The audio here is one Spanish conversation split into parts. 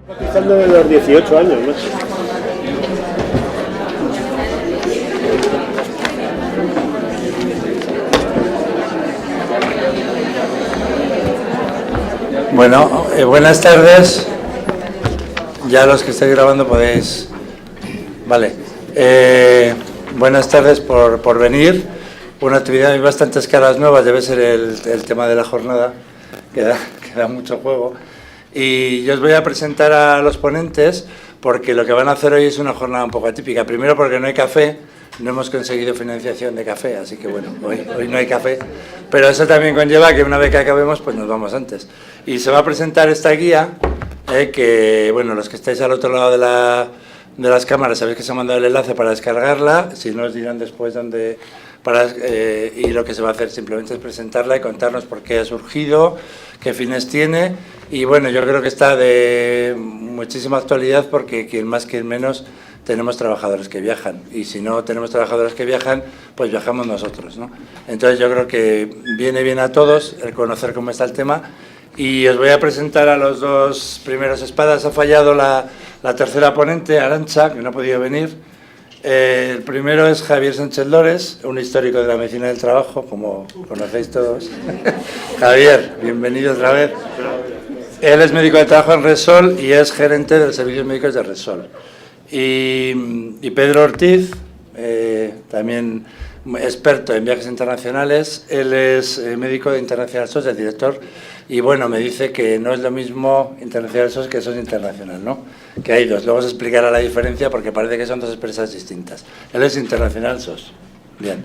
Cotizando de los 18 años, macho. Bueno, buenas tardes. Ya los que estáis grabando podéis... Vale. Buenas tardes por venir. Una actividad, hay bastantes caras nuevas, debe ser el tema de la jornada, que da mucho juego. Y yo os voy a presentar a los ponentes, porque lo que van a hacer hoy es una jornada un poco atípica. Primero porque no hay café, no hemos conseguido financiación de café, así que bueno, hoy no hay café. Pero eso también conlleva que una vez que acabemos, pues nos vamos antes. Y se va a presentar esta guía, que bueno, los que estáis al otro lado de las cámaras sabéis que se ha mandado el enlace para descargarla, si no os dirán después dónde... y lo que se va a hacer simplemente es presentarla y contarnos por qué ha surgido, qué fines tiene, y bueno, yo creo que está de muchísima actualidad porque quien más, quien menos, tenemos trabajadores que viajan, y si no tenemos trabajadores que viajan, pues viajamos nosotros, ¿no? Entonces yo creo que viene bien a todos el conocer cómo está el tema, y os voy a presentar a los dos primeros espadas. Ha fallado la tercera ponente, Arantxa, que no ha podido venir. El primero es Javier Sánchez Lores, un histórico de la medicina del trabajo, como conocéis todos. Javier, bienvenido otra vez. Él es médico de trabajo en Repsol y es gerente de los servicios médicos de Repsol. Y Pedro Ortiz, también experto en viajes internacionales. Él es médico de International SOS, el director, y bueno, me dice que no es lo mismo International SOS que SOS Internacional, ¿no? Que hay dos. Luego se explicará la diferencia porque parece que son dos empresas distintas. Él es International SOS. Bien.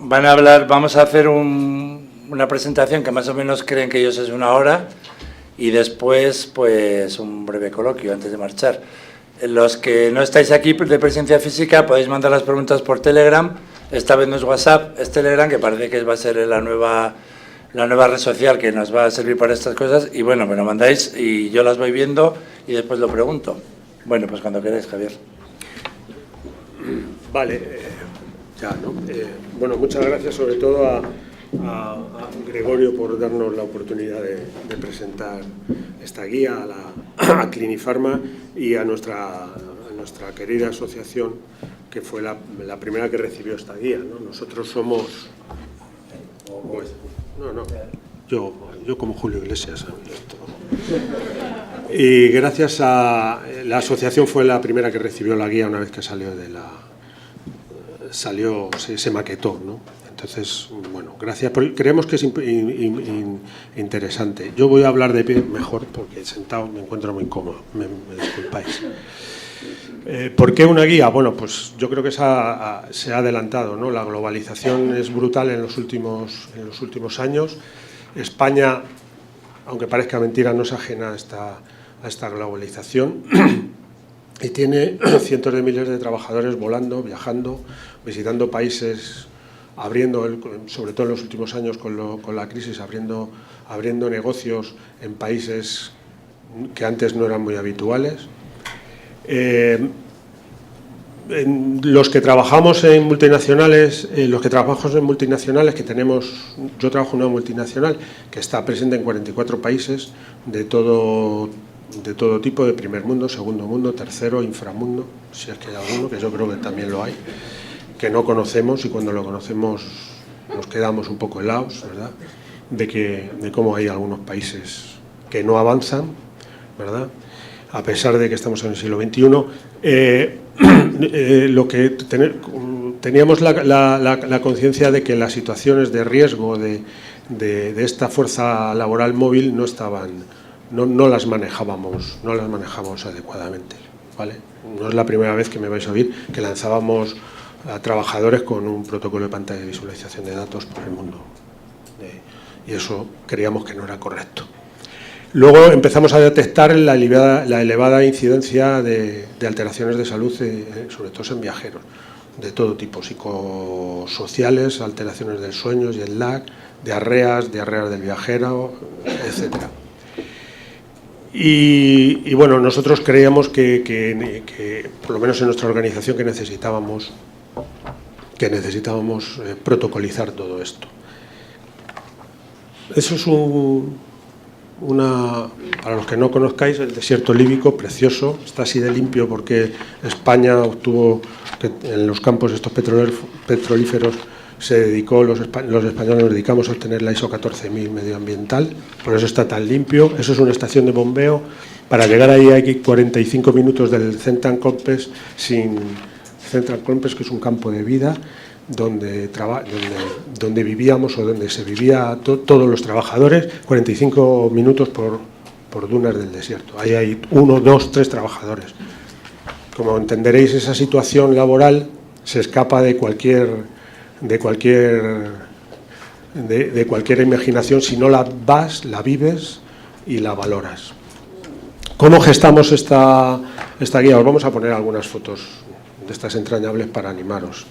Vamos a hacer una presentación que más o menos creen que ellos es una hora, y después pues un breve coloquio antes de marchar. Los que no estáis aquí de presencia física podéis mandar las preguntas por Telegram. Esta vez no es WhatsApp, es Telegram, que parece que va a ser la nueva red social que nos va a servir para estas cosas. Y bueno, me lo mandáis y yo las voy viendo y después lo pregunto. Bueno, pues cuando queráis, Javier. Vale, ya, ¿no? Bueno, muchas gracias sobre todo a Gregorio por darnos la oportunidad de presentar esta guía, a Clinifarma y a nuestra querida asociación, que fue la primera que recibió esta guía, ¿no? Nosotros somos... Pues, no, yo como Julio Iglesias. Y gracias a... La asociación fue la primera que recibió la guía una vez que salió se maquetó, ¿no? Entonces, bueno, gracias. Creemos que es interesante. Yo voy a hablar de pie mejor porque sentado me encuentro muy incómodo, me disculpáis. ¿Por qué una guía? Bueno, pues yo creo que se ha adelantado, ¿no? La globalización es brutal en los últimos años. España, aunque parezca mentira, no es ajena a esta globalización y tiene cientos de miles de trabajadores volando, viajando, visitando países, abriendo, sobre todo en los últimos años con la crisis, abriendo negocios en países que antes no eran muy habituales. Los que trabajamos en multinacionales, que tenemos, yo trabajo en una multinacional que está presente en 44 países de todo tipo, de primer mundo, segundo mundo, tercero, inframundo, si es que hay alguno, que yo creo que también lo hay, que no conocemos, y cuando lo conocemos nos quedamos un poco helados, ¿verdad?, de cómo hay algunos países que no avanzan, ¿verdad?, a pesar de que estamos en el siglo XXI. Teníamos la conciencia de que las situaciones de riesgo de esta fuerza laboral móvil no las manejábamos adecuadamente, ¿vale? No es la primera vez que me vais a oír que lanzábamos a trabajadores con un protocolo de pantalla de visualización de datos por el mundo, y eso creíamos que no era correcto. Luego empezamos a detectar la elevada incidencia de alteraciones de salud, sobre todo en viajeros, de todo tipo, psicosociales, alteraciones del sueño, jet lag, diarreas del viajero, etcétera. Y bueno, nosotros creíamos que por lo menos en nuestra organización, que necesitábamos protocolizar todo esto. Eso es para los que no conozcáis, el desierto líbico, precioso, está así de limpio porque España obtuvo, que en los campos estos petrolíferos se dedicó, los españoles nos dedicamos a obtener la ISO 14000 medioambiental, por eso está tan limpio. Eso es una estación de bombeo. Para llegar ahí hay 45 minutos del Central Campus, que es un campo de vida, donde vivíamos o donde se vivía todos los trabajadores, 45 minutos por dunas del desierto. Ahí hay 1, 2, 3 trabajadores. Como entenderéis, esa situación laboral se escapa de cualquier imaginación si no la vas, la vives y la valoras. ¿Cómo gestamos esta guía? Os vamos a poner algunas fotos de estas entrañables para animaros.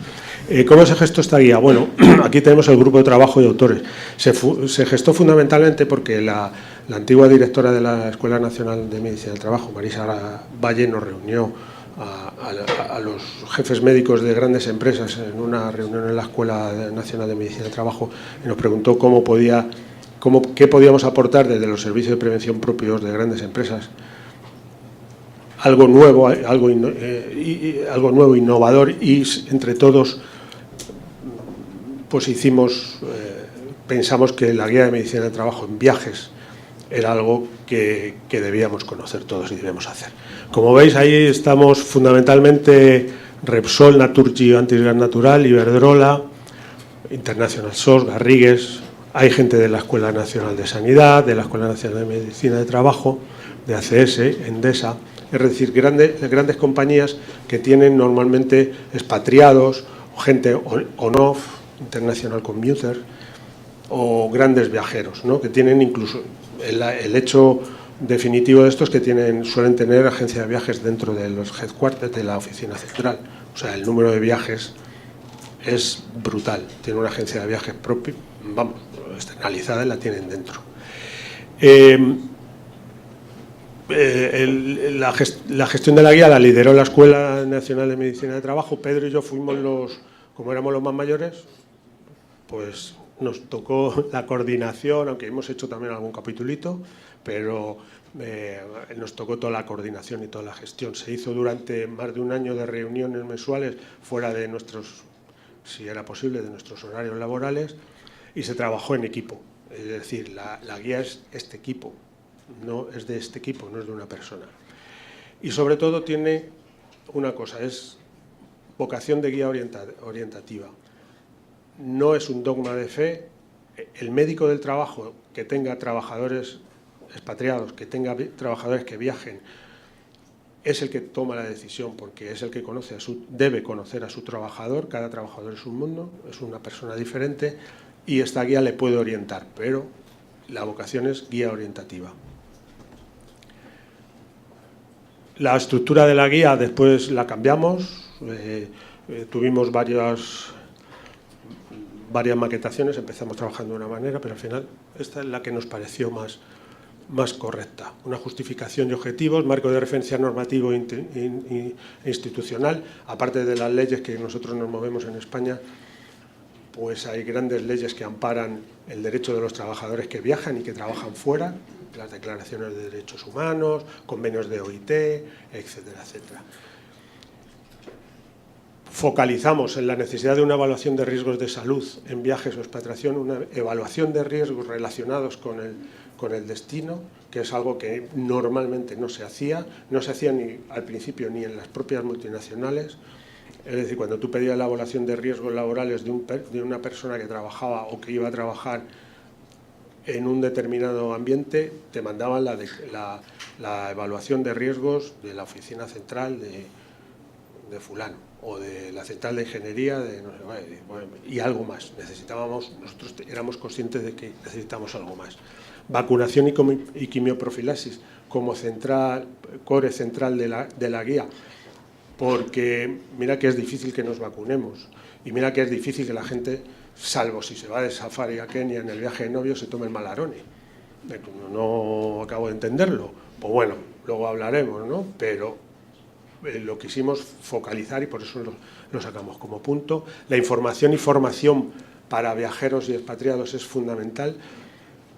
¿Cómo se gestó esta guía? Bueno, aquí tenemos el grupo de trabajo de autores. Se gestó fundamentalmente porque la antigua directora de la Escuela Nacional de Medicina del Trabajo, Marisa Valle, nos reunió a los jefes médicos de grandes empresas en una reunión en la Escuela Nacional de Medicina del Trabajo y nos preguntó qué podíamos aportar desde los servicios de prevención propios de grandes empresas. Algo nuevo, innovador, y entre todos pues pensamos que la guía de medicina del trabajo en viajes era algo que debíamos conocer todos y debíamos hacer. Como veis, ahí estamos fundamentalmente Repsol, Naturgy, Antisgas Natural, Iberdrola, International SOS, Garrigues. Hay gente de la Escuela Nacional de Sanidad, de la Escuela Nacional de Medicina de Trabajo, de ACS, Endesa. Es decir, grandes compañías que tienen normalmente expatriados, gente on-off, International Commuter, o grandes viajeros, ¿no? Que tienen incluso el hecho definitivo de esto es que suelen tener agencia de viajes dentro de los headquarters de la oficina central. O sea, el número de viajes es brutal. Tiene una agencia de viajes propia, externalizada, y la tienen dentro. La gestión de la guía la lideró la Escuela Nacional de Medicina de Trabajo. Pedro y yo fuimos como éramos los más mayores, pues nos tocó la coordinación, aunque hemos hecho también algún capitulito, pero nos tocó toda la coordinación y toda la gestión. Se hizo durante más de un año de reuniones mensuales fuera de nuestros, si era posible, de nuestros horarios laborales, y se trabajó en equipo. Es decir, la guía es este equipo, no es de este equipo, no es de una persona. Y sobre todo tiene una cosa, es vocación de guía orientativa. No es un dogma de fe. El médico del trabajo que tenga trabajadores expatriados, que tenga trabajadores que viajen, es el que toma la decisión, porque es el que debe conocer a su trabajador. Cada trabajador es un mundo, es una persona diferente, y esta guía le puede orientar, pero la vocación es guía orientativa. La estructura de la guía después la cambiamos, tuvimos varias maquetaciones, empezamos trabajando de una manera, pero al final esta es la que nos pareció más correcta. Una justificación y objetivos, marco de referencia normativo e institucional. Aparte de las leyes que nosotros nos movemos en España, pues hay grandes leyes que amparan el derecho de los trabajadores que viajan y que trabajan fuera, las declaraciones de derechos humanos, convenios de OIT, etcétera, etcétera. Focalizamos en la necesidad de una evaluación de riesgos de salud en viajes o expatriación, una evaluación de riesgos relacionados con el destino, que es algo que normalmente no se hacía ni al principio ni en las propias multinacionales. Es decir, cuando tú pedías la evaluación de riesgos laborales de una persona que trabajaba o que iba a trabajar en un determinado ambiente, te mandaban la evaluación de riesgos de la oficina central de fulano, o de la central de ingeniería y algo más. Nosotros éramos conscientes de que necesitamos algo más. Vacunación y quimioprofilaxis como core central de la guía, porque mira que es difícil que nos vacunemos y mira que es difícil que la gente, salvo si se va de safari a Kenia en el viaje de novio, se tome el Malarone. No acabo de entenderlo. Pues bueno, luego hablaremos, ¿no? Pero lo quisimos focalizar y por eso lo sacamos como punto. La información y formación para viajeros y expatriados es fundamental.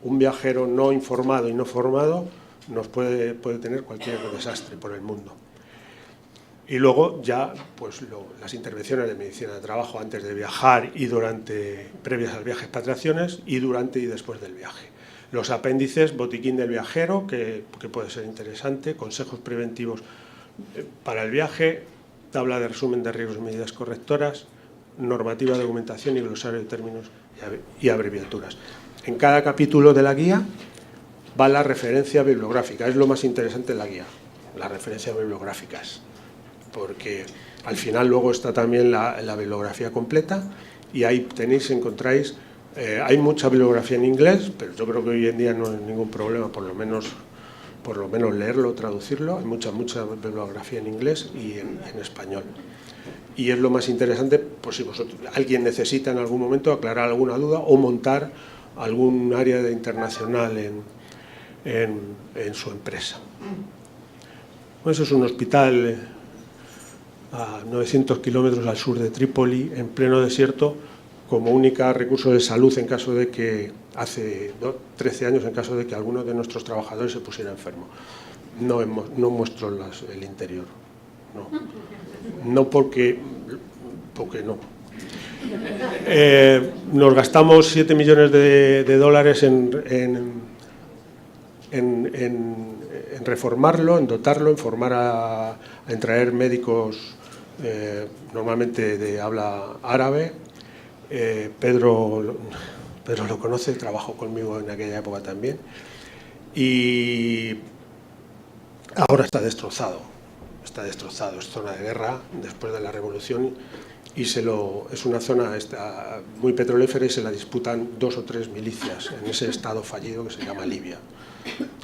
un viajero no informado y no formado nos puede tener cualquier desastre por el mundo. Y luego ya pues las intervenciones de medicina de trabajo antes de viajar y previas al viaje, expatriaciones, y durante y después del viaje. Los apéndices, botiquín del viajero, que puede ser interesante, consejos preventivos para el viaje, tabla de resumen de riesgos y medidas correctoras, normativa de documentación y glosario de términos y abreviaturas. En cada capítulo de la guía va la referencia bibliográfica, es lo más interesante de la guía, las referencias bibliográficas, porque al final luego está también la bibliografía completa y ahí encontráis, hay mucha bibliografía en inglés, pero yo creo que hoy en día no hay ningún problema, por lo menos leerlo, traducirlo, hay mucha bibliografía en inglés y en español. Y es lo más interesante, pues si alguien necesita en algún momento aclarar alguna duda o montar algún área de internacional en su empresa. Pues es un hospital a 900 kilómetros al sur de Trípoli, en pleno desierto, como única recurso de salud en caso de que, hace 13 años, en caso de que alguno de nuestros trabajadores se pusiera enfermo. No muestro el interior, no porque no. Nos gastamos 7 millones de dólares en reformarlo, en dotarlo, en formar en traer médicos normalmente de habla árabe. Pedro lo conoce, trabajó conmigo en aquella época también, y ahora está destrozado, es zona de guerra después de la revolución, y es una zona muy petrolífera y se la disputan 2 o 3 milicias en ese estado fallido que se llama Libia.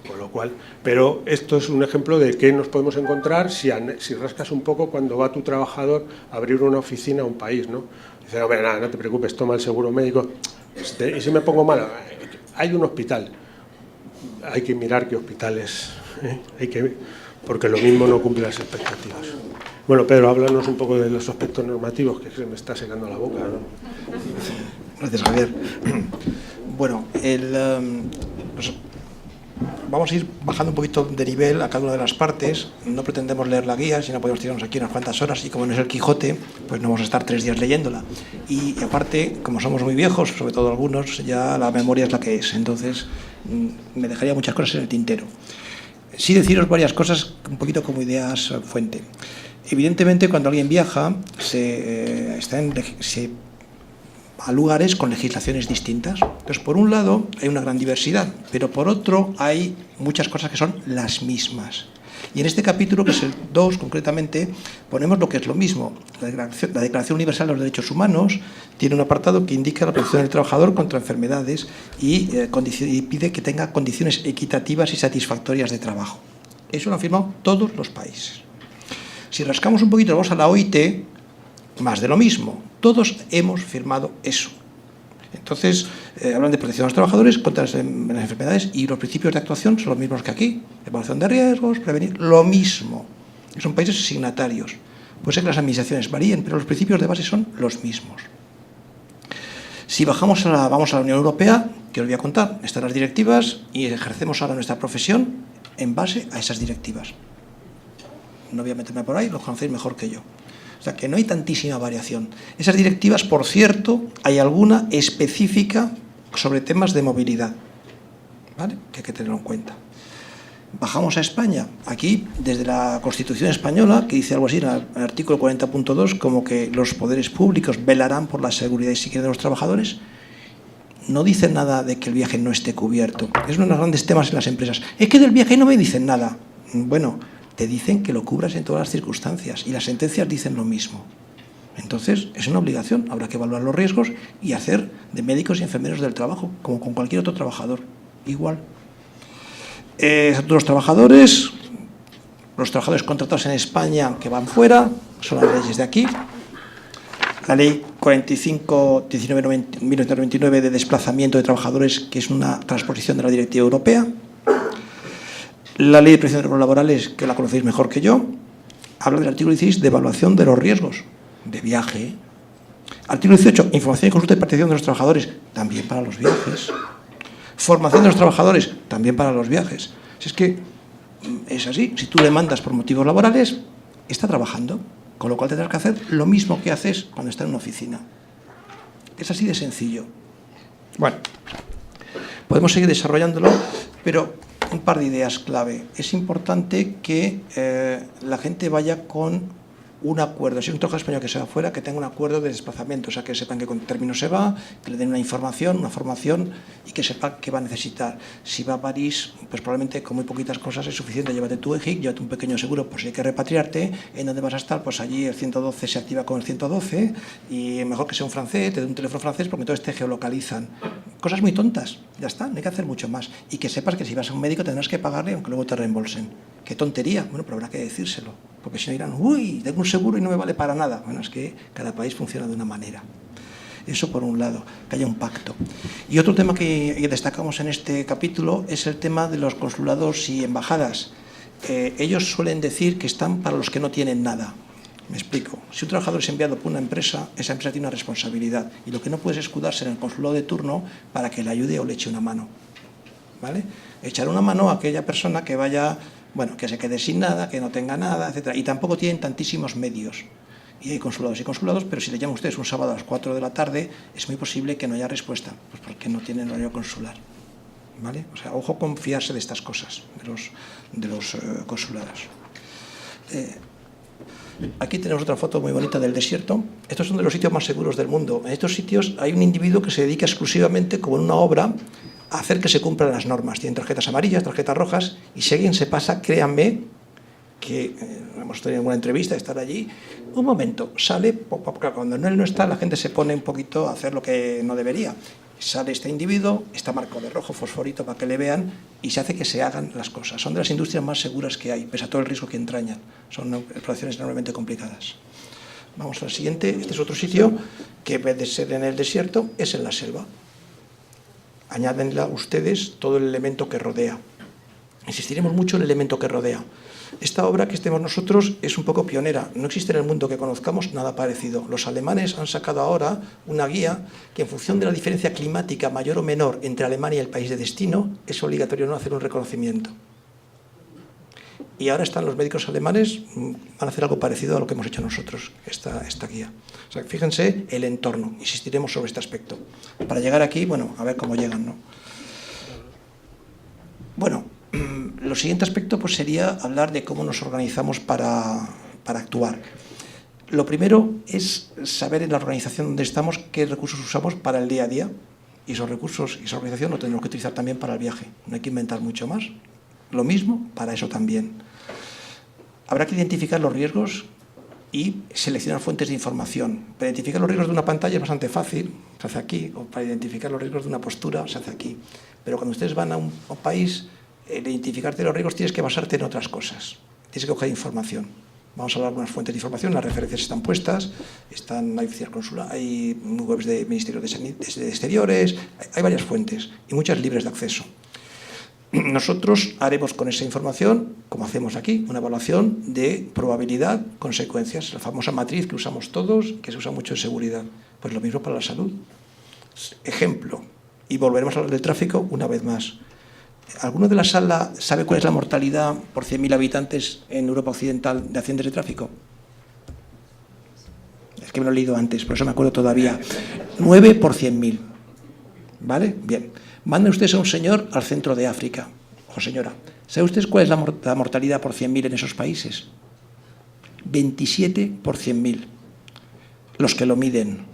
Con lo cual, pero esto es un ejemplo de qué nos podemos encontrar si rascas un poco cuando va tu trabajador a abrir una oficina a un país, ¿no? Dice, hombre, nada, no te preocupes, toma el seguro médico. Y si me pongo mal, hay un hospital. Hay que mirar qué hospital es, porque lo mismo no cumple las expectativas. Bueno, Pedro, háblanos un poco de los aspectos normativos, que se me está secando la boca, ¿no? Gracias, Javier. Bueno, pues vamos a ir bajando un poquito de nivel a cada una de las partes. No pretendemos leer la guía, sino podemos tirarnos aquí unas cuantas horas, y como no es el Quijote, pues no vamos a estar 3 días leyéndola. Y aparte, como somos muy viejos, sobre todo algunos, ya la memoria es la que es. Entonces, me dejaría muchas cosas en el tintero. Sí deciros varias cosas un poquito como ideas fuente. Evidentemente, cuando alguien viaja, a lugares con legislaciones distintas. Entonces, por un lado, hay una gran diversidad, pero por otro, hay muchas cosas que son las mismas. Y en este capítulo, que es el 2, concretamente, ponemos lo que es lo mismo. La Declaración Universal de los Derechos Humanos tiene un apartado que indica la protección del trabajador contra enfermedades y pide que tenga condiciones equitativas y satisfactorias de trabajo. Eso lo han firmado todos los países. Si rascamos un poquito, vamos a la OIT, más de lo mismo. Todos hemos firmado eso. Entonces, hablan de protección de los trabajadores contra las enfermedades, y los principios de actuación son los mismos que aquí. Evaluación de riesgos, prevenir, lo mismo. Son países signatarios. Puede ser que las administraciones varíen, pero los principios de base son los mismos. Si vamos a la Unión Europea, que os voy a contar, están las directivas y ejercemos ahora nuestra profesión en base a esas directivas. No voy a meterme por ahí, lo conocéis mejor que yo. O sea, que no hay tantísima variación. Esas directivas, por cierto, hay alguna específica sobre temas de movilidad, ¿vale? Que hay que tenerlo en cuenta. Bajamos a España. Aquí, desde la Constitución española, que dice algo así en el artículo 40.2, como que los poderes públicos velarán por la seguridad y seguridad de los trabajadores, no dicen nada de que el viaje no esté cubierto. Es uno de los grandes temas en las empresas. Es que del viaje no me dicen nada. Bueno, te dicen que lo cubras en todas las circunstancias, y las sentencias dicen lo mismo. Entonces, es una obligación. Habrá que evaluar los riesgos y hacer de médicos y enfermeros del trabajo, como con cualquier otro trabajador. Igual. Los trabajadores contratados en España que van fuera, son las leyes de aquí. La ley 45/1999 de desplazamiento de trabajadores, que es una transposición de la directiva europea. La ley de protección de riesgos laborales, que la conocéis mejor que yo, habla del artículo 16 de evaluación de los riesgos de viaje. Artículo 18, información y consulta y participación de los trabajadores, también para los viajes. Formación de los trabajadores, también para los viajes. Si es que es así, si tú le mandas por motivos laborales, está trabajando, con lo cual tendrás que hacer lo mismo que haces cuando está en una oficina. Es así de sencillo. Bueno, podemos seguir desarrollándolo, pero un par de ideas clave. Es importante que la gente vaya con un acuerdo. Si es un trabajador español que se va fuera, que tenga un acuerdo de desplazamiento, o sea, que sepan que con término se va, que le den una información, una formación y que sepa qué va a necesitar. Si va a París, pues probablemente con muy poquitas cosas es suficiente. Llévate tu EGIC, llévate un pequeño seguro por si hay que repatriarte. ¿En dónde vas a estar? Pues allí el 112 se activa con el 112 y mejor que sea un francés, te dé un teléfono francés porque entonces te geolocalizan. Cosas muy tontas, ya está, no hay que hacer mucho más. Y que sepas que si vas a un médico tendrás que pagarle aunque luego te reembolsen. ¡Qué tontería! Bueno, pero habrá que decírselo, porque si no dirán, uy, tengo un seguro y no me vale para nada. Bueno, es que cada país funciona de una manera. Eso por un lado, que haya un pacto. Y otro tema que destacamos en este capítulo es el tema de los consulados y embajadas. Ellos suelen decir que están para los que no tienen nada. Me explico. Si un trabajador es enviado por una empresa, esa empresa tiene una responsabilidad y lo que no puede es escudarse en el consulado de turno para que le ayude o le eche una mano. ¿Vale? Echar una mano a aquella persona que vaya, bueno, que se quede sin nada, que no tenga nada, etcétera. Y tampoco tienen tantísimos medios. Y hay consulados y consulados, pero si le llaman a ustedes un sábado a las 4 de la tarde, es muy posible que no haya respuesta, pues porque no tienen horario consular. ¿Vale? O sea, ojo con fiarse de estas cosas, de los consulados. Aquí tenemos otra foto muy bonita del desierto. Estos son de los sitios más seguros del mundo. En estos sitios hay un individuo que se dedica exclusivamente, como en una obra, a hacer que se cumplan las normas. Tienen tarjetas amarillas, tarjetas rojas, y si alguien se pasa, créanme, que hemos tenido una entrevista, estar allí, un momento, sale, porque cuando él no está, la gente se pone un poquito a hacer lo que no debería. Sale este individuo, está marcado de rojo, fosforito, para que le vean, y se hace que se hagan las cosas. Son de las industrias más seguras que hay, pese a todo el riesgo que entrañan. Son operaciones enormemente complicadas. Vamos al siguiente. Este es otro sitio que, en vez de ser en el desierto, es en la selva. Añádenle a ustedes todo el elemento que rodea. Insistiremos mucho en el elemento que rodea. Esta obra que estemos nosotros es un poco pionera. No existe en el mundo que conozcamos nada parecido. Los alemanes han sacado ahora una guía que, en función de la diferencia climática mayor o menor entre Alemania y el país de destino, es obligatorio no hacer un reconocimiento. Y ahora están los médicos alemanes, van a hacer algo parecido a lo que hemos hecho nosotros, esta guía. O sea, fíjense el entorno, insistiremos sobre este aspecto. Para llegar aquí, bueno, a ver cómo llegan, ¿no? Bueno, lo siguiente aspecto pues sería hablar de cómo nos organizamos para actuar. Lo primero es saber en la organización donde estamos qué recursos usamos para el día a día, y esos recursos y esa organización lo tendremos que utilizar también para el viaje. No hay que inventar mucho más. Lo mismo para eso también. Habrá que identificar los riesgos y seleccionar fuentes de información. Para identificar los riesgos de una pantalla es bastante fácil, se hace aquí, o para identificar los riesgos de una postura se hace aquí. Pero cuando ustedes van a un país, el identificarte los riesgos tienes que basarte en otras cosas. Tienes que coger información. Vamos a hablar de algunas fuentes de información, las referencias están puestas, hay webs de Ministerios de Exteriores, hay varias fuentes y muchas libres de acceso. Nosotros haremos con esa información, como hacemos aquí, una evaluación de probabilidad, consecuencias, la famosa matriz que usamos todos, que se usa mucho en seguridad. Pues lo mismo para la salud. Ejemplo, y volveremos a hablar del tráfico una vez más. ¿Alguno de la sala sabe cuál es la mortalidad por 100.000 habitantes en Europa Occidental de accidentes de tráfico? Es que me lo he leído antes, por eso me acuerdo todavía. 9 por 100.000. ¿Vale? Bien. Manden ustedes a un señor al centro de África, o señora. ¿Sabe ustedes cuál es la mortalidad por 100.000 en esos países? 27 por 100.000. Los que lo miden.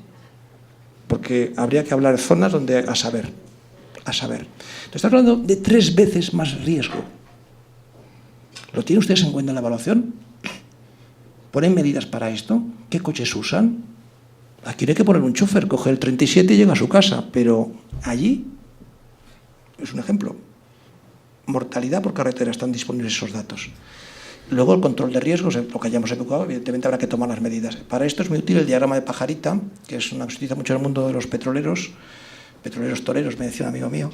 Porque habría que hablar de zonas donde a saber. Entonces, está hablando de 3 veces más riesgo. ¿Lo tienen ustedes en cuenta en la evaluación? ¿Ponen medidas para esto? ¿Qué coches usan? Aquí no hay que poner un chofer, coge el 37 y llega a su casa, pero allí es un ejemplo. Mortalidad por carretera, están disponibles esos datos. Luego el control de riesgos, lo que hayamos educado, evidentemente habrá que tomar las medidas. Para esto es muy útil el diagrama de pajarita, que es una que se utiliza mucho en el mundo de los petroleros toreros, me decía un amigo mío.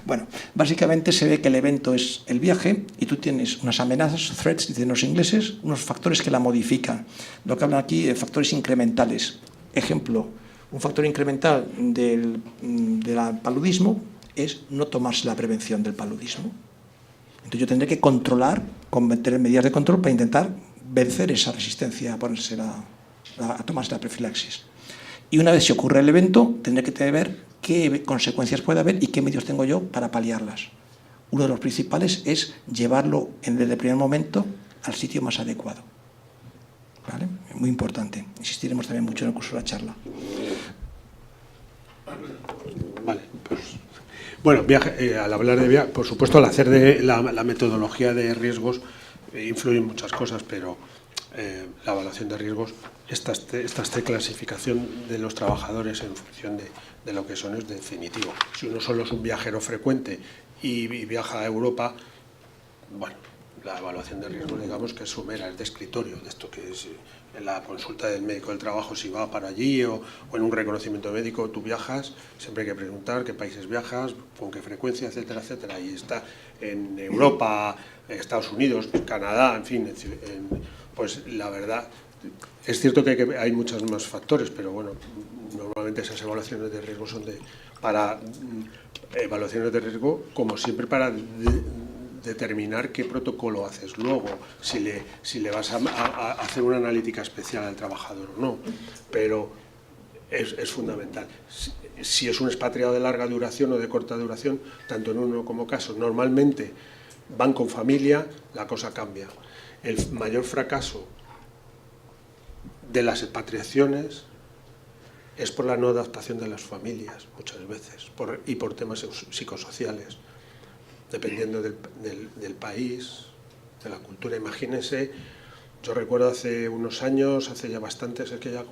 Bueno, básicamente se ve que el evento es el viaje y tú tienes unas amenazas, threats, dicen los ingleses, unos factores que la modifican. Lo que hablan aquí de factores incrementales. Ejemplo, un factor incremental del paludismo es no tomarse la prevención del paludismo. Entonces yo tendré que controlar, meter medidas de control para intentar vencer esa resistencia a tomarse la profilaxis. Y una vez se ocurre el evento, tendré que ver qué consecuencias puede haber y qué medios tengo yo para paliarlas. Uno de los principales es llevarlo desde el primer momento al sitio más adecuado. ¿Vale? Muy importante. Insistiremos también mucho en el curso de la charla. Vale, pues... Bueno, al hablar de viaje, por supuesto, al hacer de la metodología de riesgos influyen muchas cosas, pero la evaluación de riesgos, esta clasificación de los trabajadores en función de lo que son es definitivo. Si uno solo es un viajero frecuente y viaja a Europa, bueno, la evaluación de riesgos, digamos que es somera, es de escritorio, de esto que es en la consulta del médico del trabajo, si va para allí o en un reconocimiento médico, tú viajas, siempre hay que preguntar qué países viajas, con qué frecuencia, etcétera, etcétera. Y está en Europa, Estados Unidos, Canadá, en fin, pues la verdad, es cierto que hay muchos más factores, pero bueno, normalmente esas evaluaciones de riesgo son para evaluaciones de riesgo, como siempre, para determinar qué protocolo haces luego, si le vas a hacer una analítica especial al trabajador o no, pero es fundamental. Si es un expatriado de larga duración o de corta duración, tanto en uno como caso, normalmente van con familia, la cosa cambia. El mayor fracaso de las expatriaciones es por la no adaptación de las familias, muchas veces, y por temas psicosociales. Dependiendo del país, de la cultura. Imagínense, yo recuerdo hace unos años, hace ya bastantes, es que ya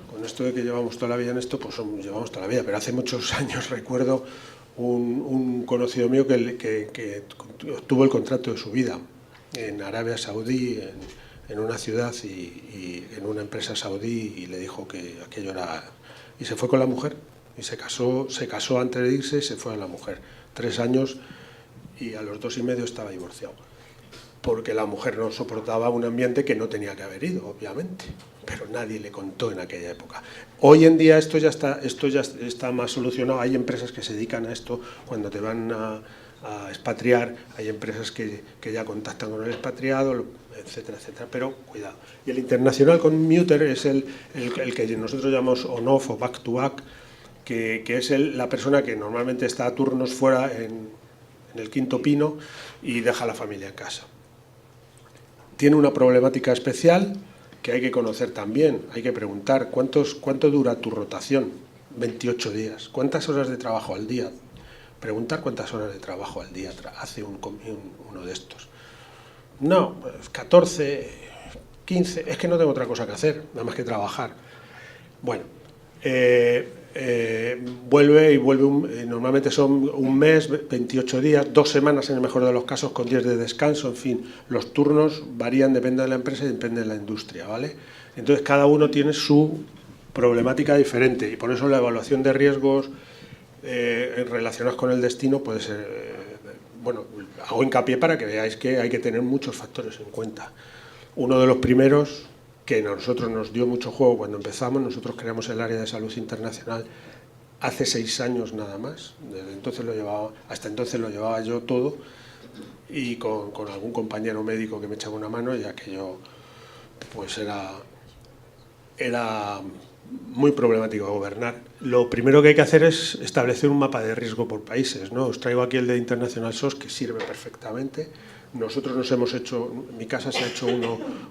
con esto de que llevamos toda la vida en esto, pues llevamos toda la vida, pero hace muchos años recuerdo un conocido mío que obtuvo el contrato de su vida en Arabia Saudí, en una ciudad y en una empresa saudí, y le dijo que aquello era... Y se fue con la mujer, y se casó antes de irse y se fue a la mujer. 3 años y a los 2 y medio estaba divorciado, porque la mujer no soportaba un ambiente que no tenía que haber ido, obviamente, pero nadie le contó en aquella época. Hoy en día esto ya está más solucionado, hay empresas que se dedican a esto, cuando te van a expatriar, hay empresas que ya contactan con el expatriado, etcétera, etcétera, pero cuidado. Y el internacional commuter es el que nosotros llamamos on-off o back-to-back, que es la persona que normalmente está a turnos fuera en el Quinto Pino y deja a la familia en casa. Tiene una problemática especial que hay que conocer también, hay que preguntar cuánto dura tu rotación, 28 días, cuántas horas de trabajo al día, preguntar cuántas horas de trabajo al día hace uno de estos. No, pues 14, 15, es que no tengo otra cosa que hacer, nada más que trabajar. Bueno, vuelve, normalmente son un mes, 28 días, 2 semanas en el mejor de los casos, con 10 de descanso, en fin, los turnos varían, depende de la empresa y depende de la industria, ¿vale? Entonces cada uno tiene su problemática diferente y por eso la evaluación de riesgos relacionados con el destino puede ser, bueno, hago hincapié para que veáis que hay que tener muchos factores en cuenta. Uno de los primeros que a nosotros nos dio mucho juego cuando empezamos, nosotros creamos el área de salud internacional hace 6 años nada más, hasta entonces lo llevaba yo todo y con algún compañero médico que me echaba una mano, ya que yo pues era muy problemático gobernar. Lo primero que hay que hacer es establecer un mapa de riesgo por países, ¿no? Os traigo aquí el de International SOS, que sirve perfectamente. Nosotros nos hemos hecho, en mi casa se ha hecho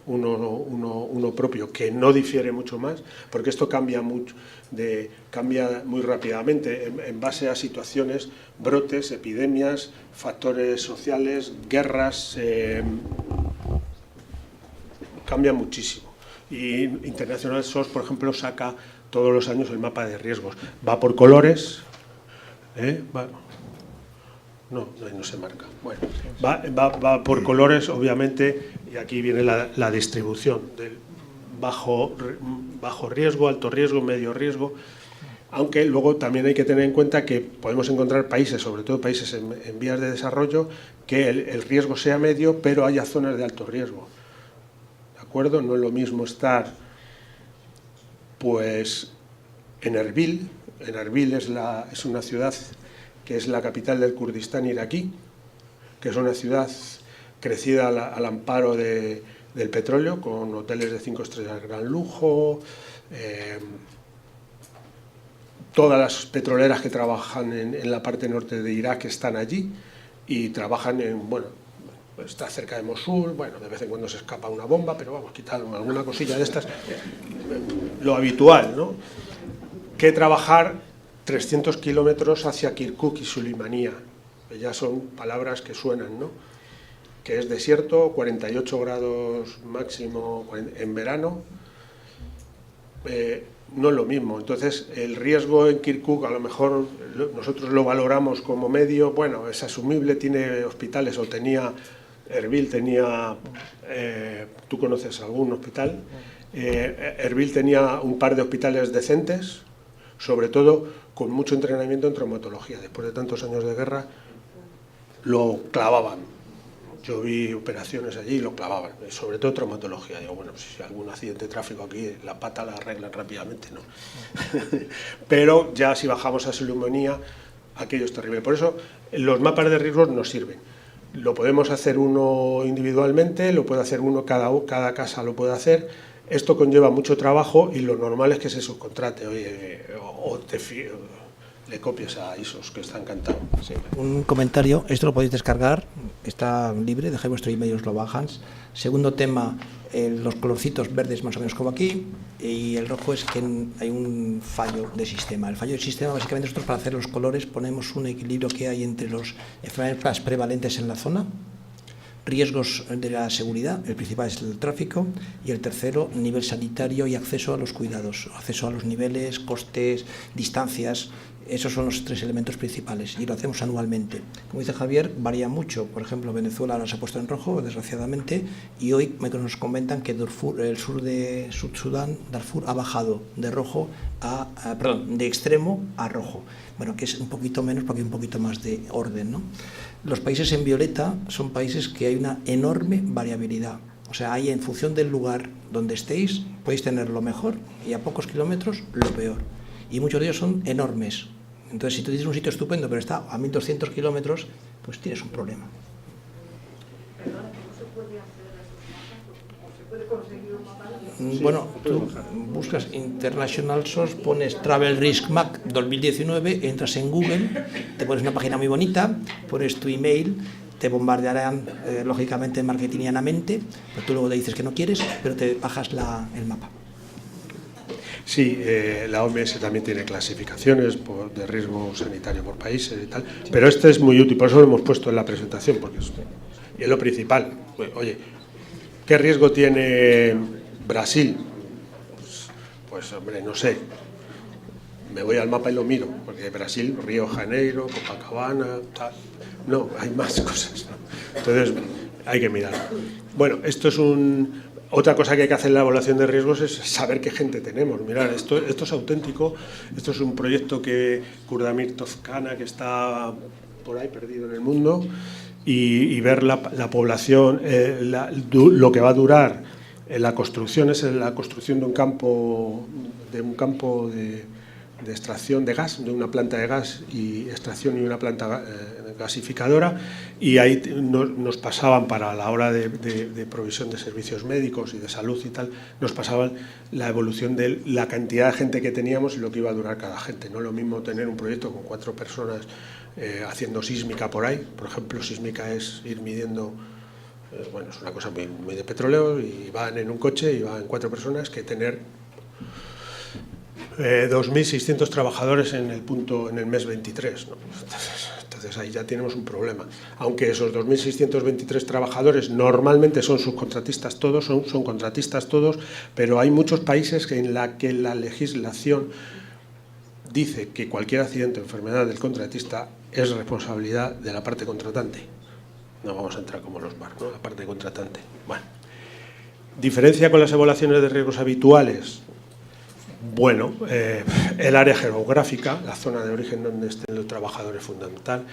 uno propio, que no difiere mucho más, porque esto cambia muy rápidamente en base a situaciones, brotes, epidemias, factores sociales, guerras, cambia muchísimo. Y International SOS, por ejemplo, saca todos los años el mapa de riesgos. Va por colores, no se marca. Bueno, va por colores, obviamente, y aquí viene la distribución del bajo riesgo, alto riesgo, medio riesgo, aunque luego también hay que tener en cuenta que podemos encontrar países, sobre todo países en vías de desarrollo, que el riesgo sea medio, pero haya zonas de alto riesgo. ¿De acuerdo? No es lo mismo estar pues en Erbil, en Erbil es una ciudad que es la capital del Kurdistán iraquí, que es una ciudad crecida al amparo del petróleo, con hoteles de 5 estrellas de gran lujo. Todas las petroleras que trabajan en la parte norte de Irak están allí y trabajan está cerca de Mosul, de vez en cuando se escapa una bomba, pero vamos, quitar alguna cosilla de estas, lo habitual, ¿no? Que trabajar 300 kilómetros hacia Kirkuk y Sulaymanía, que ya son palabras que suenan, ¿no? Que es desierto, 48 grados máximo en verano, no es lo mismo. Entonces, el riesgo en Kirkuk, a lo mejor nosotros lo valoramos como medio, es asumible, tiene hospitales, o tenía, Erbil tenía, ¿tú conoces algún hospital? Erbil tenía un par de hospitales decentes, sobre todo con mucho entrenamiento en traumatología. Después de tantos años de guerra, lo clavaban. Yo vi operaciones allí y lo clavaban, sobre todo traumatología. Digo, si hay algún accidente de tráfico aquí, la pata la arreglan rápidamente, ¿no? Pero ya si bajamos a Sulaymanía, aquello es terrible. Por eso los mapas de riesgos nos sirven. Lo podemos hacer uno individualmente, lo puede hacer uno, cada casa lo puede hacer. Esto conlleva mucho trabajo y lo normal es que se subcontrate, le copies a ISOs, que está encantado. Sí. Un comentario, esto lo podéis descargar, está libre, dejáis vuestro email y os lo bajas. Segundo tema, los colorcitos verdes más o menos como aquí, y el rojo es que hay un fallo de sistema. El fallo de sistema, básicamente, nosotros para hacer los colores ponemos un equilibrio que hay entre los enfermedades prevalentes en la zona, riesgos de la seguridad, el principal es el tráfico, y el tercero, nivel sanitario y acceso a los cuidados, acceso a los niveles, costes, distancias. Esos son los 3 elementos principales y lo hacemos anualmente. Como dice Javier, varía mucho. Por ejemplo, Venezuela ahora se ha puesto en rojo, desgraciadamente, y hoy nos comentan que Darfur, el sur de Sudán, Darfur, ha bajado de rojo de extremo a rojo. Que es un poquito menos porque hay un poquito más de orden, ¿no? Los países en violeta son países que hay una enorme variabilidad. O sea, ahí en función del lugar donde estéis, podéis tener lo mejor y a pocos kilómetros lo peor. Y muchos de ellos son enormes. Entonces, si tú tienes un sitio estupendo, pero está a 1200 kilómetros, pues tienes un problema. Perdona, ¿cómo se puede hacer esos mapas? ¿O se puede conseguir un mapa? Tú buscas International Source, pones Travel Risk Map 2019, entras en Google, te pones una página muy bonita, pones tu email, te bombardearán, lógicamente, marketingianamente, pero tú luego te dices que no quieres, pero te bajas el mapa. Sí, la OMS también tiene clasificaciones de riesgo sanitario por países y tal, pero este es muy útil, por eso lo hemos puesto en la presentación, porque es lo principal. Oye, ¿qué riesgo tiene Brasil? Pues hombre, no sé. Me voy al mapa y lo miro, porque Brasil, Río de Janeiro, Copacabana, tal. No, hay más cosas, ¿no? Entonces, hay que mirar. Bueno, esto es otra cosa que hay que hacer en la evaluación de riesgos es saber qué gente tenemos. Mirad, esto es auténtico, esto es un proyecto que Kurdamir Tozkana, que está por ahí perdido en el mundo, y ver la población, lo que va a durar la construcción, es la construcción de un campo de extracción de gas, de una planta de gas y extracción y una planta gasificadora, y ahí nos pasaban, para la hora de provisión de servicios médicos y de salud y tal, nos pasaban la evolución de la cantidad de gente que teníamos y lo que iba a durar cada gente. No es lo mismo tener un proyecto con 4 personas haciendo sísmica por ahí. Por ejemplo, sísmica es ir midiendo, es una cosa muy de petróleo, y van en un coche y van 4 personas, que tener 2.600 trabajadores en el mes 23, ¿no? Entonces ahí ya tenemos un problema. Aunque esos 2.623 trabajadores normalmente son subcontratistas todos, son contratistas todos, pero hay muchos países en la que la legislación dice que cualquier accidente o enfermedad del contratista es responsabilidad de la parte contratante. No vamos a entrar como los barcos, ¿no? La parte contratante. Bueno, diferencia con las evaluaciones de riesgos habituales. Bueno, el área geográfica, la zona de origen donde estén los trabajadores es fundamental.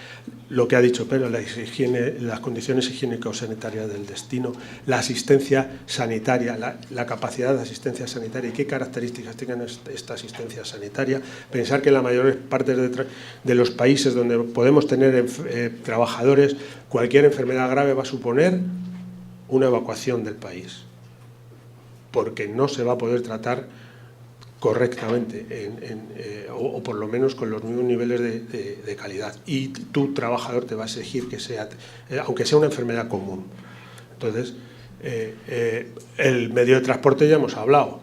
Lo que ha dicho Pedro, las condiciones higiénico-sanitarias del destino, la asistencia sanitaria, la capacidad de asistencia sanitaria y qué características tengan esta asistencia sanitaria. Pensar que en la mayor parte de los países donde podemos tener trabajadores, cualquier enfermedad grave va a suponer una evacuación del país, porque no se va a poder tratar correctamente o por lo menos con los mismos niveles de calidad, y tu trabajador te va a exigir que sea, aunque sea una enfermedad común. Entonces, el medio de transporte ya hemos hablado,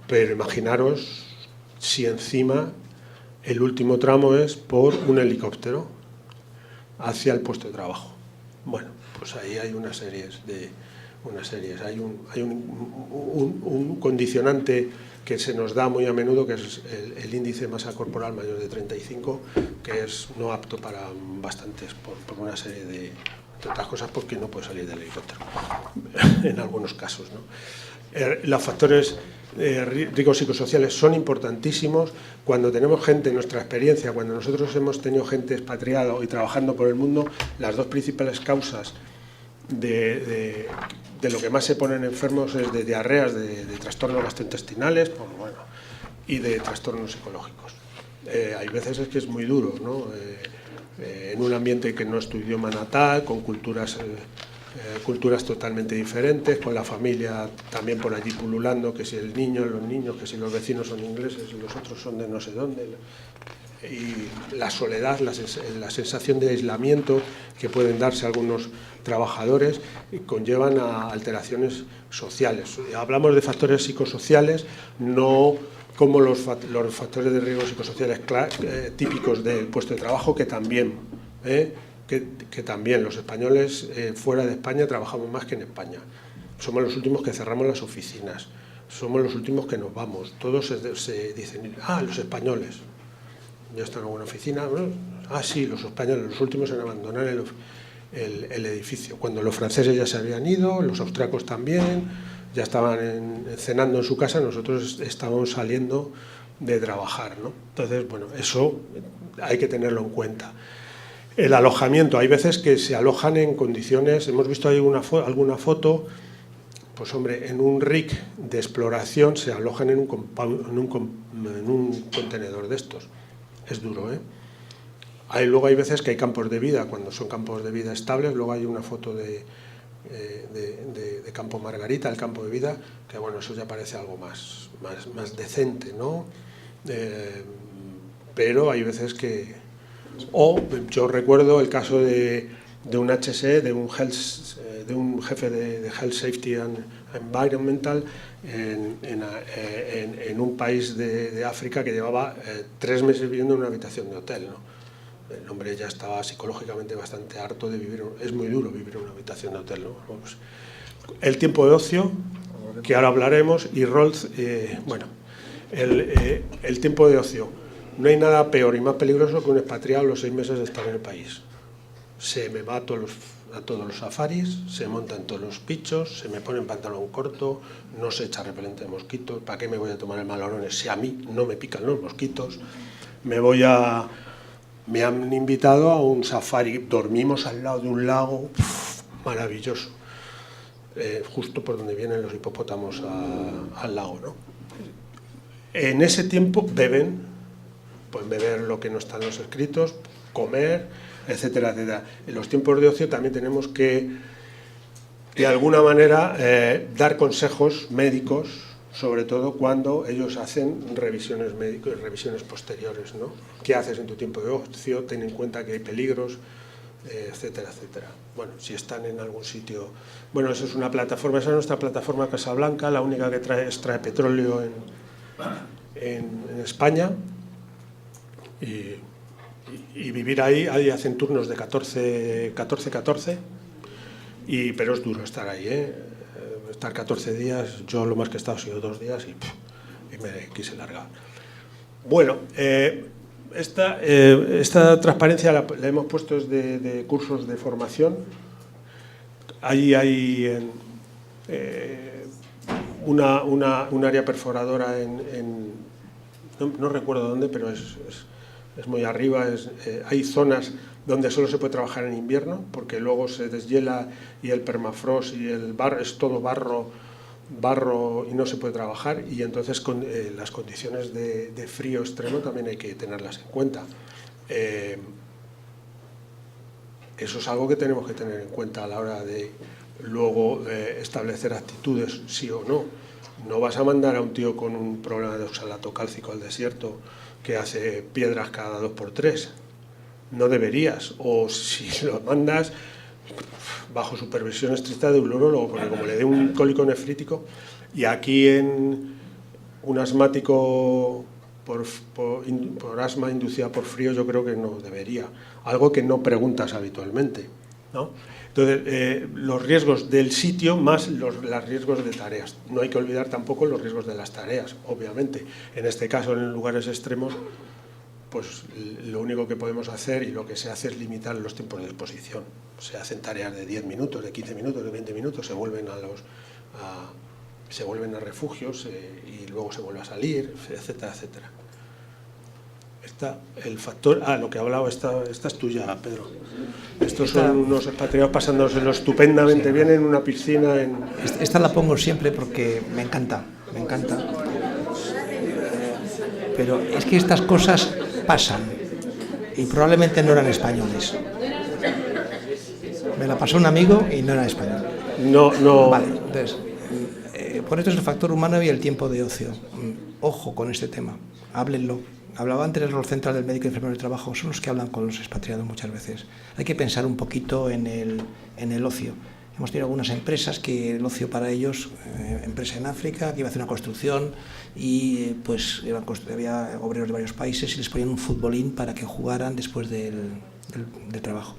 pero imaginaros si encima el último tramo es por un helicóptero hacia el puesto de trabajo. Bueno, pues ahí hay una serie, hay un condicionante que se nos da muy a menudo, que es el índice de masa corporal mayor de 35, que es no apto para bastantes, por una serie de otras cosas, porque no puede salir del helicóptero, en algunos casos, ¿no? Los factores riesgos psicosociales son importantísimos. Cuando tenemos gente, en nuestra experiencia, cuando nosotros hemos tenido gente expatriada y trabajando por el mundo, las dos principales causas de lo que más se ponen enfermos es de diarreas, de trastornos gastrointestinales, pues bueno, y de trastornos psicológicos. Hay veces es que es muy duro, ¿no? En un ambiente que no es tu idioma natal, con culturas totalmente diferentes, con la familia también por allí pululando, que si el niño, los niños, que si los vecinos son ingleses y los otros son de no sé dónde. Y la soledad, la sensación de aislamiento que pueden darse algunos trabajadores conllevan a alteraciones sociales. Hablamos de factores psicosociales, no como los factores de riesgo psicosociales típicos del puesto de trabajo, que también, que también los españoles fuera de España trabajamos más que en España. Somos los últimos que cerramos las oficinas, somos los últimos que nos vamos. Todos se dicen, los españoles. Ya están en alguna oficina, ¿no? Sí, los españoles, los últimos en abandonar el edificio. Cuando los franceses ya se habían ido, los austriacos también, ya estaban cenando en su casa, nosotros estábamos saliendo de trabajar, ¿no? Entonces, bueno, eso hay que tenerlo en cuenta. El alojamiento, hay veces que se alojan en condiciones, hemos visto ahí alguna foto, pues hombre, en un RIC de exploración se alojan en un contenedor de estos. Es duro, ¿eh? Luego hay veces que hay campos de vida, cuando son campos de vida estables. Luego hay una foto de Campo Margarita, el campo de vida, que bueno, eso ya parece algo más decente, ¿no? Pero hay veces que... yo recuerdo el caso de un HSE, de un jefe de Health Safety and Environmental en un país de África que llevaba 3 meses viviendo en una habitación de hotel, ¿no? El hombre ya estaba psicológicamente bastante harto de vivir, es muy duro vivir en una habitación de hotel, ¿no? Pues, el tiempo de ocio, que ahora hablaremos, y Rolf, bueno, el tiempo de ocio. No hay nada peor y más peligroso que un expatriado a los 6 meses de estar en el país. Se me va a todos los safaris, se montan todos los pichos, se me pone en pantalón corto, no se echa repelente de mosquitos. ¿Para qué me voy a tomar el Malorones si a mí no me pican los mosquitos? Me han invitado a un safari, dormimos al lado de un lago, maravilloso, justo por donde vienen los hipopótamos al lago, ¿no? En ese tiempo pueden beber lo que no está en los escritos, comer, etcétera, etcétera. En los tiempos de ocio también tenemos que, de alguna manera, dar consejos médicos, sobre todo cuando ellos hacen revisiones médicas y revisiones posteriores, ¿no? ¿Qué haces en tu tiempo de ocio? Ten en cuenta que hay peligros, etcétera, etcétera. Bueno, si están en algún sitio... Bueno, eso es una plataforma, esa es nuestra plataforma Casablanca, la única que extrae petróleo en España. Y vivir ahí hacen turnos de 14, pero es duro estar ahí, ¿eh? Estar 14 días, yo lo más que he estado ha sido 2 días y me quise largar. Bueno, esta transparencia la hemos puesto de cursos de formación. Ahí hay un área perforadora no recuerdo dónde, pero es muy arriba. Hay zonas donde solo se puede trabajar en invierno, porque luego se deshiela y el permafrost y el barro, es todo barro y no se puede trabajar, y entonces las condiciones de frío extremo también hay que tenerlas en cuenta. Eso es algo que tenemos que tener en cuenta a la hora de luego establecer actitudes, sí o no. No vas a mandar a un tío con un problema de oxalato cálcico al desierto que hace piedras cada 2x3. No deberías. O si lo mandas bajo supervisión estricta de un urólogo, porque como le dé un cólico nefrítico, y aquí en un asmático por asma inducida por frío, yo creo que no debería. Algo que no preguntas habitualmente, ¿no? Entonces, los riesgos del sitio más los riesgos de tareas. No hay que olvidar tampoco los riesgos de las tareas, obviamente. En este caso, en lugares extremos, pues lo único que podemos hacer y lo que se hace es limitar los tiempos de exposición. Se hacen tareas de 10 minutos, de 15 minutos, de 20 minutos, se vuelven a refugios y luego se vuelve a salir, etcétera, etcétera. El factor... lo que he hablado, esta es tuya, Pedro. Estos son unos expatriados pasándoselo estupendamente bien en una piscina. Esta la pongo siempre porque me encanta. Pero es que estas cosas pasan y probablemente no eran españoles. Me la pasó un amigo y no era español. No. Vale, entonces, por esto es el factor humano y el tiempo de ocio. Ojo con este tema, háblenlo. Hablaba antes del rol central del médico y enfermero de trabajo, son los que hablan con los expatriados muchas veces. Hay que pensar un poquito en el ocio. Hemos tenido algunas empresas que el ocio para ellos, empresa en África, que iba a hacer una construcción y pues había obreros de varios países y les ponían un futbolín para que jugaran después del trabajo.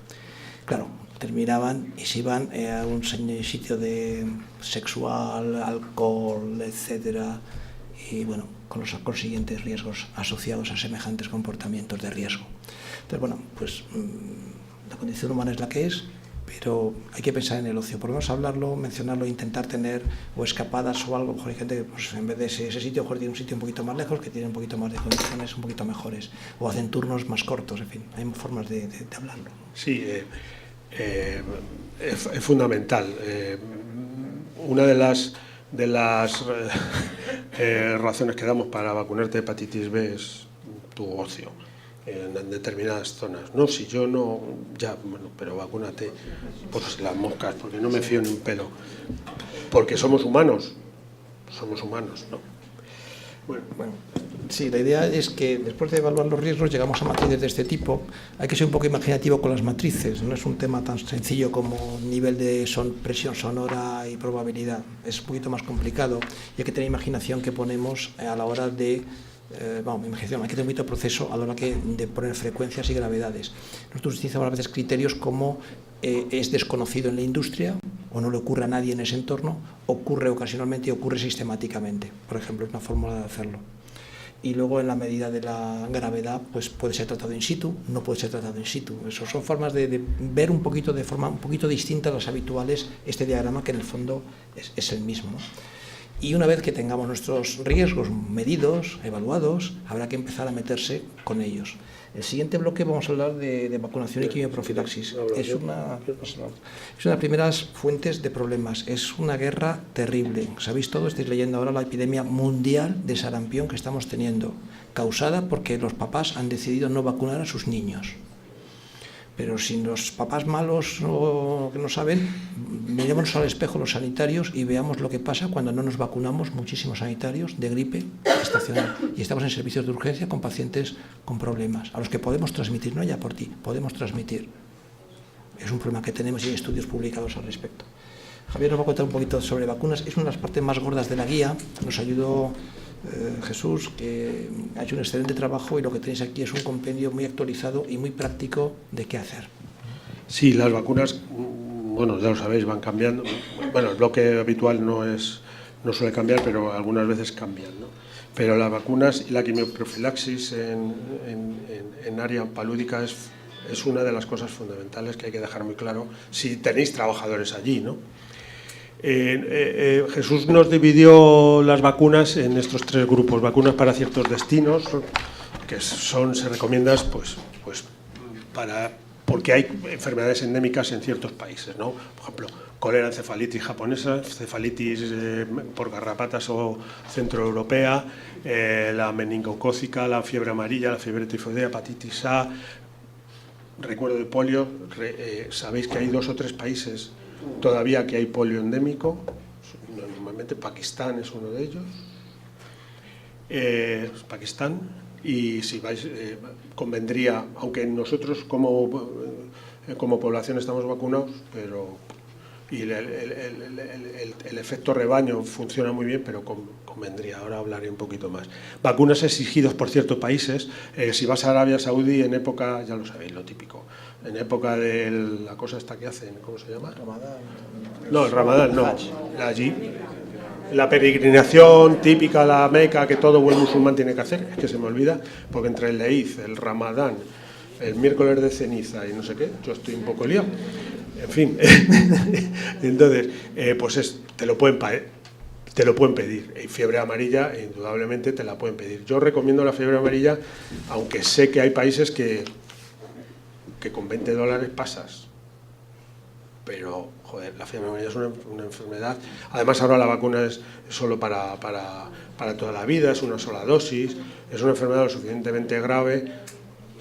Claro, terminaban y se iban a un sitio de sexual, alcohol, etcétera, y bueno, con los consiguientes riesgos asociados a semejantes comportamientos de riesgo. Entonces, bueno, pues la condición humana es la que es, pero hay que pensar en el ocio. Por lo menos hablarlo, mencionarlo, intentar tener o escapadas o algo. Mejor hay gente que pues, en vez de ese sitio, mejor tiene un sitio un poquito más lejos, que tiene un poquito más de condiciones un poquito mejores, o hacen turnos más cortos, en fin, hay formas de hablarlo. Sí, es fundamental. Una de las razones que damos para vacunarte de hepatitis B es tu ocio en determinadas zonas. No, si yo no, ya, bueno, pero vacúnate por las moscas, porque no me fío ni un pelo, porque somos humanos, ¿no? Bueno, sí, la idea es que después de evaluar los riesgos llegamos a matrices de este tipo. Hay que ser un poco imaginativo con las matrices, no es un tema tan sencillo como nivel de presión sonora y probabilidad, es un poquito más complicado y hay que tener imaginación que ponemos a la hora de imaginación, hay que tener un poquito de proceso a la hora de poner frecuencias y gravedades. Nosotros utilizamos a veces criterios como es desconocido en la industria o no le ocurre a nadie en ese entorno, ocurre ocasionalmente y ocurre sistemáticamente, por ejemplo, es una fórmula de hacerlo. Y luego en la medida de la gravedad pues puede ser tratado in situ, no puede ser tratado in situ. Eso son formas de ver un poquito de forma un poquito distinta a las habituales este diagrama que en el fondo es el mismo, ¿no? Y una vez que tengamos nuestros riesgos medidos, evaluados, habrá que empezar a meterse con ellos. El siguiente bloque vamos a hablar de vacunación y quimioprofilaxis. Es una de las primeras fuentes de problemas. Es una guerra terrible. Sabéis todo, estáis leyendo ahora la epidemia mundial de sarampión que estamos teniendo, causada porque los papás han decidido no vacunar a sus niños. Pero si los papás malos que no saben, mirémonos al espejo los sanitarios y veamos lo que pasa cuando no nos vacunamos, muchísimos sanitarios de gripe estacional. Y estamos en servicios de urgencia con pacientes con problemas, a los que podemos transmitir, no ya por ti, podemos transmitir. Es un problema que tenemos y hay estudios publicados al respecto. Javier nos va a contar un poquito sobre vacunas. Es una de las partes más gordas de la guía. Nos ayudó Jesús, que ha hecho un excelente trabajo y lo que tenéis aquí es un compendio muy actualizado y muy práctico de qué hacer. Sí, las vacunas, bueno, ya lo sabéis, van cambiando. Bueno, el bloque habitual no suele cambiar, pero algunas veces cambian, ¿no? Pero las vacunas y la quimioprofilaxis en área palúdica es una de las cosas fundamentales que hay que dejar muy claro si tenéis trabajadores allí, ¿no? Jesús nos dividió las vacunas en estos 3 grupos: vacunas para ciertos destinos, que se recomiendan porque hay enfermedades endémicas en ciertos países, ¿no? Por ejemplo, cólera, encefalitis japonesa, encefalitis por garrapatas o centroeuropea, la meningocócica, la fiebre amarilla, la fiebre tifoidea, hepatitis A, recuerdo de polio. Sabéis que hay 2 o 3 países todavía que hay polio endémico, normalmente Pakistán es uno de ellos, Pakistán. Y si vais, convendría, aunque nosotros como población estamos vacunados, pero el efecto rebaño funciona muy bien, pero convendría, ahora hablaré un poquito más. Vacunas exigidas por ciertos países. Si vas a Arabia Saudí en época, ya lo sabéis, lo típico, en época de la cosa esta que hacen, ¿cómo se llama? Ramadán. No, el Ramadán no, allí. La peregrinación típica, la Meca, que todo buen musulmán tiene que hacer, es que se me olvida, porque entre el Eid, el Ramadán, el miércoles de ceniza y no sé qué, yo estoy un poco liado. En fin, entonces, pues te lo pueden pedir. Y fiebre amarilla, indudablemente, te la pueden pedir. Yo recomiendo la fiebre amarilla, aunque sé que hay países que con $20 pasas. Pero, joder, la fiebre amarilla es una enfermedad. Además, ahora la vacuna es solo para toda la vida, es una sola dosis, es una enfermedad lo suficientemente grave.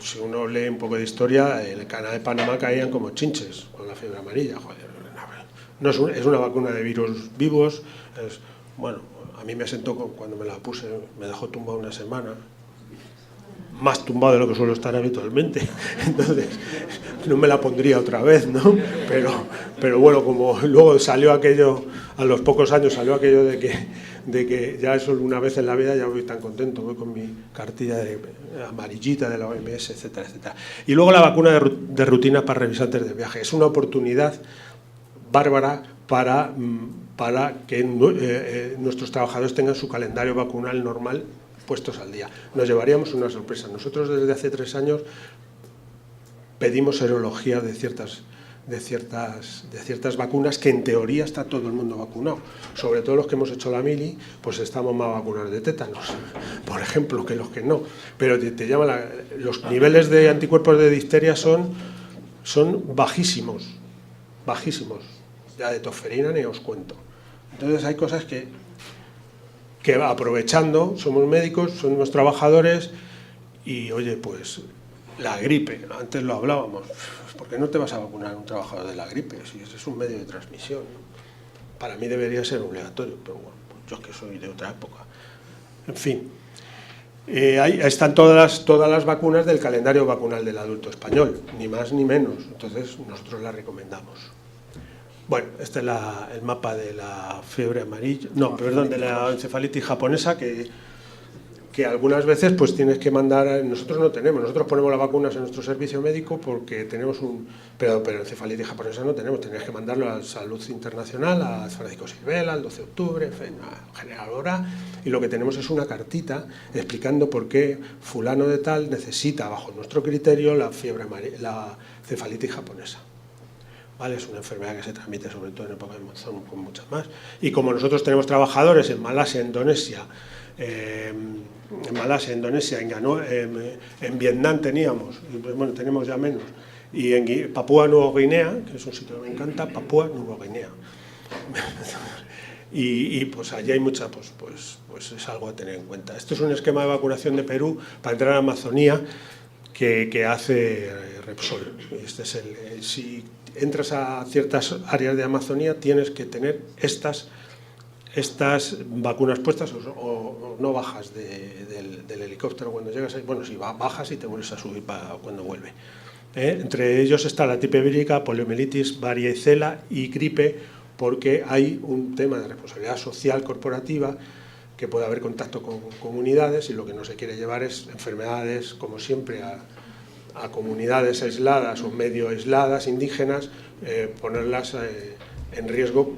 Si uno lee un poco de historia, en el canal de Panamá caían como chinches con la fiebre amarilla. Joder, no es una vacuna de virus vivos. Bueno, a mí me sentó cuando me la puse, me dejó tumbado una semana. Más tumbado de lo que suelo estar habitualmente, entonces no me la pondría otra vez, ¿no? Pero bueno, como luego salió aquello, a los pocos años salió aquello de que ya eso una vez en la vida ya voy tan contento, voy con mi cartilla amarillita de la OMS, etcétera, etcétera. Y luego la vacuna de rutina para revisantes de viaje. Es una oportunidad bárbara para que nuestros trabajadores tengan su calendario vacunal normal puestos al día. Nos llevaríamos una sorpresa. Nosotros desde hace 3 años pedimos serología de ciertas vacunas, que en teoría está todo el mundo vacunado. Sobre todo los que hemos hecho la mili, pues estamos más vacunados de tétanos, por ejemplo, que los que no. Pero los niveles de anticuerpos de difteria son bajísimos. Ya de tosferina ni os cuento. Entonces hay cosas que aprovechando, somos médicos, somos trabajadores y, oye, pues la gripe, antes lo hablábamos, ¿por qué no te vas a vacunar a un trabajador de la gripe? Si ese es un medio de transmisión. Para mí debería ser obligatorio, pero bueno, yo es que soy de otra época. En fin, ahí están todas las vacunas del calendario vacunal del adulto español, ni más ni menos, entonces nosotros las recomendamos. Bueno, este es el mapa de la fiebre amarilla, de la encefalitis japonesa, que algunas veces pues tienes que mandar. Nosotros no tenemos, nosotros ponemos las vacunas en nuestro servicio médico porque tenemos pero encefalitis japonesa no tenemos, tenías que mandarlo a Salud Internacional, a Francisco Silvela, el 12 de octubre, en fin, a General Hora, y lo que tenemos es una cartita explicando por qué fulano de tal necesita, bajo nuestro criterio, la encefalitis japonesa. ¿Vale? Es una enfermedad que se transmite sobre todo en época de monzón, con muchas más. Y como nosotros tenemos trabajadores en Malasia, Indonesia, en Vietnam teníamos, bueno, tenemos ya menos, y en Papúa Nueva Guinea, que es un sitio que me encanta, Papúa Nueva Guinea. Y pues allí hay mucha, pues es algo a tener en cuenta. Esto es un esquema de vacunación de Perú para entrar a Amazonía que hace Repsol. Este es si entras a ciertas áreas de Amazonía tienes que tener estas vacunas puestas o no bajas del helicóptero cuando llegas ahí. Bueno, si bajas y te vuelves a subir cuando vuelve. Entre ellos está la tipe vírica, poliomielitis, varicela y gripe, porque hay un tema de responsabilidad social corporativa, que puede haber contacto con comunidades, y lo que no se quiere llevar es enfermedades, como siempre, a comunidades aisladas o medio aisladas, indígenas, ponerlas en riesgo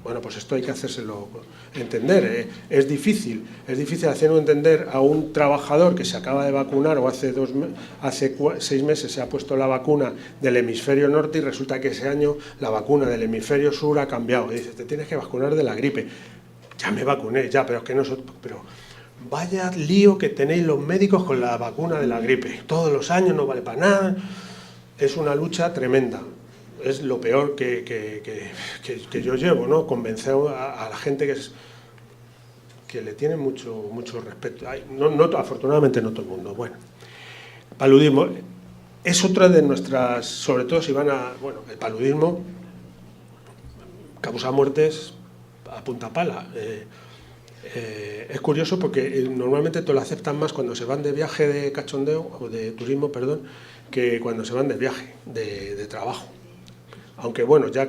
Bueno, pues esto hay que hacérselo entender. Es difícil hacerlo entender a un trabajador que se acaba de vacunar o hace 6 meses se ha puesto la vacuna del hemisferio norte y resulta que ese año la vacuna del hemisferio sur ha cambiado. Y dice, te tienes que vacunar de la gripe. Ya me vacuné, ya, pero es que nosotros... Pero vaya lío que tenéis los médicos con la vacuna de la gripe. Todos los años no vale para nada. Es una lucha tremenda. Es lo peor que yo llevo, ¿no? Convencer a la gente que le tiene mucho respeto. Afortunadamente no todo el mundo. Bueno, paludismo es otra de nuestras, sobre todo si van a... Bueno, el paludismo causa muertes a punta pala. Es curioso porque normalmente te lo aceptan más cuando se van de viaje de cachondeo, o de turismo, perdón, que cuando se van de viaje, de trabajo. Aunque bueno, ya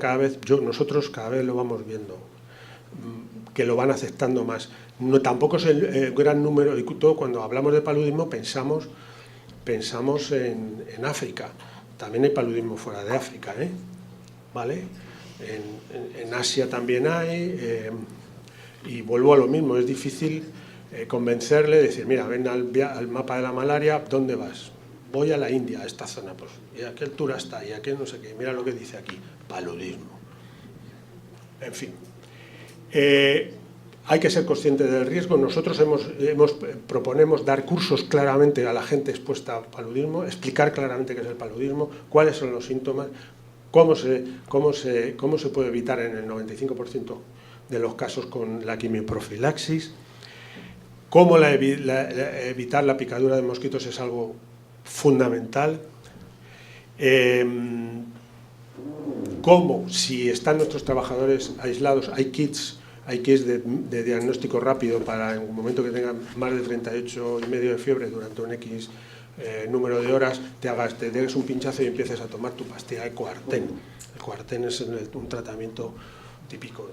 nosotros cada vez lo vamos viendo, que lo van aceptando más. No, tampoco es el gran número, y todo cuando hablamos de paludismo pensamos en África. También hay paludismo fuera de África, ¿vale? En Asia también hay, y vuelvo a lo mismo, es difícil convencerle, decir, mira, ven al mapa de la malaria, ¿dónde vas? Voy a la India, a esta zona, pues, y a qué altura está, y a qué no sé qué, mira lo que dice aquí, paludismo. En fin, hay que ser consciente del riesgo. Nosotros proponemos dar cursos claramente a la gente expuesta a paludismo, explicar claramente qué es el paludismo, cuáles son los síntomas, cómo se puede evitar en el 95% de los casos con la quimioprofilaxis, cómo evitar la picadura de mosquitos es algo fundamental, cómo, si están nuestros trabajadores aislados, hay kits de diagnóstico rápido para en un momento que tengan más de 38,5 de fiebre durante un X número de horas, te des un pinchazo y empieces a tomar tu pastilla de Coartem. El Coartem es un tratamiento típico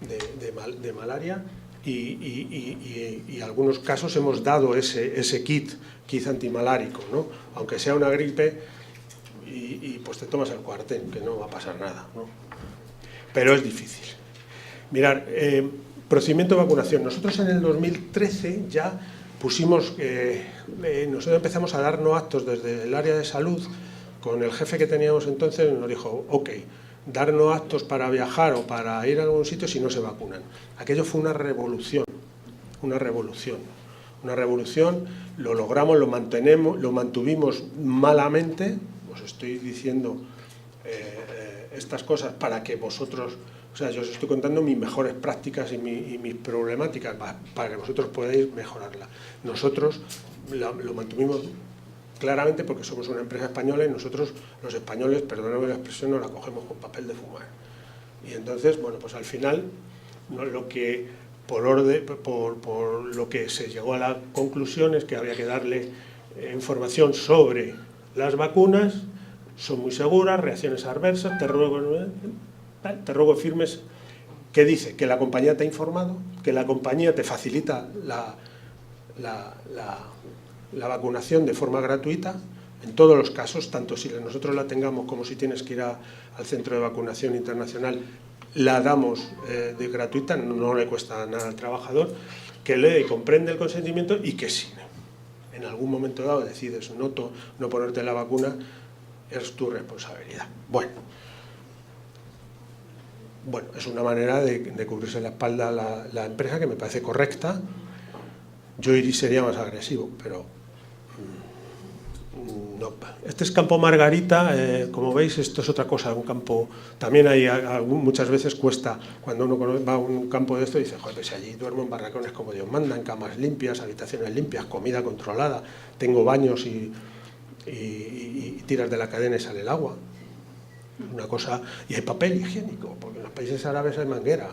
de malaria. Y algunos casos hemos dado ese kit antimalárico, ¿no? Aunque sea una gripe, y pues te tomas el Coartem, que no va a pasar nada, ¿no? Pero es difícil. Mirar, procedimiento de vacunación. Nosotros en el 2013 ya nosotros empezamos a darnos actos desde el área de salud, con el jefe que teníamos entonces, nos dijo, ok, darnos actos para viajar o para ir a algún sitio si no se vacunan. Aquello fue una revolución, lo logramos, lo mantuvimos malamente. Os estoy diciendo estas cosas para que vosotros, o sea, yo os estoy contando mis mejores prácticas y mis problemáticas para que vosotros podáis mejorarla. Nosotros lo mantuvimos claramente porque somos una empresa española y nosotros, los españoles, perdóname la expresión, nos la cogemos con papel de fumar. Y entonces, bueno, pues al final, por lo que se llegó a la conclusión es que había que darle información sobre las vacunas, son muy seguras, reacciones adversas, te ruego firmes, que dice que la compañía te ha informado, que la compañía te facilita la vacunación de forma gratuita, en todos los casos, tanto si nosotros la tengamos como si tienes que ir al centro de vacunación internacional, la damos de gratuita, no le cuesta nada al trabajador, que lee y comprende el consentimiento y que si en algún momento dado decides no ponerte la vacuna, es tu responsabilidad. Bueno, es una manera de cubrirse la espalda a la empresa que me parece correcta. Yo sería más agresivo, pero no. Este es Campo Margarita, como veis, esto es otra cosa, un campo, también muchas veces cuesta, cuando uno va a un campo de esto, dice, joder, pues allí duermo en barracones como Dios manda, en camas limpias, habitaciones limpias, comida controlada, tengo baños y tiras de la cadena y sale el agua. Una cosa, y hay papel higiénico, porque en los países árabes hay manguera.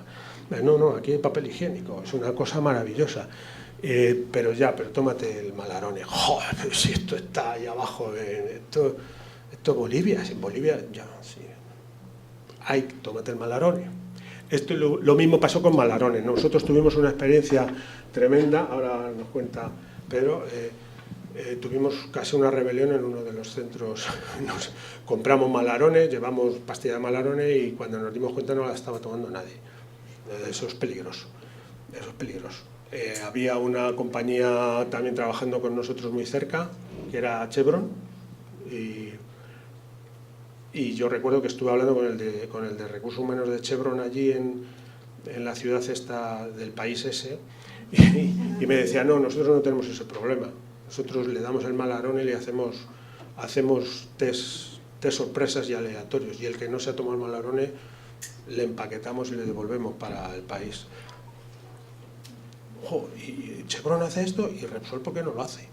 No, aquí hay papel higiénico, es una cosa maravillosa. Pero tómate el Malarone. Joder, pero si esto está ahí abajo, esto es Bolivia, si en Bolivia ya, sí. Tómate el Malarone. Esto lo mismo pasó con Malarone. Nosotros tuvimos una experiencia tremenda, ahora nos cuenta Pedro, tuvimos casi una rebelión en uno de los centros. Compramos Malarone, llevamos pastilla de Malarone y cuando nos dimos cuenta no la estaba tomando nadie. Eso es peligroso. Eso es peligroso. Había una compañía también trabajando con nosotros muy cerca, que era Chevron, y yo recuerdo que estuve hablando con el de Recursos Humanos de Chevron allí en la ciudad esta del país ese, y me decía, no, nosotros no tenemos ese problema. Nosotros le damos el Malarone y le hacemos test sorpresas y aleatorios, y el que no se ha tomado el Malarone le empaquetamos y le devolvemos para el país. Ojo, y Chevron hace esto y Repsol, ¿por qué no lo hace?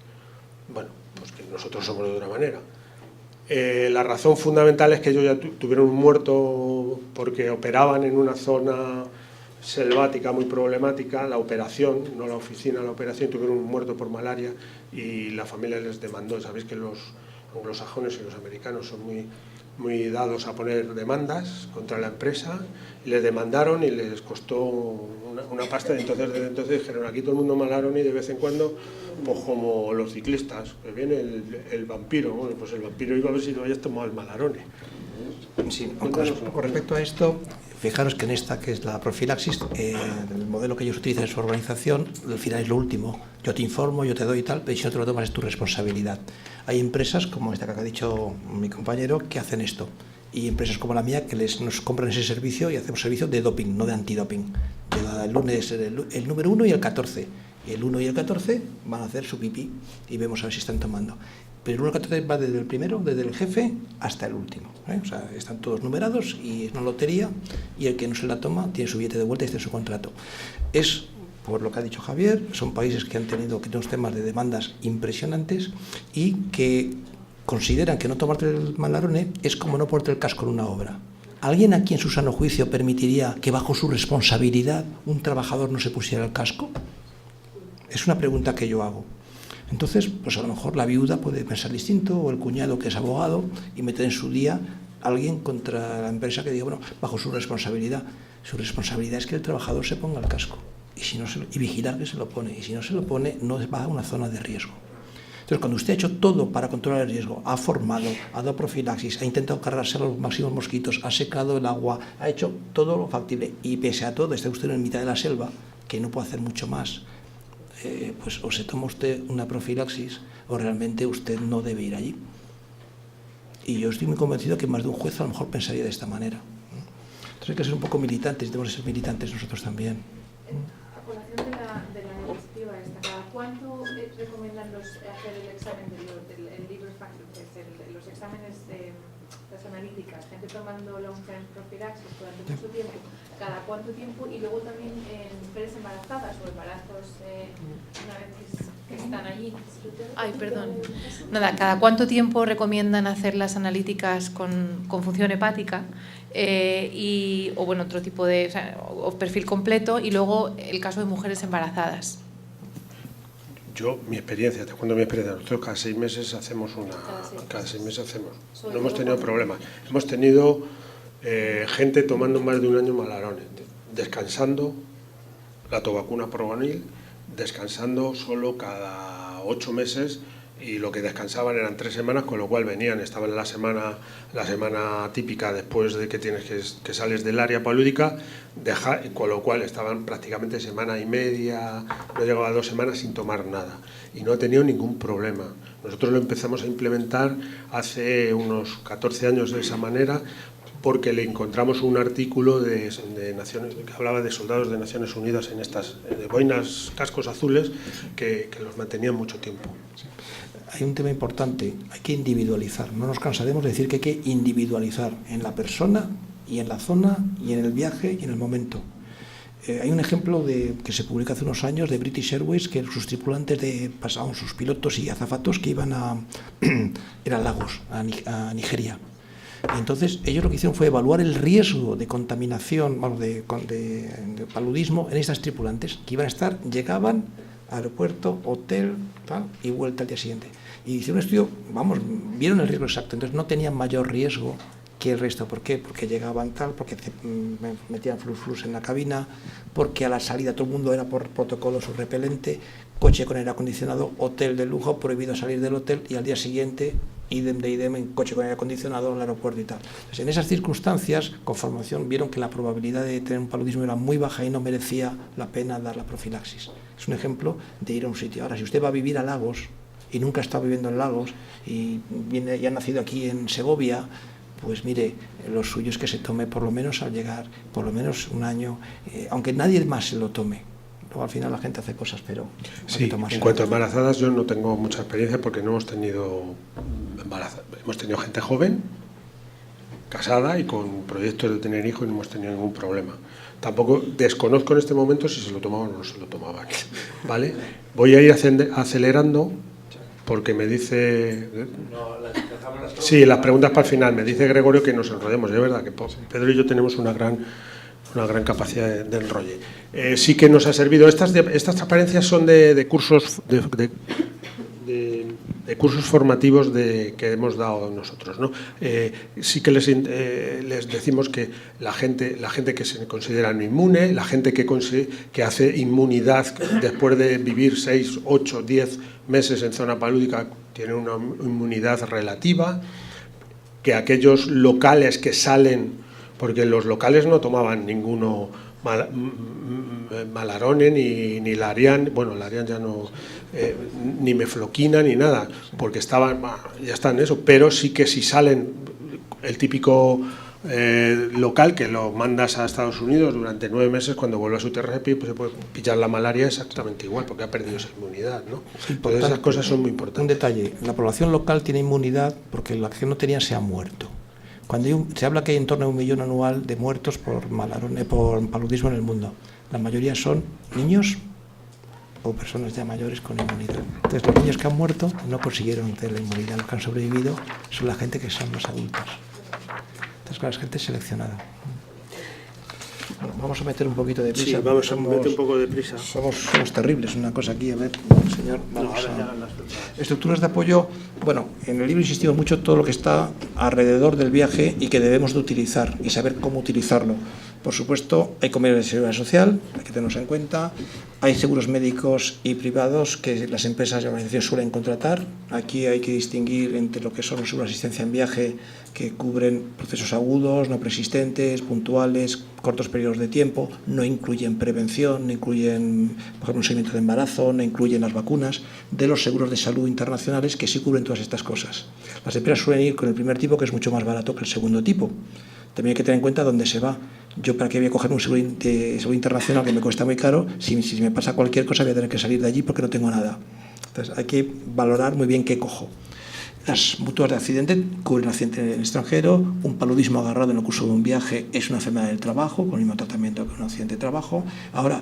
Bueno, pues que nosotros somos de otra manera. La razón fundamental es que ellos ya tuvieron un muerto porque operaban en una zona selvática muy problemática, la operación, no la oficina, la operación, tuvieron un muerto por malaria y la familia les demandó. Sabéis que los anglosajones y los americanos son muy dados a poner demandas contra la empresa, y les demandaron y les costó una pasta, y entonces dijeron, aquí todo el mundo Malarone, y de vez en cuando, pues como los ciclistas, que viene el vampiro. Bueno, pues el vampiro iba a ver si no hayas tomado el Malarone. Sí, con respecto a esto, fijaros que en esta, que es la profilaxis, el modelo que ellos utilizan en su organización, al final es lo último. Yo te informo, yo te doy y tal, pero si no te lo tomas es tu responsabilidad. Hay empresas, como esta que ha dicho mi compañero, que hacen esto. Y empresas como la mía que nos compran ese servicio y hacemos servicio de doping, no de antidoping. Llega el lunes el número 1 y el 14. Y el 1 y el 14 van a hacer su pipí y vemos a ver si están tomando. Pero el 1 y el 14 va desde el primero, desde el jefe hasta el último. O sea, están todos numerados y es una lotería, y el que no se la toma tiene su billete de vuelta y está en su contrato. Es, por lo que ha dicho Javier, son países que han tenido unos temas de demandas impresionantes y que consideran que no tomarte el Malarone es como no ponerte el casco en una obra. ¿Alguien aquí en su sano juicio permitiría que bajo su responsabilidad un trabajador no se pusiera el casco? Es una pregunta que yo hago. Entonces, pues a lo mejor la viuda puede pensar distinto, o el cuñado que es abogado, y meter en su día a alguien contra la empresa que diga, bueno, bajo su responsabilidad. Su responsabilidad es que el trabajador se ponga el casco y vigilar que se lo pone. Y si no se lo pone, no va a una zona de riesgo. Entonces, cuando usted ha hecho todo para controlar el riesgo, ha formado, ha dado profilaxis, ha intentado cargarse a los máximos mosquitos, ha secado el agua, ha hecho todo lo factible, y pese a todo está usted en mitad de la selva, que no puede hacer mucho más, pues o se toma usted una profilaxis o realmente usted no debe ir allí. Y yo estoy muy convencido que más de un juez a lo mejor pensaría de esta manera. Entonces hay que ser un poco militantes, tenemos que ser militantes nosotros también. A colación de la diapositiva esta, ¿cada cuánto recomiendan hacer el examen del liver factor, que es los exámenes de las analíticas, gente tomando long-term profilaxis durante mucho tiempo? ¿Cada cuánto tiempo? Y luego también en mujeres embarazadas o embarazos una vez que están allí. Ay, perdón. Nada, ¿cada cuánto tiempo recomiendan hacer las analíticas con función hepática? O bueno, otro tipo de o perfil completo, y luego el caso de mujeres embarazadas. Mi experiencia, te cuento mi experiencia. Nosotros cada 6 meses hacemos no hemos tenido problemas. Hemos tenido gente tomando más de un año Malarone, descansando la tobacuna Progonil, descansando solo cada 8 meses, y lo que descansaban eran 3 semanas, con lo cual estaban en la semana típica después de que que sales del área palúdica, con lo cual estaban prácticamente semana y media, no llegaba a 2 semanas sin tomar nada, y no ha tenido ningún problema. Nosotros lo empezamos a implementar hace unos 14 años de esa manera, porque le encontramos un artículo de Naciones, que hablaba de soldados de Naciones Unidas en estas boinas, cascos azules, que los mantenían mucho tiempo. Hay un tema importante, hay que individualizar. No nos cansaremos de decir que hay que individualizar en la persona y en la zona y en el viaje y en el momento. Hay un ejemplo que se publicó hace unos años de British Airways, que sus tripulantes pasaban, sus pilotos y azafatos, que iban eran Lagos, a Nigeria. Y entonces ellos lo que hicieron fue evaluar el riesgo de contaminación, de paludismo en estas tripulantes, que iban a estar, llegaban, aeropuerto, hotel, tal, y vuelta al día siguiente. Y hicieron un estudio, vieron el riesgo exacto, entonces no tenían mayor riesgo que el resto. ¿Por qué? Porque llegaban tal, porque metían flux en la cabina, porque a la salida todo el mundo era por protocolo su repelente, coche con aire acondicionado, hotel de lujo, prohibido salir del hotel, y al día siguiente idem de idem en coche con aire acondicionado en el aeropuerto y tal. Entonces, en esas circunstancias, con formación, vieron que la probabilidad de tener un paludismo era muy baja y no merecía la pena dar la profilaxis. Es un ejemplo de ir a un sitio. Ahora, si usted va a vivir a Lagos y nunca ha estado viviendo en Lagos y ha nacido aquí en Segovia, pues mire, lo suyo es que se tome por lo menos al llegar, por lo menos un año, aunque nadie más se lo tome. Luego al final la gente hace cosas, pero... Sí, en cuanto a embarazadas yo no tengo mucha experiencia porque no hemos tenido hemos tenido gente joven, casada y con proyectos de tener hijos y no hemos tenido ningún problema. Tampoco desconozco en este momento si se lo tomaban o no se lo tomaban, ¿vale? Voy a ir acelerando porque me dice... Sí, las preguntas para el final. Me dice Gregorio que nos enrollemos. Es verdad que Pedro y yo tenemos una gran capacidad de enrolle. Sí que nos ha servido. Estas transparencias son de cursos de cursos formativos que hemos dado nosotros, ¿no? Sí que les decimos que la gente que se considera no inmune, la gente que hace inmunidad después de vivir 6, 8, 10 meses en zona palúdica tiene una inmunidad relativa, que aquellos locales que salen, porque los locales no tomaban ninguno Malarone ni Larian, bueno, Larian ya no, ni Mefloquina ni nada, porque ya están en eso, pero sí que si salen el típico local que lo mandas a Estados Unidos durante 9 meses, cuando vuelve a su tierra pues se puede pillar la malaria exactamente igual, porque ha perdido esa inmunidad, ¿no? Entonces esas cosas son muy importantes. Un detalle, la población local tiene inmunidad porque la que no tenía se ha muerto. Cuando se habla que hay en torno a 1 millón anual de muertos por paludismo en el mundo, la mayoría son niños o personas ya mayores con inmunidad. Entonces los niños que han muerto no consiguieron tener la inmunidad, los que han sobrevivido son la gente que son los adultos. Entonces claro, es gente seleccionada. Bueno, vamos a meter un poquito de prisa. Sí, vamos a meter un poco de prisa. Somos terribles, una cosa aquí, a ver, señor. Estructuras de apoyo, bueno, en el libro insistimos mucho todo lo que está alrededor del viaje y que debemos de utilizar y saber cómo utilizarlo. Por supuesto, hay convenios de seguridad social, hay que tenerlos en cuenta. Hay seguros médicos y privados que las empresas y organizaciones suelen contratar. Aquí hay que distinguir entre lo que son los seguros de asistencia en viaje, que cubren procesos agudos, no persistentes, puntuales, cortos periodos de tiempo, no incluyen prevención, no incluyen, por ejemplo, un seguimiento de embarazo, no incluyen las vacunas, de los seguros de salud internacionales que sí cubren todas estas cosas. Las empresas suelen ir con el primer tipo, que es mucho más barato que el segundo tipo. También hay que tener en cuenta dónde se va. Yo, ¿para qué voy a coger un seguro internacional que me cuesta muy caro? Si me pasa cualquier cosa voy a tener que salir de allí porque no tengo nada. Entonces hay que valorar muy bien qué cojo. Las mutuas de accidente cubren accidente en el extranjero. Un paludismo agarrado en el curso de un viaje es una enfermedad del trabajo, con el mismo tratamiento que un accidente de trabajo. Ahora,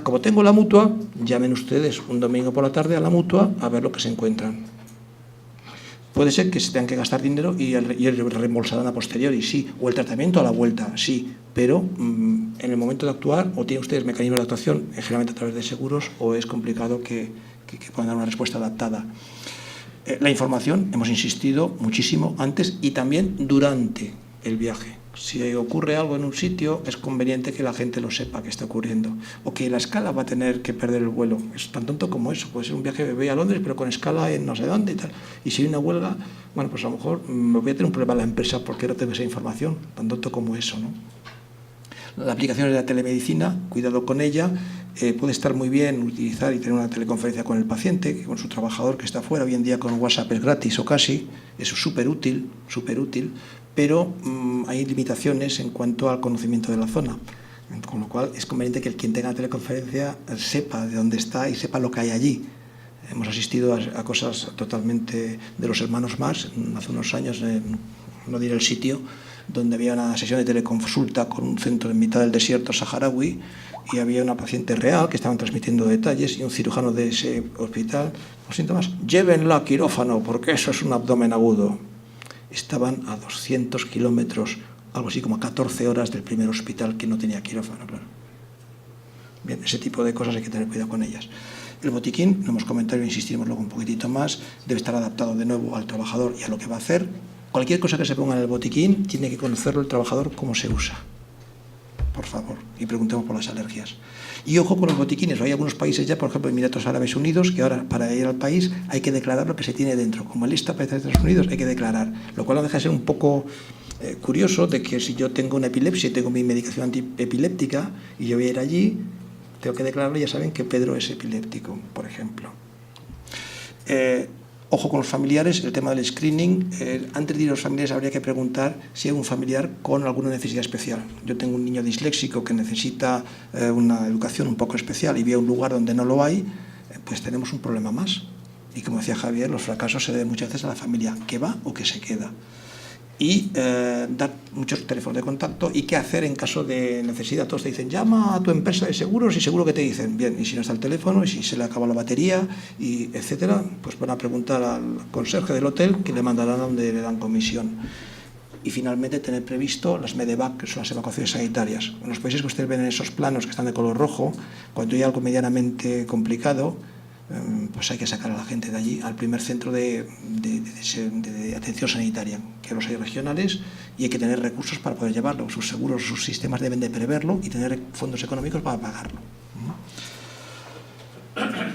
como tengo la mutua, llamen ustedes un domingo por la tarde a la mutua a ver lo que se encuentran. Puede ser que se tengan que gastar dinero y reembolsarán a posteriori, sí, o el tratamiento a la vuelta, sí, pero en el momento de actuar, o tienen ustedes mecanismos de actuación, generalmente a través de seguros, o es complicado que puedan dar una respuesta adaptada. La información, hemos insistido muchísimo antes y también durante el viaje. Si ocurre algo en un sitio, es conveniente que la gente lo sepa que está ocurriendo. O que la escala va a tener que perder el vuelo. Es tan tonto como eso. Puede ser un viaje que voy a Londres, pero con escala en no sé dónde y tal. Y si hay una huelga, bueno, pues a lo mejor me voy a tener un problema en la empresa porque no tengo esa información. Tan tonto como eso, ¿no? La aplicación de la telemedicina, cuidado con ella. Puede estar muy bien utilizar y tener una teleconferencia con el paciente, con su trabajador que está fuera. Hoy en día con WhatsApp es gratis o casi. Eso es súper útil, pero hay limitaciones en cuanto al conocimiento de la zona. Con lo cual es conveniente que quien tenga la teleconferencia sepa de dónde está y sepa lo que hay allí. Hemos asistido a cosas totalmente de los hermanos Marx, hace unos años, no diré el sitio, donde había una sesión de teleconsulta con un centro en mitad del desierto saharaui y había una paciente real que estaban transmitiendo detalles y un cirujano de ese hospital con síntomas. Llévenla a quirófano porque eso es un abdomen agudo. Estaban a 200 kilómetros, algo así como a 14 horas del primer hospital que no tenía quirófano, claro. Bien, ese tipo de cosas hay que tener cuidado con ellas. El botiquín, lo hemos comentado y insistimos luego un poquitito más, debe estar adaptado de nuevo al trabajador y a lo que va a hacer. Cualquier cosa que se ponga en el botiquín tiene que conocerlo el trabajador cómo se usa. por favor, y preguntemos por las alergias. Y ojo con los botiquines. Hay algunos países ya, por ejemplo, Emiratos Árabes Unidos, que ahora para ir al país hay que declarar lo que se tiene dentro. Como lista para Estados Unidos hay que declarar, lo cual no deja de ser un poco curioso, de que si yo tengo una epilepsia y tengo mi medicación antiepiléptica y yo voy a ir allí, tengo que declararlo, ya saben que Pedro es epiléptico, por ejemplo. Ojo con los familiares, el tema del screening. Antes de ir a los familiares habría que preguntar si hay un familiar con alguna necesidad especial. Yo tengo un niño disléxico que necesita una educación un poco especial y voy a un lugar donde no lo hay, pues tenemos un problema más. Y como decía Javier, los fracasos se deben muchas veces a la familia que va o que se queda. Y dar muchos teléfonos de contacto y qué hacer en caso de necesidad. Todos te dicen, llama a tu empresa de seguros y seguro que te dicen, bien, y si no está el teléfono, y si se le acaba la batería, y etcétera, pues van a preguntar al conserje del hotel, que le mandarán a donde le dan comisión. Y finalmente tener previsto las medevac, que son las evacuaciones sanitarias. En los países que ustedes ven en esos planos que están de color rojo, cuando hay algo medianamente complicado, pues hay que sacar a la gente de allí al primer centro de atención sanitaria, que los hay regionales, y hay que tener recursos para poder llevarlo. Sus seguros, sus sistemas deben de preverlo y tener fondos económicos para pagarlo.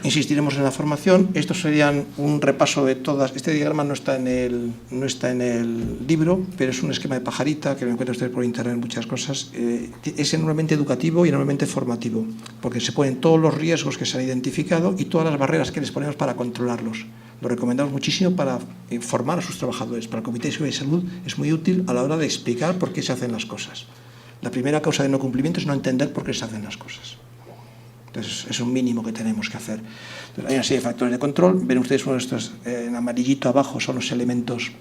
Insistiremos en la formación. Estos serían un repaso de todas. Este diagrama no está en el libro, pero es un esquema de pajarita que lo encuentran ustedes por internet, muchas cosas. Es enormemente educativo y enormemente formativo, porque se ponen todos los riesgos que se han identificado y todas las barreras que les ponemos para controlarlos. Lo recomendamos muchísimo para informar a sus trabajadores. Para el Comité de Seguridad y Salud es muy útil a la hora de explicar por qué se hacen las cosas. La primera causa de no cumplimiento es no entender por qué se hacen las cosas. Entonces, es un mínimo que tenemos que hacer. Entonces, hay una serie de factores de control. Ven ustedes uno de estos en amarillito abajo, son los elementos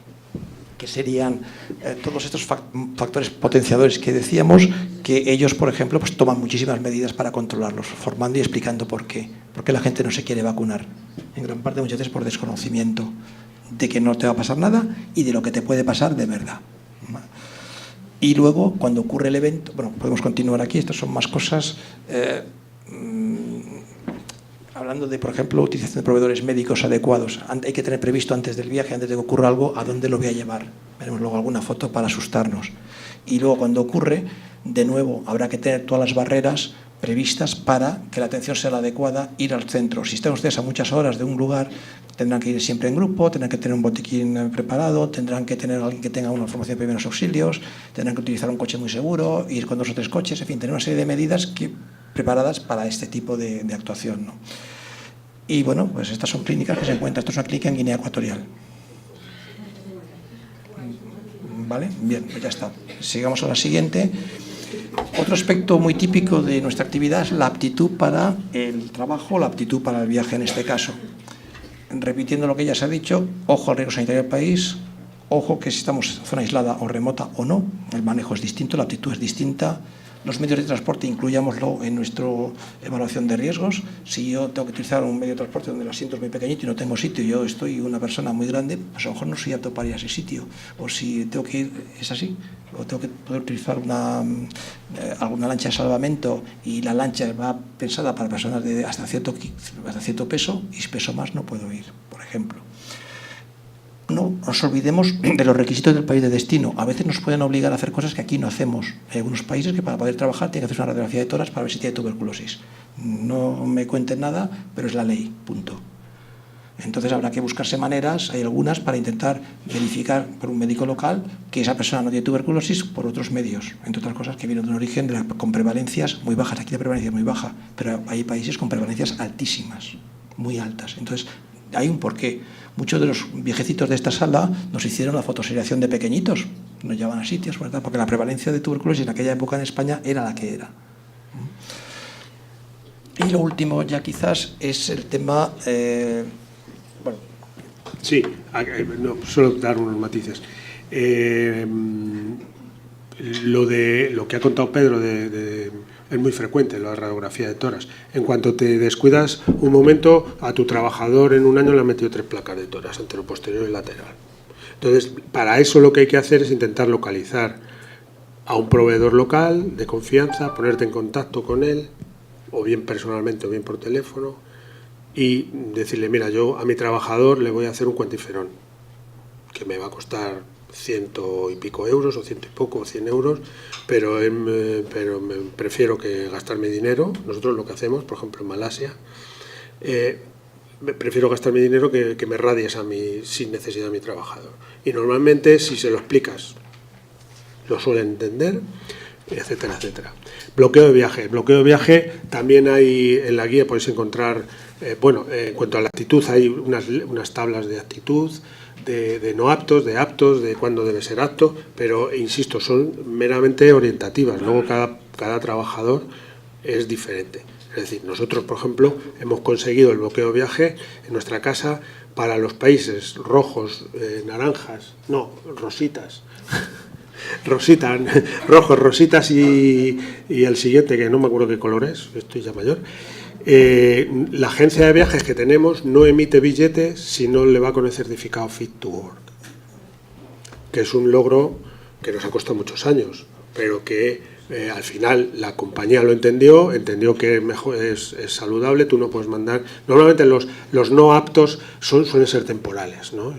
que serían todos estos factores potenciadores que decíamos, que ellos, por ejemplo, pues toman muchísimas medidas para controlarlos, formando y explicando por qué. ¿Por qué la gente no se quiere vacunar? En gran parte, muchas veces, por desconocimiento de que no te va a pasar nada y de lo que te puede pasar de verdad. Y luego, cuando ocurre el evento, bueno, podemos continuar aquí, estas son más cosas. Hablando de, por ejemplo, utilización de proveedores médicos adecuados. Hay que tener previsto antes del viaje, antes de que ocurra algo, a dónde lo voy a llevar. Veremos luego alguna foto para asustarnos. Y luego, cuando ocurre, de nuevo, habrá que tener todas las barreras previstas para que la atención sea la adecuada, ir al centro. Si están ustedes a muchas horas de un lugar, tendrán que ir siempre en grupo, tendrán que tener un botiquín preparado, tendrán que tener alguien que tenga una formación de primeros auxilios, tendrán que utilizar un coche muy seguro, ir con 2 o 3 coches, en fin, tener una serie de medidas preparadas para este tipo de actuación, ¿no? Y bueno, pues estas son clínicas que se encuentran. Esto es una clínica en Guinea Ecuatorial. ¿Vale? Bien, pues ya está. Sigamos a la siguiente. Otro aspecto muy típico de nuestra actividad es la aptitud para el trabajo, la aptitud para el viaje en este caso. Repitiendo lo que ya se ha dicho, ojo al riesgo sanitario del país, ojo que si estamos en zona aislada o remota o no, el manejo es distinto, la aptitud es distinta. Los medios de transporte incluyámoslo en nuestra evaluación de riesgos. Si yo tengo que utilizar un medio de transporte donde el asiento es muy pequeñito y no tengo sitio, y yo estoy una persona muy grande, pues a lo mejor no soy apto para ir a ese sitio. O si tengo que ir, es así, o tengo que poder utilizar alguna lancha de salvamento y la lancha va pensada para personas de hasta cierto peso, y si peso más no puedo ir, por ejemplo. No nos olvidemos de los requisitos del país de destino. A veces nos pueden obligar a hacer cosas que aquí no hacemos. Hay algunos países que para poder trabajar tienen que hacer una radiografía de tórax para ver si tiene tuberculosis. No me cuenten nada, pero es la ley, punto. Entonces habrá que buscarse maneras, hay algunas, para intentar verificar por un médico local que esa persona no tiene tuberculosis por otros medios, entre otras cosas que vienen de un origen con prevalencias muy bajas. Aquí la prevalencia es muy baja, pero hay países con prevalencias altísimas, muy altas. Entonces hay un porqué. Muchos de los viejecitos de esta sala nos hicieron la fotoseriación de pequeñitos, nos llevaban a sitios, ¿verdad? Porque la prevalencia de tuberculosis en aquella época en España era la que era. Y lo último ya quizás es el tema... bueno. Sí, no, solo dar unos matices. Lo que ha contado Pedro es muy frecuente, la radiografía de tórax. En cuanto te descuidas un momento, a tu trabajador en un año le han metido 3 placas de tórax, antero, posterior y lateral. Entonces, para eso lo que hay que hacer es intentar localizar a un proveedor local de confianza, ponerte en contacto con él, o bien personalmente o bien por teléfono, y decirle, mira, yo a mi trabajador le voy a hacer un cuantiferón, que me va a costar 100 y pico euros, o 100 y poco, o 100 euros, pero prefiero que gastarme dinero. Nosotros lo que hacemos, por ejemplo, en Malasia, prefiero gastar mi dinero que me radies a mí sin necesidad a mi trabajador. Y normalmente, si se lo explicas, lo suelen entender, etcétera, etcétera. Bloqueo de viaje. Bloqueo de viaje también hay en la guía, podéis encontrar, en cuanto a la actitud, hay unas tablas de actitud, de no aptos, de aptos, de cuándo debe ser apto, pero, insisto, son meramente orientativas. Luego cada trabajador es diferente. Es decir, nosotros, por ejemplo, hemos conseguido el bloqueo de viaje en nuestra casa para los países rojos, naranjas, no, rositas, rojos, rositas y el siguiente, que no me acuerdo qué color es, estoy ya mayor. La agencia de viajes que tenemos no emite billetes si no le va con el certificado Fit to Work, que es un logro que nos ha costado muchos años, pero que al final la compañía lo entendió que mejor es saludable. Tú no puedes mandar. Normalmente los no aptos suelen ser temporales, ¿no?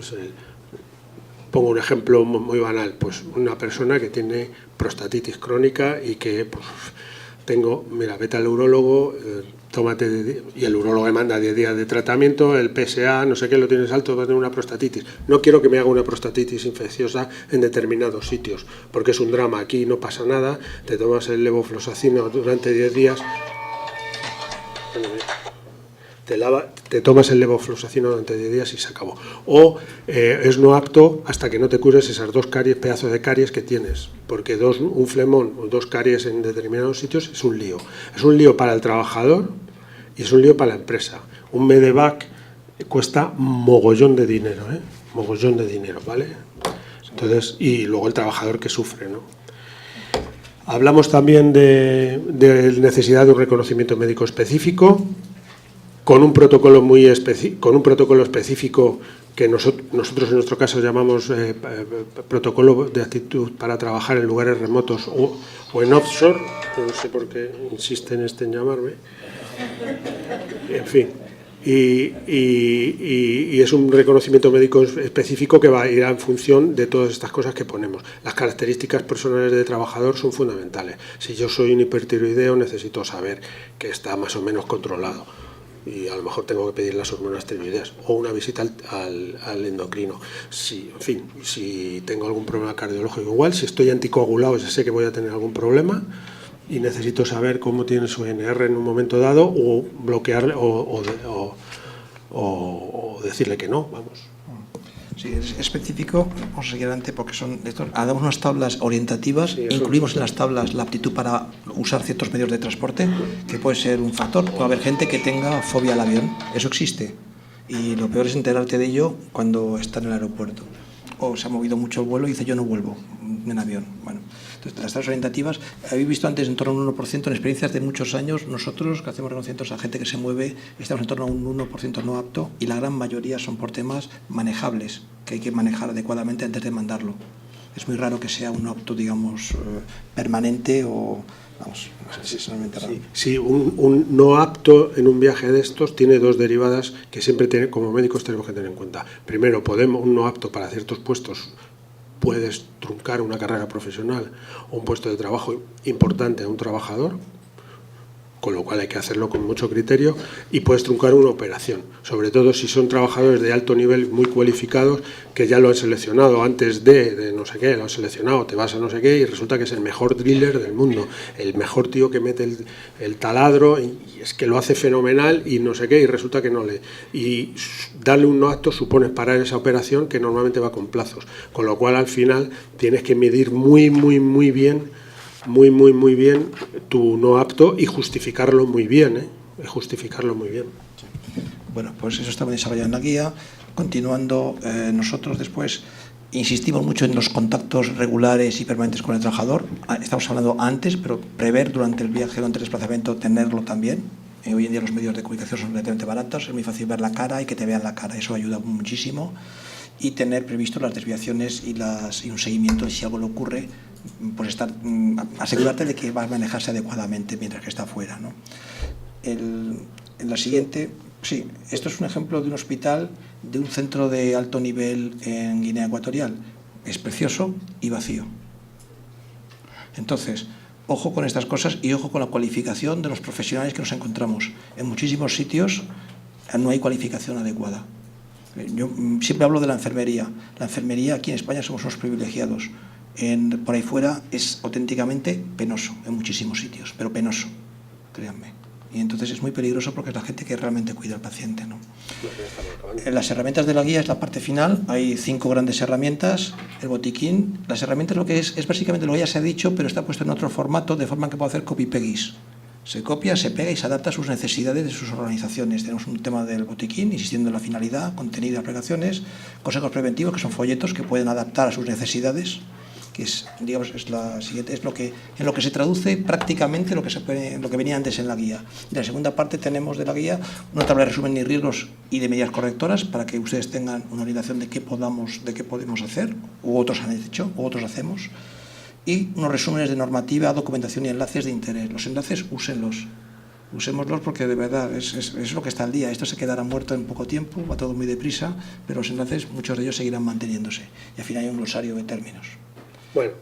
Pongo un ejemplo muy banal, pues una persona que tiene prostatitis crónica y que pues, mira, vete al urólogo, tómate, y el urólogo me manda 10 días de tratamiento, el PSA, no sé qué, lo tienes alto, vas a tener una prostatitis. No quiero que me haga una prostatitis infecciosa en determinados sitios, porque es un drama. Aquí no pasa nada, te tomas el levofloxacino durante 10 días, te tomas el levofloxacino durante 10 días y se acabó. O es no apto hasta que no te cures esas 2 caries, pedazos de caries que tienes, porque un flemón o 2 caries en determinados sitios es un lío. Es un lío para el trabajador y es un lío para la empresa. Un medevac cuesta mogollón de dinero, mogollón de dinero, ¿vale? Entonces, y luego el trabajador que sufre, ¿no? Hablamos también de necesidad de un reconocimiento médico específico, con un protocolo específico que nosotros en nuestro caso llamamos protocolo de actitud para trabajar en lugares remotos o en offshore. No sé por qué insisten en llamarme. En fin. Y es un reconocimiento médico específico que va a ir en función de todas estas cosas que ponemos. Las características personales de trabajador son fundamentales. Si yo soy un hipertiroideo, necesito saber que está más o menos controlado, y a lo mejor tengo que pedir las hormonas tiroideas o una visita al endocrino. Si tengo algún problema cardiológico, igual, si estoy anticoagulado, ya sé que voy a tener algún problema y necesito saber cómo tiene su NR en un momento dado, o bloquearle o decirle que no, vamos. Sí, es específico. Vamos a seguir adelante porque damos unas tablas orientativas, sí, incluimos en las tablas la aptitud para usar ciertos medios de transporte, que puede ser un factor. Puede haber gente que tenga fobia al avión, eso existe, y lo peor es enterarte de ello cuando está en el aeropuerto, o se ha movido mucho el vuelo y dice yo no vuelvo en avión. Bueno, entonces las tablas orientativas, habéis visto antes en torno a un 1%, en experiencias de muchos años, nosotros que hacemos reconocimientos a gente que se mueve, estamos en torno a un 1% no apto, y la gran mayoría son por temas manejables, que hay que manejar adecuadamente antes de mandarlo. Es muy raro que sea un apto, digamos, permanente o, vamos, no sé si es realmente raro. Sí, un no apto en un viaje de estos tiene 2 derivadas que siempre como médicos tenemos que tener en cuenta. Primero, un no apto para ciertos puestos puedes truncar una carrera profesional o un puesto de trabajo importante a un trabajador, con lo cual hay que hacerlo con mucho criterio, y puedes truncar una operación, sobre todo si son trabajadores de alto nivel muy cualificados que ya lo han seleccionado antes de no sé qué, lo han seleccionado, te vas a no sé qué y resulta que es el mejor driller del mundo, el mejor tío que mete el taladro y es que lo hace fenomenal y no sé qué, y resulta que no le... Y darle un no apto supone parar esa operación que normalmente va con plazos, con lo cual al final tienes que medir muy bien tu no apto y justificarlo muy bien, justificarlo muy bien. Bueno, pues eso está desarrollado en la guía. Continuando, nosotros después insistimos mucho en los contactos regulares y permanentes con el trabajador. Estamos hablando antes, pero prever durante el viaje, durante el desplazamiento, tenerlo también. Hoy en día los medios de comunicación son relativamente baratos, es muy fácil ver la cara y que te vean la cara, eso ayuda muchísimo. Y tener previsto las desviaciones y un seguimiento de si algo le ocurre, pues asegurarte de que va a manejarse adecuadamente mientras que está fuera, ¿no? En la siguiente, sí, esto es un ejemplo de un hospital de un centro de alto nivel en Guinea Ecuatorial. es precioso y vacío. Entonces, ojo con estas cosas y ojo con la cualificación de los profesionales que nos encontramos. En muchísimos sitios no hay cualificación adecuada. Yo siempre hablo de la enfermería. La enfermería aquí en España somos unos privilegiados. Por ahí fuera es auténticamente penoso en muchísimos sitios, pero penoso, créanme. Y entonces es muy peligroso porque es la gente que realmente cuida al paciente, ¿no? Las herramientas de la guía es la parte final. Hay 5 grandes herramientas. El botiquín, las herramientas lo que es básicamente lo que ya se ha dicho, pero está puesto en otro formato, de forma que puedo hacer copy-paste. Se copia, se pega y se adapta a sus necesidades de sus organizaciones. Tenemos un tema del botiquín, insistiendo en la finalidad, contenido, aplicaciones, consejos preventivos, que son folletos que pueden adaptar a sus necesidades, que es, digamos, es la siguiente, es lo que se traduce prácticamente lo que venía antes en la guía. Y la segunda parte tenemos de la guía una tabla de resumen y riesgos y de medidas correctoras para que ustedes tengan una orientación de qué podemos hacer, u otros han hecho, u otros hacemos, y unos resúmenes de normativa, documentación y enlaces de interés. Los enlaces, usémoslos porque de verdad es lo que está al día. Esto se quedará muerto en poco tiempo, va todo muy deprisa, pero los enlaces, muchos de ellos seguirán manteniéndose. Y al final hay un glosario de términos. Bueno,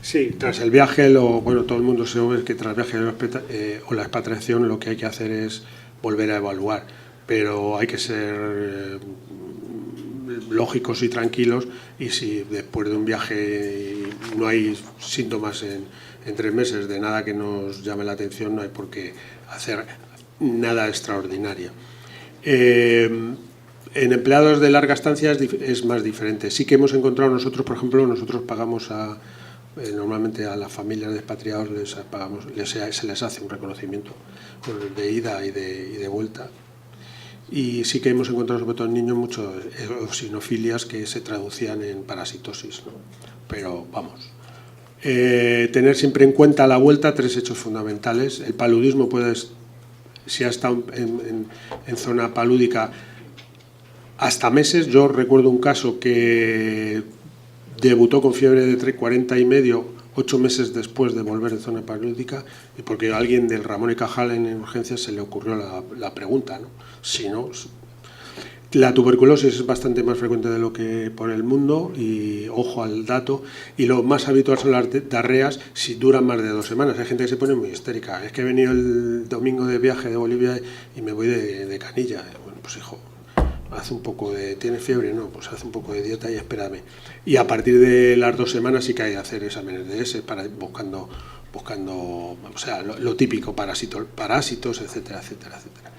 sí, tras el viaje, todo el mundo sabe que tras el viaje o la expatriación lo que hay que hacer es volver a evaluar, pero hay que ser lógicos y tranquilos, y si después de un viaje no hay síntomas en 3 meses de nada que nos llame la atención, no hay por qué hacer nada extraordinario. En empleados de larga estancia es más diferente. Sí que hemos encontrado nosotros, por ejemplo, nosotros pagamos normalmente a las familias de expatriados se les hace un reconocimiento de ida y de vuelta. Y sí que hemos encontrado, sobre todo en niños, muchas eosinofilias que se traducían en parasitosis, ¿no? Pero vamos, tener siempre en cuenta a la vuelta 3 hechos fundamentales. El paludismo si ha estado en zona palúdica hasta meses. Yo recuerdo un caso que debutó con fiebre de 40 y medio, 8 meses después de volver de zona palúdica, y porque a alguien del Ramón y Cajal en urgencias se le ocurrió la pregunta, ¿no? Si no, la tuberculosis es bastante más frecuente de lo que por el mundo, y ojo al dato, y lo más habitual son las diarreas si duran más de 2 semanas. Hay gente que se pone muy histérica. Es que he venido el domingo de viaje de Bolivia y me voy de canilla. Bueno, pues hijo, haz un poco ¿tienes fiebre? No, pues haz un poco de dieta y espérame. Y a partir de las 2 semanas sí que hay que hacer exámenes de ese buscando, o sea, lo típico, parásitos, etcétera, etcétera, etcétera.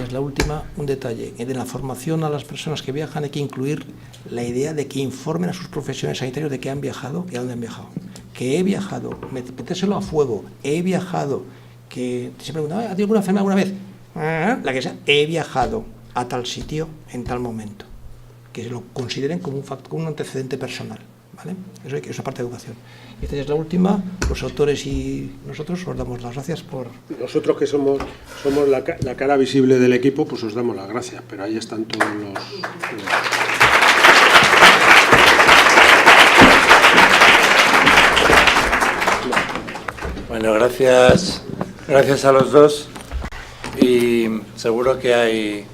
Es la última, un detalle. En la formación a las personas que viajan hay que incluir la idea de que informen a sus profesionales sanitarios de que han viajado y a dónde han viajado. Que he viajado, metérselo a fuego, he viajado, que se preguntan, ¿has tenido alguna enfermedad alguna vez? La que sea, he viajado a tal sitio en tal momento, que lo consideren como un antecedente personal, ¿vale? Eso es una parte de educación. Y esta es la última. Los autores y nosotros os damos las gracias por... Nosotros, que somos la cara visible del equipo, pues os damos las gracias, pero ahí están todos los... Bueno, gracias a los dos, y seguro que hay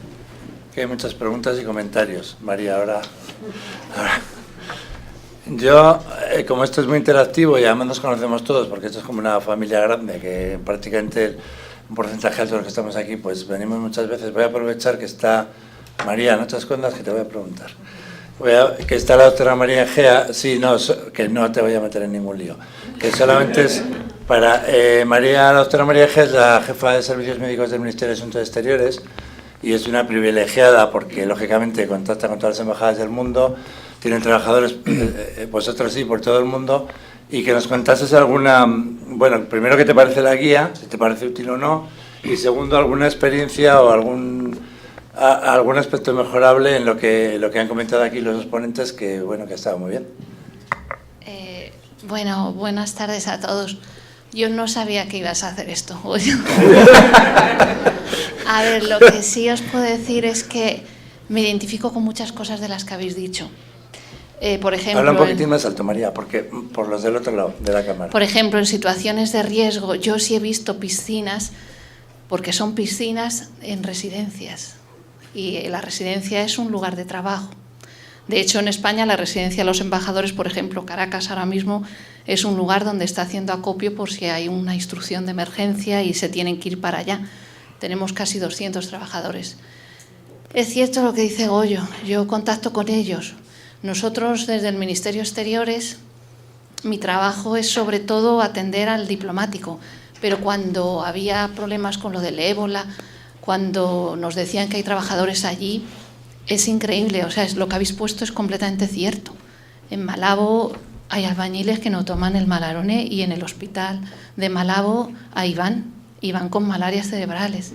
muchas preguntas y comentarios. María, ahora. Yo, como esto es muy interactivo y además nos conocemos todos, porque esto es como una familia grande, que prácticamente un porcentaje alto de los que estamos aquí, pues venimos muchas veces. Voy a aprovechar que está María, no te escondas, que te voy a preguntar. Que está la doctora María Egea, sí, no, que no te voy a meter en ningún lío, que solamente es para... la doctora María Egea es la jefa de servicios médicos del Ministerio de Asuntos Exteriores, y es una privilegiada porque, lógicamente, contacta con todas las embajadas del mundo, tienen trabajadores, vosotros sí, por todo el mundo, y que nos contases alguna, bueno, primero, ¿qué te parece la guía? Si te parece útil o no, y segundo, alguna experiencia o algún aspecto mejorable en lo que han comentado aquí los dos ponentes, que, bueno, que ha estado muy bien. Bueno, buenas tardes a todos. Yo no sabía que ibas a hacer esto hoy. A ver, lo que sí os puedo decir es que me identifico con muchas cosas de las que habéis dicho. Por ejemplo, habla un poquitín más alto, María, porque por los del otro lado de la cámara. Por ejemplo, en situaciones de riesgo, yo sí he visto piscinas, porque son piscinas en residencias, y la residencia es un lugar de trabajo. De hecho, en España, la residencia de los embajadores, por ejemplo, Caracas ahora mismo, es un lugar donde está haciendo acopio por si hay una instrucción de emergencia y se tienen que ir para allá. Tenemos casi 200 trabajadores. Es cierto lo que dice Goyo, yo contacto con ellos. Nosotros, desde el Ministerio de Exteriores, mi trabajo es sobre todo atender al diplomático, pero cuando había problemas con lo del ébola, cuando nos decían que hay trabajadores allí, es increíble, o sea, lo que habéis puesto es completamente cierto. En Malabo hay albañiles que no toman el Malarone y en el hospital de Malabo ahí van con malarias cerebrales.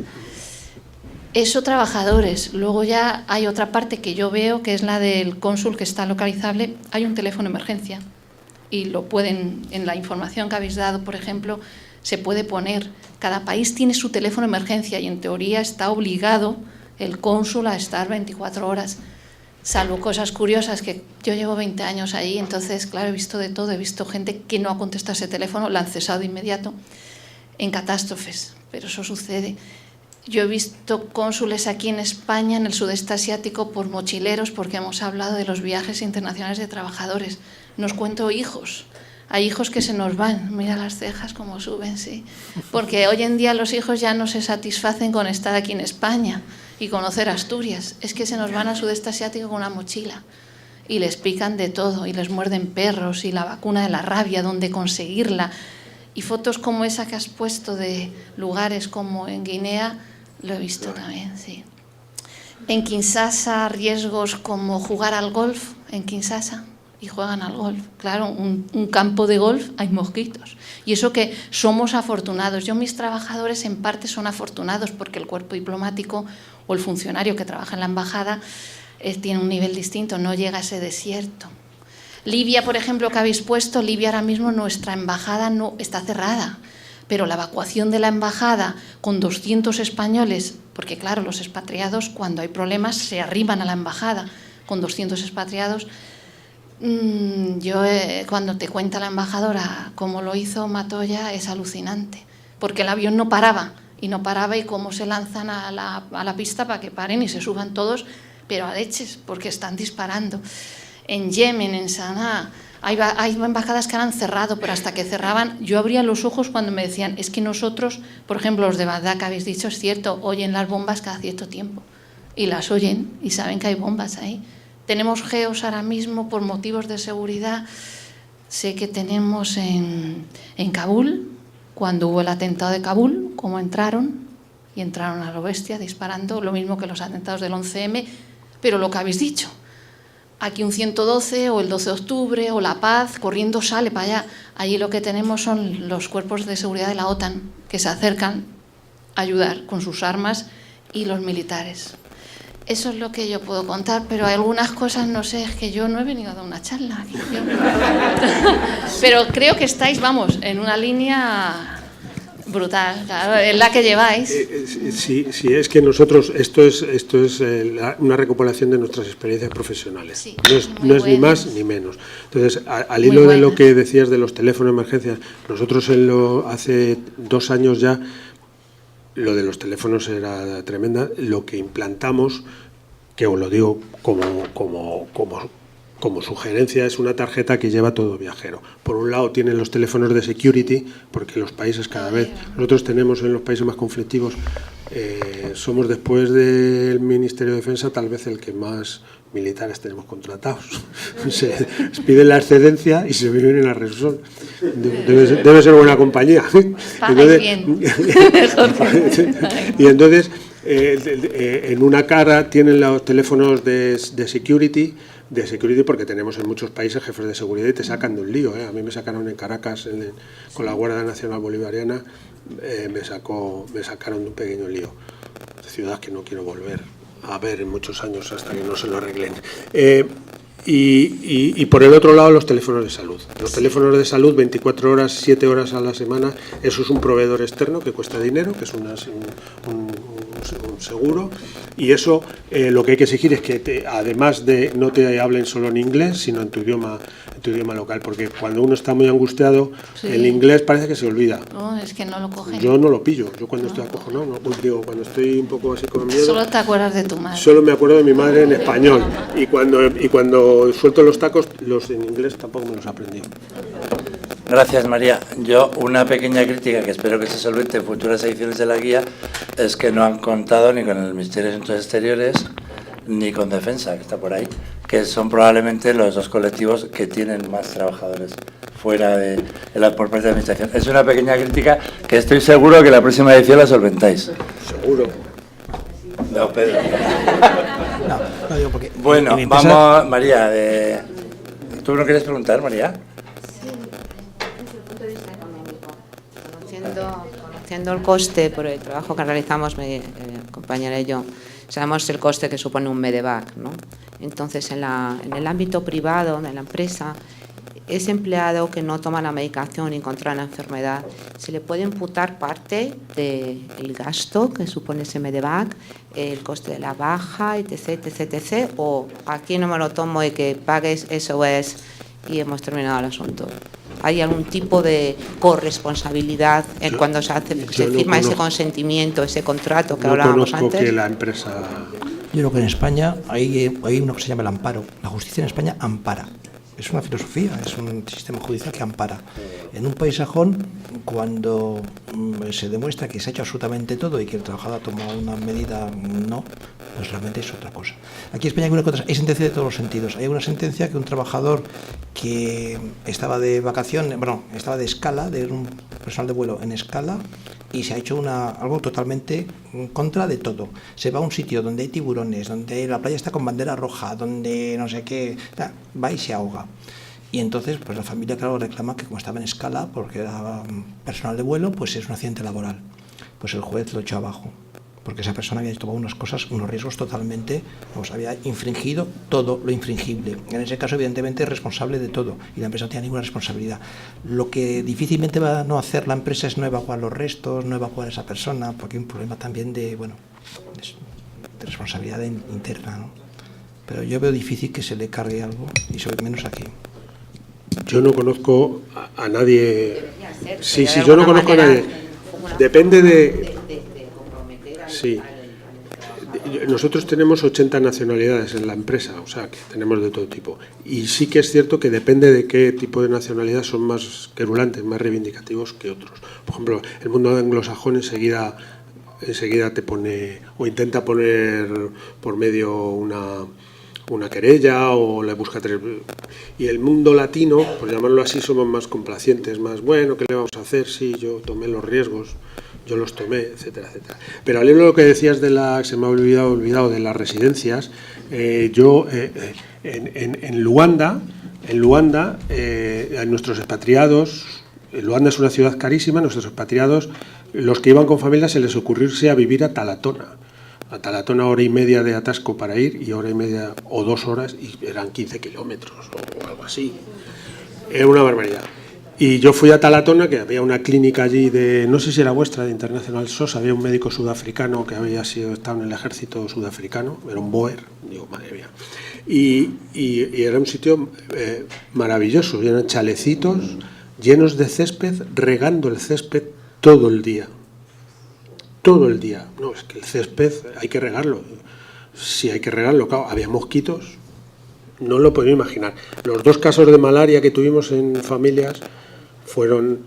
Eso, trabajadores. Luego ya hay otra parte que yo veo, que es la del cónsul, que está localizable. Hay un teléfono de emergencia y lo pueden, en la información que habéis dado, por ejemplo, se puede poner. Cada país tiene su teléfono de emergencia y en teoría está obligado el cónsul a estar 24 horas, salvo cosas curiosas, que yo llevo 20 años allí, entonces, claro, he visto de todo, he visto gente que no ha contestado ese teléfono, la han cesado de inmediato en catástrofes, pero eso sucede. Yo he visto cónsules aquí en España, en el sudeste asiático, por mochileros, porque hemos hablado de los viajes internacionales de trabajadores. Nos cuento hijos. Hay hijos que se nos van, mira las cejas como suben, sí. Porque hoy en día los hijos ya no se satisfacen con estar aquí en España y conocer Asturias. Es que se nos van al sudeste asiático con una mochila y les pican de todo y les muerden perros y la vacuna de la rabia, dónde conseguirla. Y fotos como esa que has puesto de lugares como en Guinea, lo he visto también, sí. En Kinshasa, riesgos como jugar al golf en Kinshasa. Y juegan al golf. Claro, un campo de golf hay mosquitos. Y eso que somos afortunados. Mis trabajadores en parte son afortunados porque el cuerpo diplomático o el funcionario que trabaja en la embajada tiene un nivel distinto, no llega a ese desierto. Libia, por ejemplo, que habéis puesto, Libia ahora mismo nuestra embajada no está cerrada, pero la evacuación de la embajada con 200 españoles, porque claro, los expatriados cuando hay problemas se arriban a la embajada con 200 expatriados. Cuando te cuenta la embajadora cómo lo hizo Matoya, es alucinante, porque el avión no paraba y cómo se lanzan a la pista para que paren y se suban todos, pero a leches, porque están disparando. En Yemen, en Sanaa, hay embajadas que han cerrado, pero hasta que cerraban yo abría los ojos cuando me decían, es que nosotros, por ejemplo, los de Bagdad que habéis dicho, es cierto, oyen las bombas cada cierto tiempo y las oyen y saben que hay bombas ahí. Tenemos geos ahora mismo por motivos de seguridad. Sé que tenemos en Kabul, cuando hubo el atentado de Kabul, cómo entraron a lo bestia disparando, lo mismo que los atentados del 11M, pero lo que habéis dicho, aquí un 112 o el 12 de octubre o La Paz, corriendo sale para allá. Allí lo que tenemos son los cuerpos de seguridad de la OTAN que se acercan a ayudar con sus armas y los militares. Eso es lo que yo puedo contar, pero hay algunas cosas, no sé, es que yo no he venido a dar una charla aquí. Pero creo que estáis, en una línea brutal, claro, es la que lleváis. Sí, es que nosotros, esto es una recopilación de nuestras experiencias profesionales. Sí, no es ni más ni menos. Entonces, al hilo de lo que decías de los teléfonos de emergencia, nosotros hace 2 años ya, lo de los teléfonos era tremenda. Lo que implantamos, que os lo digo como sugerencia, es una tarjeta que lleva todo viajero. Por un lado tienen los teléfonos de security, porque los países cada vez, nosotros tenemos en los países más conflictivos, somos después del Ministerio de Defensa tal vez el que más militares tenemos contratados. Se piden la excedencia y se viven a Repsol. Debe ser buena compañía. Y entonces en una cara tienen los teléfonos de security, porque tenemos en muchos países jefes de seguridad y te sacan de un lío. A mí me sacaron en Caracas con la Guardia Nacional Bolivariana, me sacaron de un pequeño lío, ciudad que no quiero volver a ver en muchos años hasta que no se lo arreglen. Y por el otro lado, los teléfonos de salud. Los teléfonos de salud, 24 horas, 7 horas a la semana, eso es un proveedor externo que cuesta dinero, que es un un seguro, y eso lo que hay que exigir es que además de no te hablen solo en inglés, sino en tu idioma local, porque cuando uno está muy angustiado, Sí. el inglés parece que se olvida. No, es que no lo cogen. Yo no lo pillo, yo cuando estoy acojonado, digo, cuando estoy un poco así con miedo, Solo te acuerdas de tu madre. solo me acuerdo de mi madre en español, y cuando suelto los tacos, los en inglés tampoco me los aprendí. Gracias, María. Yo, una pequeña crítica que espero que se solvente en futuras ediciones de la guía es que no han contado ni con el Ministerio de Asuntos Exteriores ni con Defensa, que está por ahí, que son probablemente los dos colectivos que tienen más trabajadores fuera por parte de la Administración. Es una pequeña crítica que estoy seguro que la próxima edición la solventáis. Seguro. No, Pedro. No digo porque... Bueno, en mi empresa- vamos, María. ¿Tú no quieres preguntar, María? Desde el punto de vista económico, conociendo el coste por el trabajo que realizamos, mi compañera y yo, sabemos el coste que supone un medevac, ¿no? Entonces, en el ámbito privado de la empresa, ese empleado que no toma la medicación y contrae la enfermedad, ¿se le puede imputar parte del gasto que supone ese medevac, el coste de la baja, etc., etc., etc., o aquí no me lo tomo y que pagues, eso es, y hemos terminado el asunto? ¿Hay algún tipo de corresponsabilidad cuando se firma ese consentimiento, ese contrato que hablábamos conozco antes? que la empresa... Yo creo que en España hay uno que se llama el amparo. La justicia en España ampara. Es una filosofía, es un sistema judicial que ampara. En un país sajón, cuando se demuestra que se ha hecho absolutamente todo y que el trabajador ha tomado una medida no, pues realmente es otra cosa. Aquí en España hay sentencia de todos los sentidos. Hay una sentencia que un trabajador que estaba de vacaciones, estaba de escala, de un personal de vuelo en escala, y se ha hecho algo totalmente en contra de todo. Se va a un sitio donde hay tiburones, donde la playa está con bandera roja, donde no sé qué, va y se ahoga. Y entonces, pues la familia, claro, reclama que como estaba en escala, porque era personal de vuelo, pues es un accidente laboral. Pues el juez lo echó abajo, porque esa persona había tomado unos riesgos totalmente, había infringido todo lo infringible. En ese caso, evidentemente, es responsable de todo, y la empresa no tiene ninguna responsabilidad. Lo que difícilmente va a no hacer la empresa es no evacuar los restos, no evacuar a esa persona, porque hay un problema también de responsabilidad interna, ¿no? Pero yo veo difícil que se le cargue algo, y sobre menos aquí. Yo no conozco a nadie... Sí, de yo no alguna conozco a manera, nadie. Depende de... Sí. Nosotros tenemos 80 nacionalidades en la empresa, o sea, que tenemos de todo tipo. Y sí que es cierto que depende de qué tipo de nacionalidad son más querulantes, más reivindicativos que otros. Por ejemplo, el mundo anglosajón enseguida te pone o intenta poner por medio una querella o le busca tres. Y el mundo latino, por llamarlo así, somos más complacientes, más bueno, ¿qué le vamos a hacer? Sí, yo tomé los riesgos, yo los tomé, etcétera, etcétera. Pero al hilo de lo que decías se me ha olvidado de las residencias, en Luanda, nuestros expatriados, Luanda es una ciudad carísima, nuestros expatriados, los que iban con familia se les ocurrió irse a vivir a Talatona. A Talatona, hora y media de atasco para ir y hora y media o 2 horas, y eran 15 kilómetros o algo así. Era una barbaridad. Y yo fui a Talatona, que había una clínica allí no sé si era vuestra, de International SOS, había un médico sudafricano que había estado en el ejército sudafricano, era un Boer, digo, madre mía. Y era un sitio maravilloso, eran chalecitos llenos de césped, regando el césped todo el día. Todo el día. No, es que el césped hay que regarlo. Sí, hay que regarlo, claro. Había mosquitos, no lo podía imaginar. Los 2 casos de malaria que tuvimos en familias fueron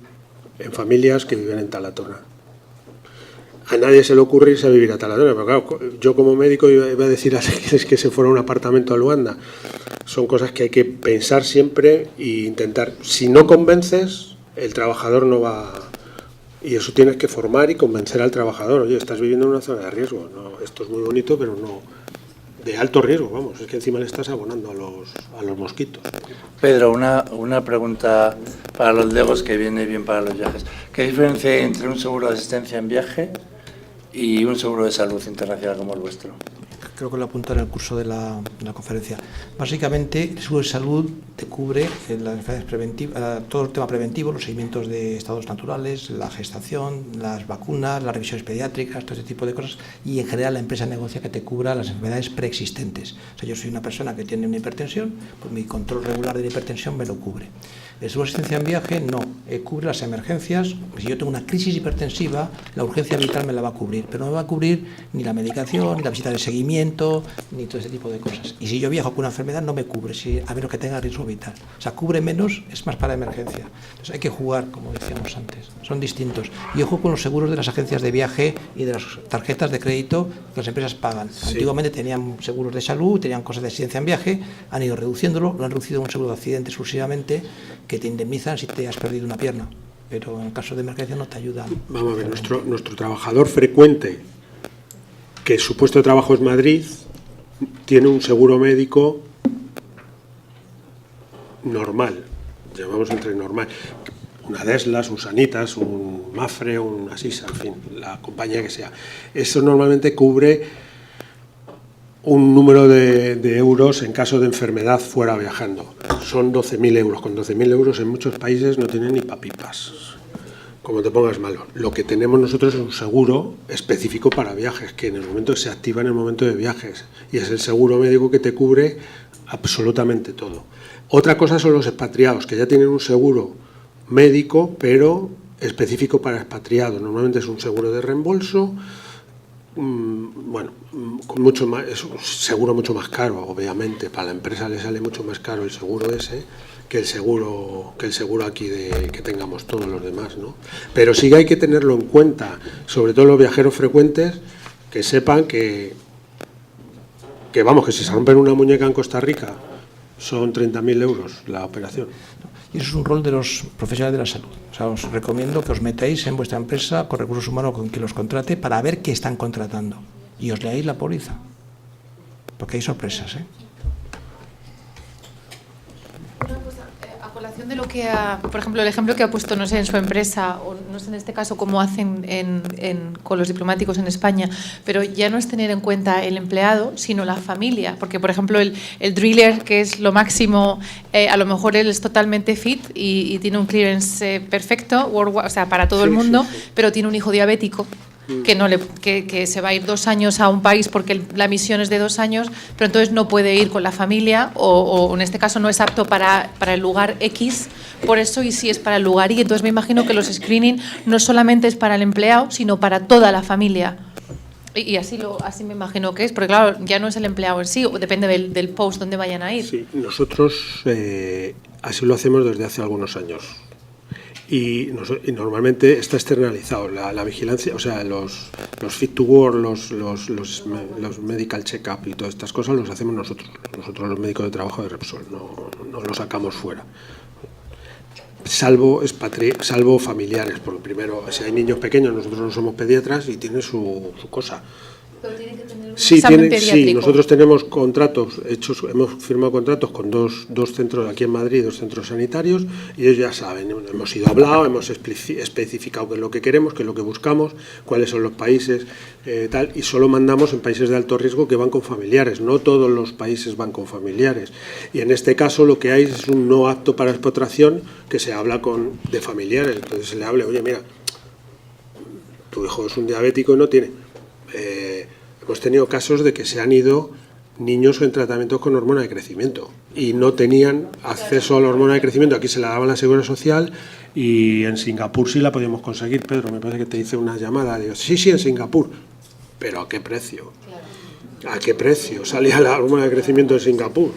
en familias que viven en Talatona. A nadie se le ocurre irse a vivir a Talatona, pero claro, yo como médico iba a decir a es que se fuera a un apartamento a Luanda. Son cosas que hay que pensar siempre e intentar. Si no convences, el trabajador no va... Y eso tienes que formar y convencer al trabajador. Oye, estás viviendo en una zona de riesgo. No, esto es muy bonito, pero no de alto riesgo, vamos. Es que encima le estás abonando a los mosquitos. Pedro, una pregunta para los legos que viene bien para los viajes. ¿Qué diferencia hay entre un seguro de asistencia en viaje y un seguro de salud internacional como el vuestro? creo que lo apunté en el curso de la conferencia. Básicamente, el seguro de salud te cubre las enfermedades preventivas, todo el tema preventivo, los seguimientos de estados naturales, la gestación, las vacunas, las revisiones pediátricas, todo ese tipo de cosas, y en general la empresa negocia que te cubra las enfermedades preexistentes. O sea, yo soy una persona que tiene una hipertensión, pues mi control regular de la hipertensión me lo cubre. El seguro de asistencia en viaje no, cubre las emergencias. Si yo tengo una crisis hipertensiva, la urgencia vital me la va a cubrir, pero no me va a cubrir ni la medicación, ni la visita de seguimiento, ni todo ese tipo de cosas. Y si yo viajo con una enfermedad, no me cubre, a menos que tenga riesgo vital. O sea, cubre menos, es más para emergencia. Entonces hay que jugar, como decíamos antes, son distintos. Y ojo con los seguros de las agencias de viaje y de las tarjetas de crédito que las empresas pagan. Sí. Antiguamente tenían seguros de salud, tenían cosas de asistencia en viaje, han ido reduciéndolo, lo han reducido a un seguro de accidente exclusivamente, que te indemnizan si te has perdido una pierna, pero en caso de emergencia no te ayudan. Vamos a ver, nuestro trabajador frecuente, que su puesto de trabajo es Madrid, tiene un seguro médico normal, llamamos entre normal, una Deslas, un Sanitas, un Mafre, un Asisa, en fin, la compañía que sea. Eso normalmente cubre un número de euros en caso de enfermedad fuera viajando. Son 12.000 euros. Con 12.000 euros en muchos países no tienen ni papipas, como te pongas malo. Lo que tenemos nosotros es un seguro específico para viajes, que en el momento se activa en el momento de viajes, y es el seguro médico que te cubre absolutamente todo. Otra cosa son los expatriados, que ya tienen un seguro médico, pero específico para expatriados. Normalmente es un seguro de reembolso, bueno, con mucho más, es un seguro mucho más caro, obviamente. Para la empresa le sale mucho más caro el seguro ese que el seguro aquí que tengamos todos los demás, ¿no? Pero sí que hay que tenerlo en cuenta, sobre todo los viajeros frecuentes, que sepan que vamos, que si se rompen una muñeca en Costa Rica son 30.000 euros la operación. Y eso es un rol de los profesionales de la salud. O sea, os recomiendo que os metáis en vuestra empresa con recursos humanos con quien los contrate para ver qué están contratando. Y os leáis la póliza. Porque hay sorpresas, ¿eh? Una cosa, a colación de lo que por ejemplo, el ejemplo que ha puesto, no sé, en su empresa, o no sé en este caso cómo hacen con los diplomáticos en España, pero ya no es tener en cuenta el empleado, sino la familia. Porque, por ejemplo, el driller, que es lo máximo, a lo mejor él es totalmente fit y tiene un clearance perfecto, o sea, para todo el mundo, pero tiene un hijo diabético. Que se va a ir 2 años a un país porque la misión es de 2 años, pero entonces no puede ir con la familia o en este caso no es apto para el lugar X, por eso, y sí es para el lugar Y. Entonces me imagino que los screening no solamente es para el empleado, sino para toda la familia. Y así me imagino que es, porque claro, ya no es el empleado en sí, depende del post donde vayan a ir. Sí, nosotros así lo hacemos desde hace algunos años. Y normalmente está externalizado la vigilancia, o sea, los fit to work, los medical check-up y todas estas cosas los hacemos nosotros los médicos de trabajo de Repsol, no los sacamos fuera. Salvo familiares, porque primero, si hay niños pequeños, nosotros no somos pediatras y tiene su cosa. Pero tiene que tener un examen pediátrico. Sí, nosotros tenemos contratos hechos, hemos firmado contratos con dos centros aquí en Madrid, 2 centros sanitarios, y ellos ya saben, hemos ido hablado, hemos especificado qué es lo que queremos, qué es lo que buscamos, cuáles son los países, tal, y solo mandamos en países de alto riesgo que van con familiares, no todos los países van con familiares. Y en este caso lo que hay es un no apto para expatriación que se habla de familiares, entonces se le habla, oye, mira, tu hijo es un diabético y no tiene... hemos tenido casos de que se han ido niños en tratamientos con hormona de crecimiento y no tenían acceso a la hormona de crecimiento. Aquí se la daban la Seguridad Social y en Singapur sí la podíamos conseguir. Pedro, me parece que te hice una llamada. Digo, sí, en Singapur. ¿Pero a qué precio? ¿A qué precio salía la hormona de crecimiento en Singapur?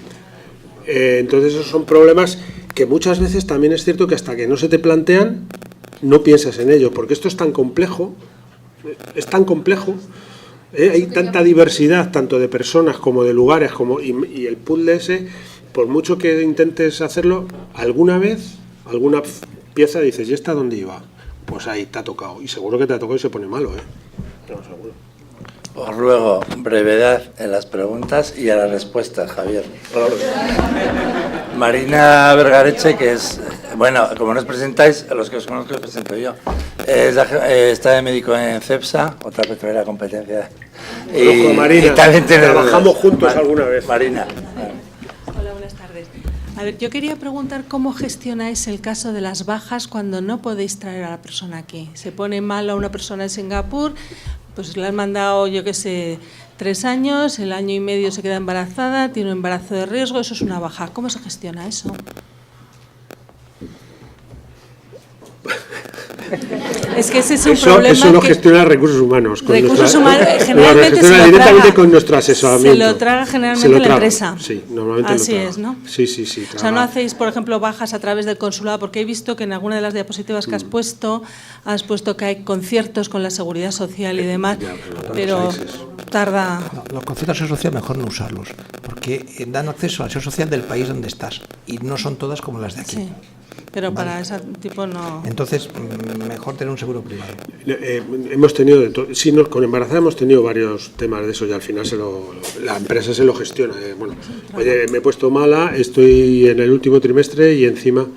Entonces esos son problemas que muchas veces también es cierto que hasta que no se te plantean no piensas en ello, porque esto es tan complejo, hay tanta diversidad, tanto de personas como de lugares, y el puzzle ese, por mucho que intentes hacerlo, alguna pieza dices, ¿y esta dónde iba? Pues ahí te ha tocado, y seguro que te ha tocado y se pone malo, no, seguro. Os ruego brevedad en las preguntas y a las respuestas, Javier. Claro. Marina Vergareche, que es, bueno, como nos presentáis, a los que os conozco os presento yo, Está de médico en CEPSA, otra petrolera competencia. Conozco a Marina, y también trabajamos juntos alguna vez. Marina. Hola, buenas tardes. A ver, yo quería preguntar cómo gestionáis el caso de las bajas cuando no podéis traer a la persona aquí. Se pone mal a una persona en Singapur, pues le han mandado, yo qué sé, 3 años, el año y medio se queda embarazada, tiene un embarazo de riesgo, eso es una baja. ¿Cómo se gestiona eso? Es que ese es un problema. Eso lo gestiona recursos humanos. Generalmente lo gestiona directamente con nuestro asesoramiento. Se lo traga generalmente la empresa. Sí, normalmente así lo traga. es, ¿no? Sí. O sea, no hacéis, por ejemplo, bajas a través del consulado, porque he visto que en alguna de las diapositivas que has puesto que hay conciertos con la seguridad social y demás, pero tarda. No, los conciertos de seguridad social mejor no usarlos, porque dan acceso a la seguridad social del país donde estás y no son todas como las de aquí. Sí. Pero ¿vale? Para ese tipo no. Entonces, mejor tener un seguro privado. Hemos tenido sí, con embarazada hemos tenido varios temas de eso y al final la empresa se lo gestiona. Bueno, oye, me he puesto mala, estoy en el último trimestre y encima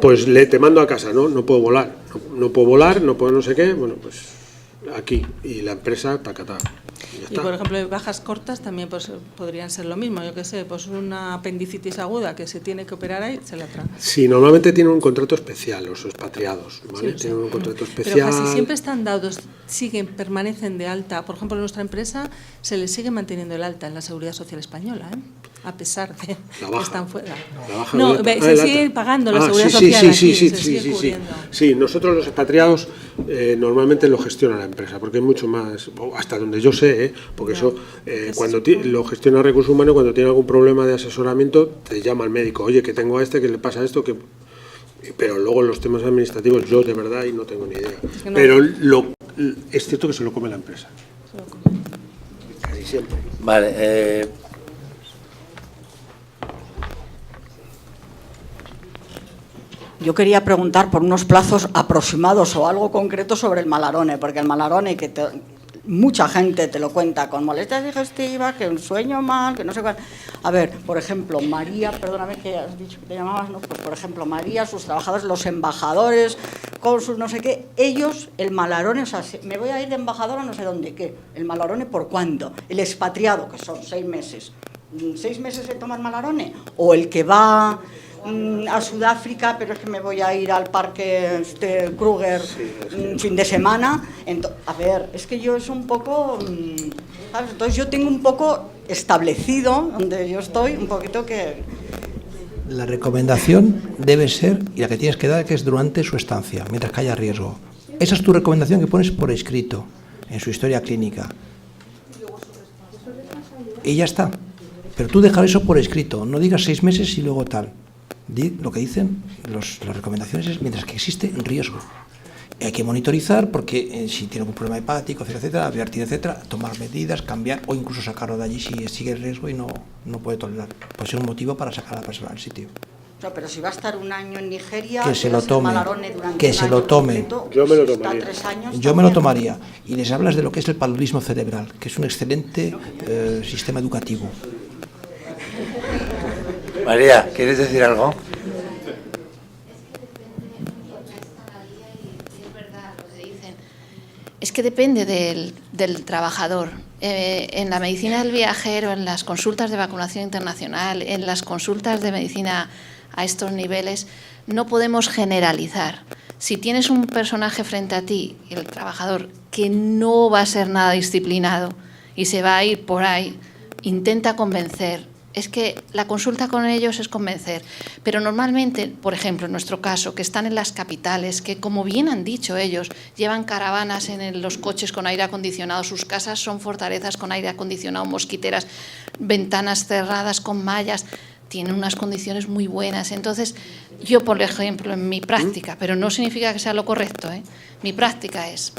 pues te mando a casa, no puedo volar, no puedo no sé qué, bueno, pues aquí y la empresa tacatá. Y por ejemplo, bajas cortas también pues podrían ser lo mismo, yo qué sé, pues una apendicitis aguda que se tiene que operar ahí, se la trae. Sí, normalmente tienen un contrato especial los expatriados, ¿vale? Sí, tienen un contrato especial. Pero casi siempre están dados, permanecen de alta. Por ejemplo, en nuestra empresa se les sigue manteniendo el alta en la Seguridad Social Española, a pesar de que están fuera. Se sigue pagando la Seguridad Social aquí, se sigue cubriendo. Sí, nosotros los expatriados normalmente lo gestiona la empresa, porque es mucho más, hasta donde yo sé, porque eso, cuando lo gestiona Recursos Humanos, cuando tiene algún problema de asesoramiento, te llama al médico, oye, que tengo a que le pasa esto, pero luego los temas administrativos yo de verdad y no tengo ni idea. Pero es cierto que se lo come la empresa. Casi siempre. Vale. Yo quería preguntar por unos plazos aproximados o algo concreto sobre el Malarone, porque el Malarone mucha gente te lo cuenta con molestias digestivas, que un sueño mal, que no sé cuál. A ver, por ejemplo, María, perdóname que has dicho que te llamabas, ¿no? Pues por ejemplo, María, sus trabajadores, los embajadores, cónsules, no sé qué, ellos, el Malarone, o sea, me voy a ir de embajador a no sé dónde, ¿qué? ¿El Malarone por cuándo? El expatriado, que son 6 meses. ¿6 meses se toma el Malarone? ¿O el que va a Sudáfrica, pero es que me voy a ir al parque Kruger un fin de semana? A ver, es que yo es un poco, ¿sabes? Entonces yo tengo un poco establecido, donde yo estoy, un poquito que... La recomendación debe ser, y la que tienes que dar, que es durante su estancia, mientras que haya riesgo. Esa es tu recomendación que pones por escrito, en su historia clínica. Y ya está. Pero tú dejar eso por escrito, no digas 6 meses y luego tal. Lo que dicen las recomendaciones es mientras que existe riesgo. Hay que monitorizar porque si tiene algún problema hepático, etcétera, etcétera, tomar medidas, cambiar o incluso sacarlo de allí si sigue el riesgo y no puede tolerar. Puede ser un motivo para sacar a la persona del sitio. No, pero si va a estar un año en Nigeria, que se lo tome, que se lo tome. Yo me lo tomaría. 3 años, yo me lo tomaría. Y les hablas de lo que es el paludismo cerebral, que es un excelente sistema educativo. María, ¿quieres decir algo? Es que depende del trabajador. En la medicina del viajero, en las consultas de vacunación internacional, en las consultas de medicina a estos niveles, no podemos generalizar. Si tienes un personaje frente a ti, el trabajador, que no va a ser nada disciplinado y se va a ir por ahí, intenta convencer. Es que la consulta con ellos es convencer. Pero normalmente, por ejemplo, en nuestro caso, que están en las capitales, que como bien han dicho ellos, llevan caravanas en los coches con aire acondicionado, sus casas son fortalezas con aire acondicionado, mosquiteras, ventanas cerradas con mallas, tienen unas condiciones muy buenas. Entonces, yo, por ejemplo, en mi práctica, pero no significa que sea lo correcto, mi práctica es,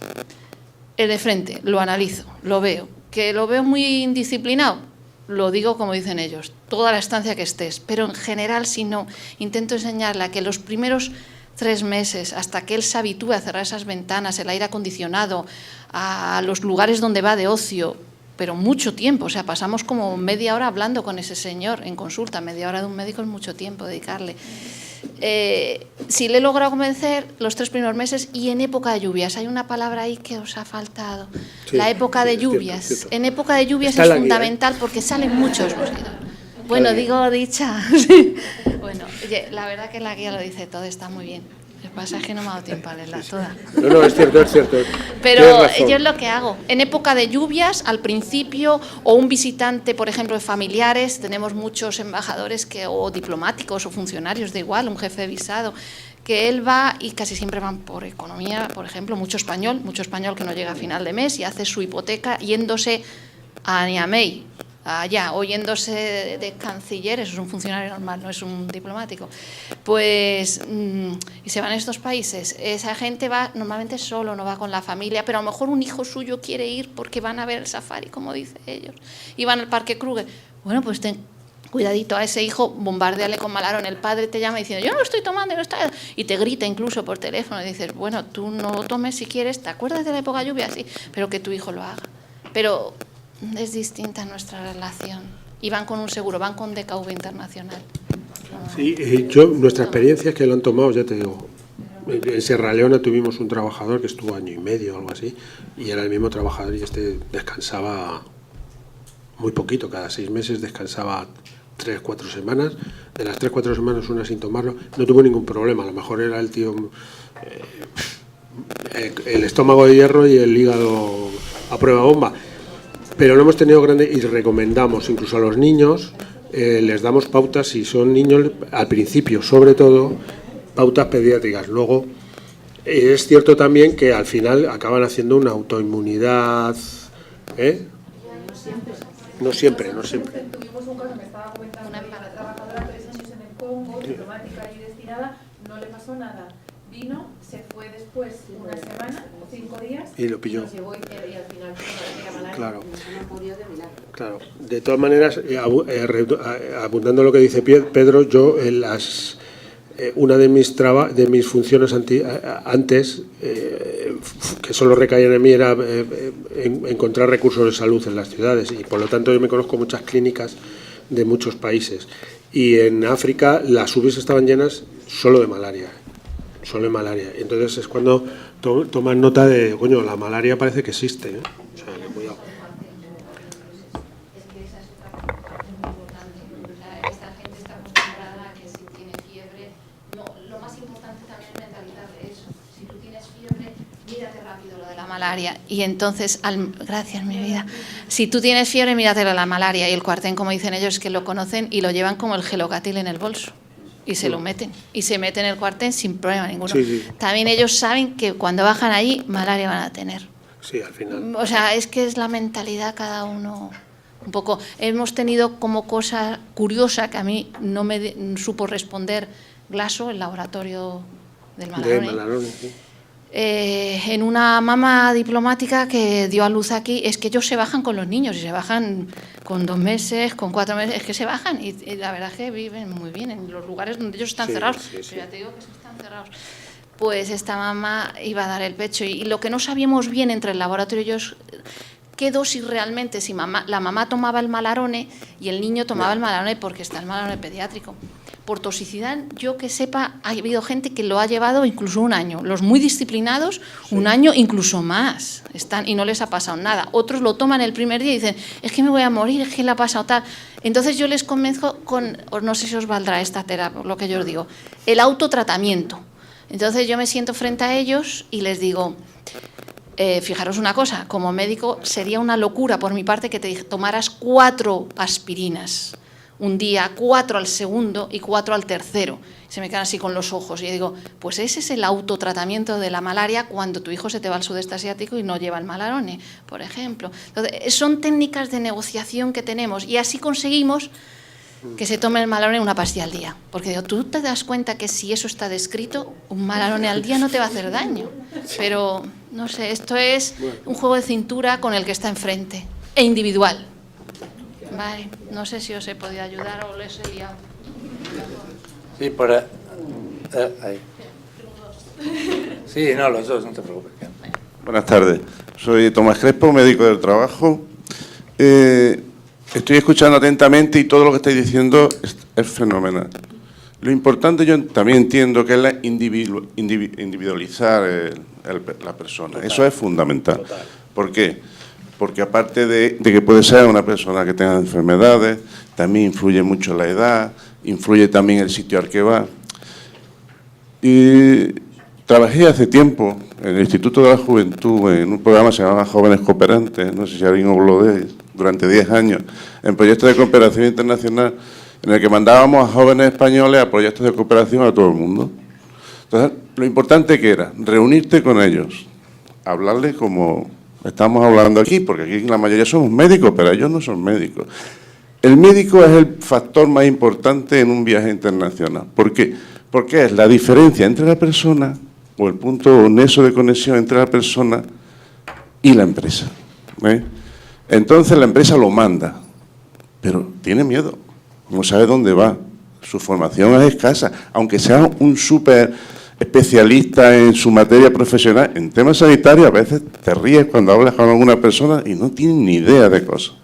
el de frente, lo analizo, lo veo, que lo veo muy indisciplinado, lo digo como dicen ellos, toda la estancia que estés, pero en general, si no, intento enseñarle a que los primeros 3 meses, hasta que él se habitúe a cerrar esas ventanas, el aire acondicionado, a los lugares donde va de ocio, pero mucho tiempo, o sea, pasamos como media hora hablando con ese señor en consulta, media hora de un médico es mucho tiempo dedicarle. Sí le he logrado convencer los 3 primeros meses y en época de lluvias. Hay una palabra ahí que os ha faltado. Sí, la época de lluvias. cierto. En época de lluvias Está es en la guía, fundamental porque salen muchos mosquitos. Bueno, la guía. digo dicha. Sí. Bueno, oye, la verdad que la guía lo dice todo, está muy bien. El pasaje no me ha dado tiempo a leerla toda. No, es cierto, es cierto. Pero Tienes razón. yo es lo que hago. En época de lluvias, al principio, o un visitante, por ejemplo, de familiares, tenemos muchos embajadores o diplomáticos o funcionarios, da igual, un jefe de visado, que él va y casi siempre van por economía, por ejemplo, mucho español que no llega a final de mes y hace su hipoteca yéndose a Niamey, allá, o yéndose de canciller, eso es un funcionario normal, no es un diplomático, pues, y se van a estos países. Esa gente va normalmente solo, no va con la familia, pero a lo mejor un hijo suyo quiere ir porque van a ver el safari, como dicen ellos, y van al Parque Kruger. Bueno, pues ten cuidadito a ese hijo, bombardéale con Malarón. El padre te llama diciendo, yo no lo estoy tomando, no está, y te grita incluso por teléfono, y dices, bueno, tú no lo tomes si quieres, ¿te acuerdas de la época de lluvia? Sí, pero que tu hijo lo haga. Pero es distinta nuestra relación. Y van con un seguro, van con DKV Internacional. Sí, nuestra experiencia es que lo han tomado, ya te digo. En Sierra Leona tuvimos un trabajador que estuvo 1 año y medio o algo así, y era el mismo trabajador y descansaba muy poquito, cada 6 meses descansaba 3-4 semanas. De las 3-4 semanas, una sin tomarlo, no tuvo ningún problema. A lo mejor era el tío, el estómago de hierro y el hígado a prueba bomba. Pero no hemos tenido grandes, y recomendamos incluso a los niños, les damos pautas si son niños, al principio sobre todo, pautas pediátricas. Luego, es cierto también que al final acaban haciendo una autoinmunidad, No siempre. Tuvimos un caso, me estaba comentando una trabajadora 3 años en el Congo, diplomática allí destinada, no le pasó nada. Vino, se fue después 1 semana o 5 días y lo pilló. Y al final era malaria. Claro. De todas maneras, apuntando a lo que dice Pedro, yo una de mis funciones antes, que solo recaían en mí, era encontrar recursos de salud en las ciudades, y por lo tanto yo me conozco muchas clínicas de muchos países, y en África las UBIs estaban llenas solo de malaria. Entonces es cuando toman nota de, coño, la malaria parece que existe, ¿eh? O sea, que cuidado. Es que esa es otra cosa muy importante. Esta gente está acostumbrada a que si tiene fiebre, lo más importante también es mentalizar de eso. Si tú tienes fiebre, mírate rápido lo de la malaria. Y entonces, gracias mi vida, si tú tienes fiebre, mírate lo de la malaria. Y el cuartén, como dicen ellos, que lo conocen y lo llevan como el gelocatil en el bolso. Y se lo meten, y se meten en el cuartel sin problema ninguno. Sí. También ellos saben que cuando bajan ahí, malaria van a tener. Sí, al final. O sea, es que es la mentalidad cada uno un poco. Hemos tenido como cosa curiosa que a mí no me supo responder Glaso, el laboratorio del Malarone. Sí. En una mamá diplomática que dio a luz aquí, es que ellos se bajan con los niños y se bajan con 2 meses, con 4 meses, es que se bajan y la verdad es que viven muy bien en los lugares donde ellos están cerrados. Sí. Pero ya te digo que están cerrados. Pues esta mamá iba a dar el pecho y lo que no sabíamos bien entre el laboratorio y ellos, qué dosis realmente, si la mamá tomaba el Malarone y el niño tomaba el Malarone, porque está el Malarone pediátrico. Por toxicidad, yo que sepa, ha habido gente que lo ha llevado incluso 1 año. Los muy disciplinados, 1 año, incluso más, están y no les ha pasado nada. Otros lo toman el primer día y dicen, es que me voy a morir, es que le ha pasado tal. Entonces yo les convenzo no sé si os valdrá esta terapia, lo que yo os digo, el autotratamiento. Entonces yo me siento frente a ellos y les digo, fijaros una cosa, como médico sería una locura por mi parte que te tomaras 4 aspirinas. Un día, 4 al segundo y 4 al tercero. Se me quedan así con los ojos. Y yo digo, pues ese es el autotratamiento de la malaria cuando tu hijo se te va al sudeste asiático y no lleva el Malarone, por ejemplo. Entonces, son técnicas de negociación que tenemos y así conseguimos que se tome el Malarone 1 pastilla al día. Porque digo, tú te das cuenta que si eso está descrito, un Malarone al día no te va a hacer daño. Pero, no sé, esto es un juego de cintura con el que está enfrente e individual. Vale, no sé si os he podido ayudar o les he liado. Sí, por ahí. Sí, no, los dos, no te preocupes. Buenas tardes, soy Tomás Crespo, médico del trabajo. Estoy escuchando atentamente y todo lo que estáis diciendo es fenomenal. Lo importante, yo también entiendo que es la individualizar la persona. Total. Eso es fundamental. Total. ¿Por qué? Porque aparte de que puede ser una persona que tenga enfermedades, también influye mucho la edad, influye también el sitio al que va. Y trabajé hace tiempo en el Instituto de la Juventud en un programa que se llamaba Jóvenes Cooperantes, no sé si alguien habló de él, durante 10 años, en proyectos de cooperación internacional, en el que mandábamos a jóvenes españoles a proyectos de cooperación a todo el mundo. Entonces, lo importante que era reunirte con ellos, hablarles como estamos hablando aquí, porque aquí la mayoría somos médicos, pero ellos no son médicos. El médico es el factor más importante en un viaje internacional. ¿Por qué? Porque es la diferencia entre la persona, o el punto o nexo de conexión entre la persona y la empresa. Entonces la empresa lo manda, pero tiene miedo, no sabe dónde va, su formación es escasa, aunque sea un súper especialista en su materia profesional, en temas sanitarios a veces te ríes cuando hablas con alguna persona y no tienen ni idea de cosas.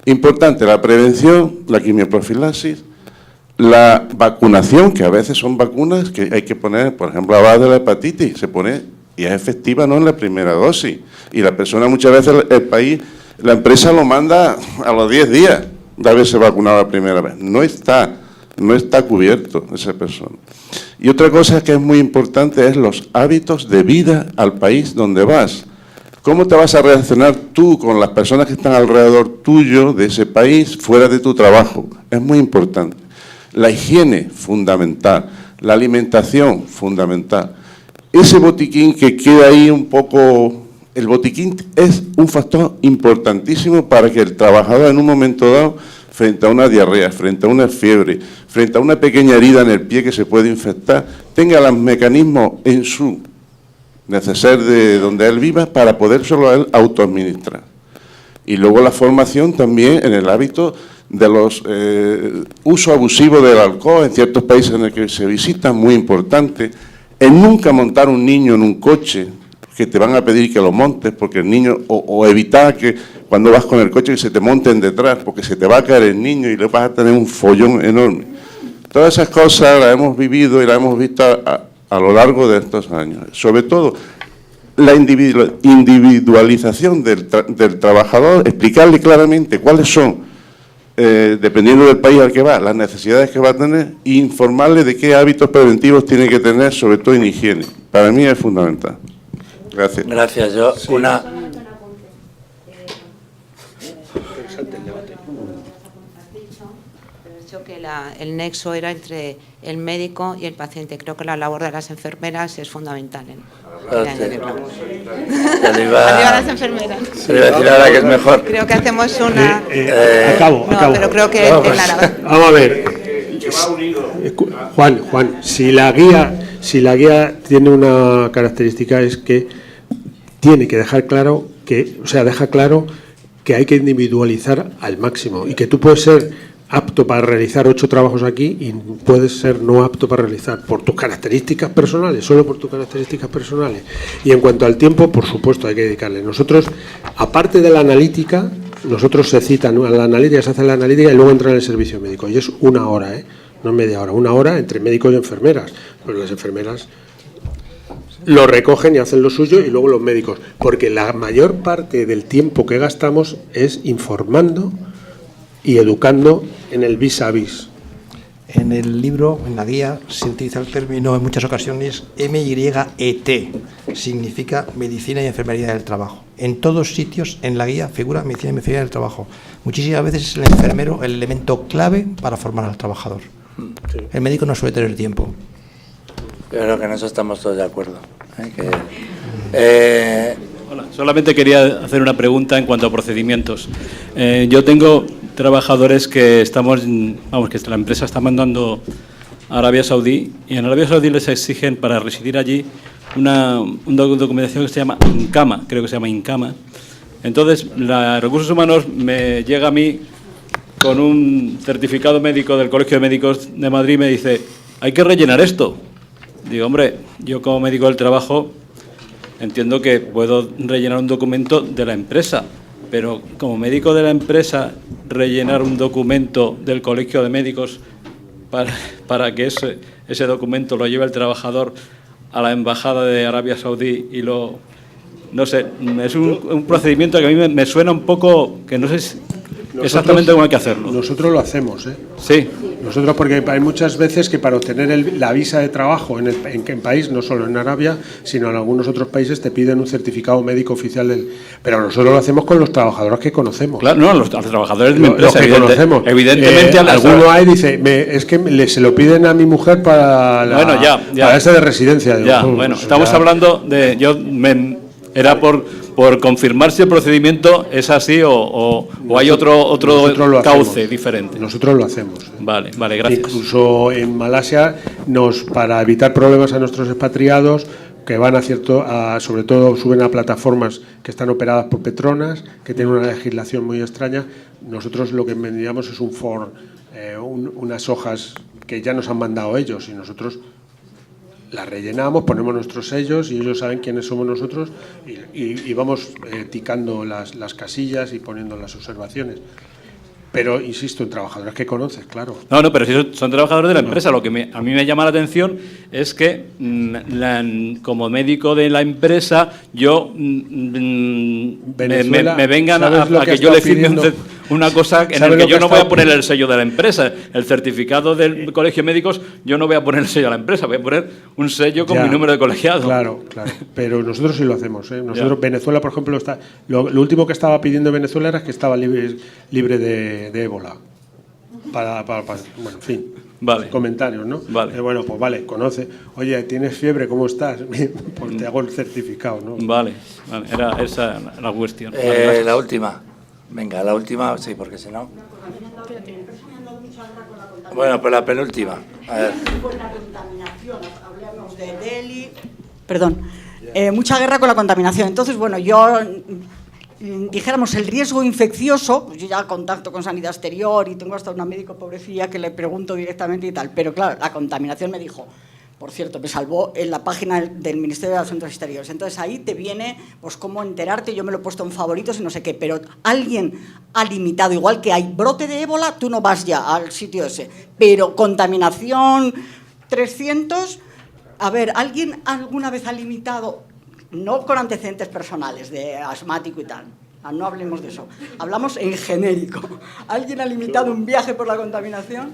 Importante, la prevención, la quimioprofilaxis, la vacunación, que a veces son vacunas que hay que poner, por ejemplo, a base de la hepatitis, se pone y es efectiva no en la primera dosis. Y la persona muchas veces, el país, la empresa lo manda a los 10 días de haberse vacunado la primera vez. No está cubierto esa persona. Y otra cosa que es muy importante es los hábitos de vida al país donde vas. ¿Cómo te vas a relacionar tú con las personas que están alrededor tuyo de ese país, fuera de tu trabajo? Es muy importante. La higiene, fundamental. La alimentación, fundamental. Ese botiquín que queda ahí un poco... El botiquín es un factor importantísimo para que el trabajador en un momento dado, frente a una diarrea, frente a una fiebre, frente a una pequeña herida en el pie que se puede infectar, tenga los mecanismos en su neceser de donde él viva para podérselo a él autoadministrar. Y luego la formación también en el hábito de los uso abusivo del alcohol en ciertos países en los que se visita, muy importante. En nunca montar un niño en un coche, que te van a pedir que lo montes, porque el niño, o evitar que cuando vas con el coche que se te monten detrás, porque se te va a caer el niño y le vas a tener un follón enorme. Todas esas cosas las hemos vivido y las hemos visto a lo largo de estos años. Sobre todo, la individualización del trabajador, explicarle claramente cuáles son, dependiendo del país al que va, las necesidades que va a tener, e informarle de qué hábitos preventivos tiene que tener, sobre todo en higiene. Para mí es fundamental. Gracias. Gracias. Yo, sí. Una... Que el nexo era entre el médico y el paciente. Creo que la labor de las enfermeras es fundamental. Arriba las enfermeras. Se le iba a decir ahora que es mejor. Creo que hacemos una... Acabo. Pero creo que Vamos a ver. Juan, si la guía tiene una característica, es que tiene que dejar claro deja claro que hay que individualizar al máximo y que tú puedes ser apto para realizar 8 trabajos aquí y puedes ser no apto para realizar por tus características personales, solo por tus características personales. Y en cuanto al tiempo, por supuesto, hay que dedicarle. Nosotros, aparte de la analítica, se cita a la analítica, se hace la analítica y luego entra en el servicio médico. Y es 1 hora, no media hora, 1 hora entre médicos y enfermeras. Pero las enfermeras lo recogen y hacen lo suyo y luego los médicos. Porque la mayor parte del tiempo que gastamos es informando y educando en el vis a vis. En el libro, en la guía, se utiliza el término en muchas ocasiones MYET, significa Medicina y Enfermería del Trabajo. En todos sitios en la guía figura Medicina y Enfermería del Trabajo. Muchísimas veces es el enfermero el elemento clave para formar al trabajador. Sí. El médico no suele tener tiempo. Yo creo que en eso estamos todos de acuerdo. Hola, solamente quería hacer una pregunta en cuanto a procedimientos. Yo tengo trabajadores que que la empresa está mandando a Arabia Saudí y en Arabia Saudí les exigen para residir allí una documentación que se llama INCAMA, creo que se llama INCAMA. Entonces, Recursos Humanos me llega a mí con un certificado médico del Colegio de Médicos de Madrid y me dice, hay que rellenar esto. Digo, hombre, yo como médico del trabajo entiendo que puedo rellenar un documento de la empresa, pero como médico de la empresa rellenar un documento del Colegio de Médicos para que ese documento lo lleve el trabajador a la embajada de Arabia Saudí y no sé, es un procedimiento que a mí me suena un poco, que no sé exactamente cómo hay que hacerlo. Nosotros lo hacemos, ¿eh? Sí. Nosotros, porque hay muchas veces que para obtener la visa de trabajo en país, no solo en Arabia, sino en algunos otros países, te piden un certificado médico oficial pero nosotros lo hacemos con los trabajadores que conocemos. Claro, no, los trabajadores de mi empresa, los que conocemos. Evidentemente, alguno hay, dice, es que se lo piden a mi mujer para para esa de residencia. Bueno, estamos hablando de... Era por confirmar si el procedimiento es así o hay otro cauce diferente. Nosotros lo hacemos. Vale, gracias. Incluso en Malasia, para evitar problemas a nuestros expatriados, que van sobre todo suben a plataformas que están operadas por Petronas, que tienen una legislación muy extraña, nosotros lo que enviamos es unas hojas que ya nos han mandado ellos y nosotros las rellenamos, ponemos nuestros sellos y ellos saben quiénes somos nosotros y vamos ticando las casillas y poniendo las observaciones. Pero, insisto, en trabajadores que conoces, claro. No, pero si son trabajadores de la empresa, lo que a mí me llama la atención es que como médico de la empresa yo me vengan a que yo le firme una cosa en la que yo no voy a poner el sello de la empresa. El certificado del colegio de médicos, yo no voy a poner el sello de la empresa, voy a poner un sello con mi número de colegiado. Claro. Pero nosotros sí lo hacemos, ¿eh? Venezuela, por ejemplo, lo último que estaba pidiendo Venezuela era que estaba libre de ébola. Bueno, en fin. Vale. Comentarios, ¿no? Vale. Bueno, pues vale, conoce. Oye, ¿tienes fiebre? ¿Cómo estás? Pues te hago el certificado, ¿no? Vale. Era esa la cuestión. La última. Venga, la última, sí, porque si no... Bueno, pues la penúltima. A ver. Con la contaminación, hablamos de Delhi... Perdón. Mucha guerra con la contaminación. Entonces, bueno, dijéramos, el riesgo infeccioso, pues yo ya contacto con Sanidad Exterior y tengo hasta una médico pobrecilla que le pregunto directamente y tal, pero claro, la contaminación me dijo, por cierto, me salvó en la página del Ministerio de Asuntos Exteriores. Entonces ahí te viene, pues cómo enterarte, yo me lo he puesto en favoritos y no sé qué, pero alguien ha limitado, igual que hay brote de ébola, tú no vas ya al sitio ese, pero contaminación 300, a ver, ¿alguien alguna vez ha limitado? No con antecedentes personales de asmático y tal, no hablemos de eso, hablamos en genérico. ¿Alguien ha limitado un viaje por la contaminación?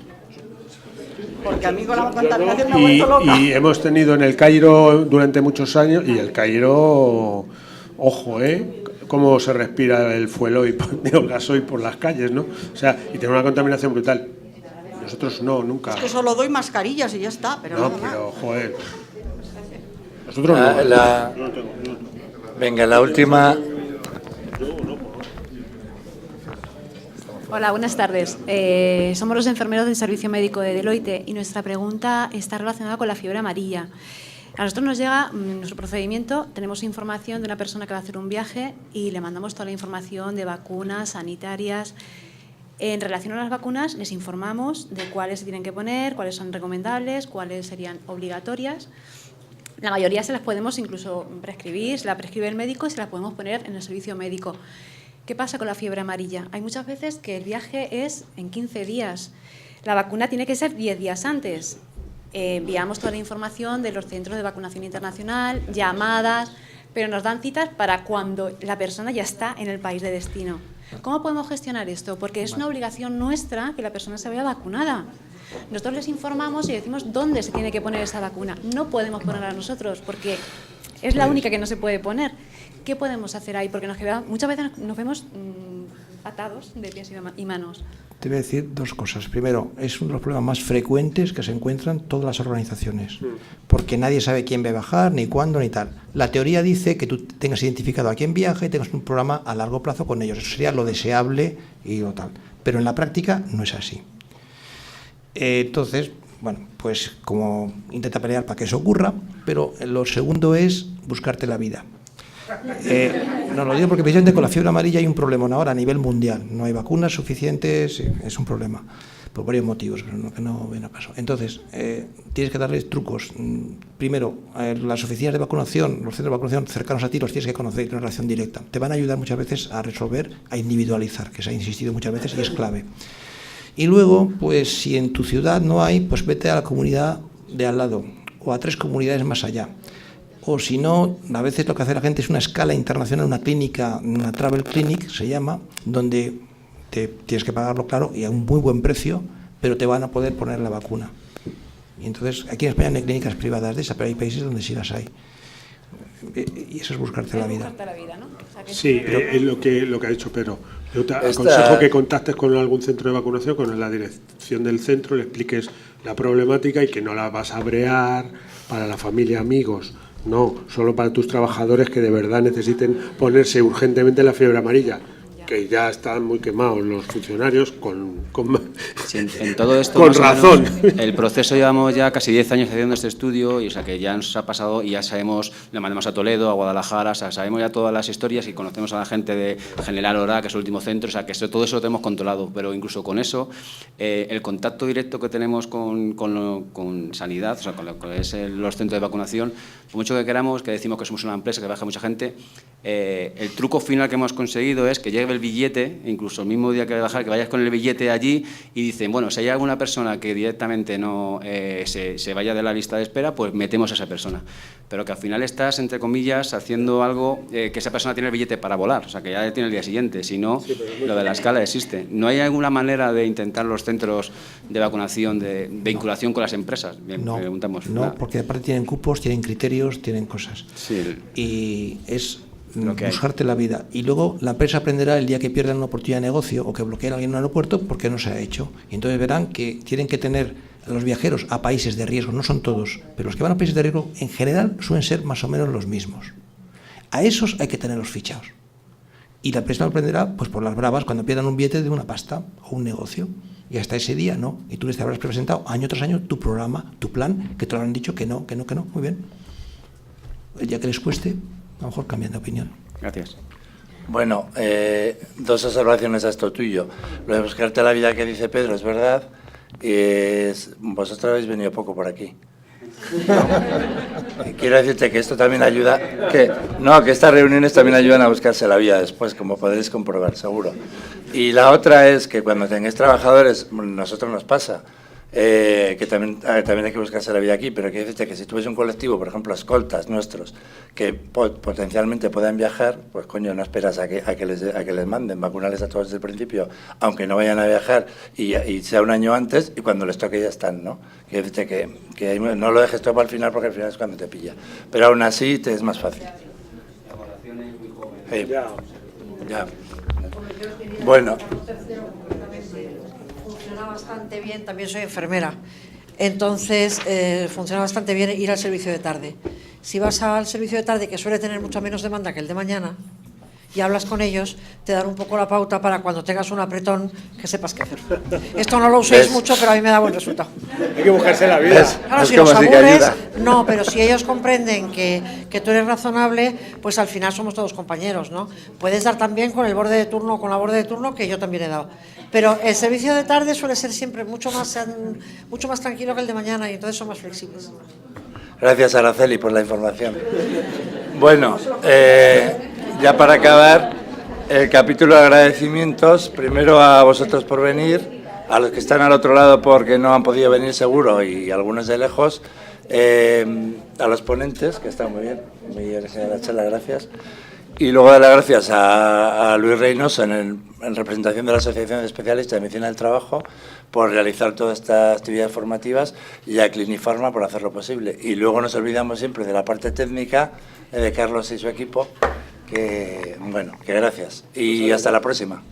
Porque a mí con la contaminación me ha vuelto loca. Y hemos tenido en el Cairo durante muchos años, y el Cairo, ojo, cómo se respira el fueloil, el gasoil por las calles, ¿no? O sea, y tiene una contaminación brutal. Nosotros no, nunca. Es que solo doy mascarillas y ya está, pero no, pero joder. Nosotros no. Venga, la última. Hola, buenas tardes. Somos los enfermeros del Servicio Médico de Deloitte y nuestra pregunta está relacionada con la fiebre amarilla. A nosotros nos llega nuestro procedimiento, tenemos información de una persona que va a hacer un viaje y le mandamos toda la información de vacunas, sanitarias. En relación a las vacunas, les informamos de cuáles se tienen que poner, cuáles son recomendables, cuáles serían obligatorias. La mayoría se las podemos incluso prescribir, se la prescribe el médico y se las podemos poner en el servicio médico. ¿Qué pasa con la fiebre amarilla? Hay muchas veces que el viaje es en 15 días. La vacuna tiene que ser 10 días antes. Enviamos toda la información de los centros de vacunación internacional, llamadas, pero nos dan citas para cuando la persona ya está en el país de destino. ¿Cómo podemos gestionar esto? Porque es una obligación nuestra que la persona se vea vacunada. Nosotros les informamos y decimos dónde se tiene que poner esa vacuna. No podemos ponerla nosotros porque es la única que no se puede poner. ¿Qué podemos hacer ahí? Porque muchas veces nos vemos atados de pies y manos. Te voy a decir dos cosas. Primero, es uno de los problemas más frecuentes que se encuentran todas las organizaciones, porque nadie sabe quién va a viajar, ni cuándo, ni tal. La teoría dice que tú tengas identificado a quién viaja y tengas un programa a largo plazo con ellos. Eso sería lo deseable y lo tal. Pero en la práctica no es así. Entonces, bueno, pues como intenta pelear para que eso ocurra, pero lo segundo es buscarte la vida. No lo digo porque precisamente con la fiebre amarilla hay un problema ahora a nivel mundial. No hay vacunas suficientes, es un problema por varios motivos, pero que no viene a caso. Entonces, tienes que darles trucos. Primero, las oficinas de vacunación, los centros de vacunación cercanos a ti los tienes que conocer y tener una relación directa. Te van a ayudar muchas veces a resolver, a individualizar, que se ha insistido muchas veces y es clave. Y luego, pues si en tu ciudad no hay, pues vete a la comunidad de al lado o a 3 comunidades más allá. O si no, a veces lo que hace la gente es una escala internacional, una clínica, una travel clinic se llama, donde tienes que pagarlo, claro, y a un muy buen precio, pero te van a poder poner la vacuna. Y entonces, aquí en España no hay clínicas privadas de esas, pero hay países donde sí las hay. Y eso es buscarte la vida. Sí, es lo que ha dicho Pedro. Yo te aconsejo que contactes con algún centro de vacunación, con la dirección del centro, le expliques la problemática y que no la vas a brear para la familia, amigos. No, solo para tus trabajadores que de verdad necesiten ponerse urgentemente la fiebre amarilla, que ya están muy quemados los funcionarios sí, en todo esto, con razón. Menos, el proceso llevamos ya casi 10 años haciendo este estudio, y o sea que ya nos ha pasado y ya sabemos, le mandamos a Toledo, a Guadalajara, o sea, sabemos ya todas las historias y conocemos a la gente de General Orá, que es el último centro, o sea que todo eso lo tenemos controlado, pero incluso con eso, el contacto directo que tenemos con sanidad, o sea, con lo que es los centros de vacunación, por mucho que queramos, que decimos que somos una empresa que viaja mucha gente, el truco final que hemos conseguido es que llegue el billete, incluso el mismo día que vayas con el billete allí y dicen, bueno, si hay alguna persona que directamente no se vaya de la lista de espera, pues metemos a esa persona. Pero que al final estás, entre comillas, haciendo algo que esa persona tiene el billete para volar, o sea, que ya tiene el día siguiente, si no, lo de la escala existe. ¿No hay alguna manera de intentar los centros de vacunación, de vinculación con las empresas? Bien, no, preguntamos. No, porque aparte tienen cupos, tienen criterios, tienen cosas. Sí. Y es buscarte la vida. Y luego la empresa aprenderá el día que pierdan una oportunidad de negocio o que bloqueen a alguien en un aeropuerto porque no se ha hecho. Y entonces verán que tienen que tener a los viajeros a países de riesgo, no son todos, pero los que van a países de riesgo en general suelen ser más o menos los mismos. A esos hay que tenerlos fichados. Y la empresa aprenderá pues por las bravas cuando pierdan un billete de una pasta o un negocio. Y hasta ese día no. Y tú les habrás presentado año tras año tu programa, tu plan, que te lo han dicho que no. Muy bien. El día que les cueste, a lo mejor cambian de opinión. Gracias. Bueno, 2 observaciones a esto tuyo. Lo de buscarte la vida que dice Pedro es verdad. Vosotros habéis venido poco por aquí. ¿No? Quiero decirte que esto también ayuda, que estas reuniones también ayudan a buscarse la vida después, como podréis comprobar, seguro. Y la otra es que cuando tengáis trabajadores, nosotros nos pasa, que también hay que buscarse la vida aquí, pero quiero decirte que si tú ves un colectivo, por ejemplo, escoltas nuestros, que potencialmente puedan viajar, pues coño, no esperas a que les manden, vacunarles a todos desde el principio, aunque no vayan a viajar, y sea un año antes, y cuando les toque ya están, ¿no? Quiero decirte que no lo dejes todo para el final, porque al final es cuando te pilla. Pero aún así te es más fácil. Sí. Ya. Bueno. Funciona bastante bien, también soy enfermera, entonces funciona bastante bien ir al servicio de tarde. Si vas al servicio de tarde, que suele tener mucha menos demanda que el de mañana, y hablas con ellos, te dan un poco la pauta para cuando tengas un apretón que sepas qué hacer. Esto no lo uséis mucho, pero a mí me da buen resultado. Hay que buscarse la vida. Claro, si los aburres, no, pero si ellos comprenden que tú eres razonable, pues al final somos todos compañeros, ¿no? Puedes dar también con el borde de turno o con la borde de turno, que yo también he dado. Pero el servicio de tarde suele ser siempre mucho más tranquilo que el de mañana, y entonces son más flexibles. Gracias, Araceli, por la información. Bueno, ya para acabar el capítulo de agradecimientos, primero a vosotros por venir, a los que están al otro lado porque no han podido venir seguro y algunos de lejos, a los ponentes, que están muy bien, la charla, gracias, y luego dar las gracias a Luis Reynoso en representación de la Asociación de Especialistas de Medicina del Trabajo por realizar todas estas actividades formativas y a Clinifarma por hacerlo posible. Y luego nos olvidamos siempre de la parte técnica de Carlos y su equipo, que gracias. Y hasta la próxima.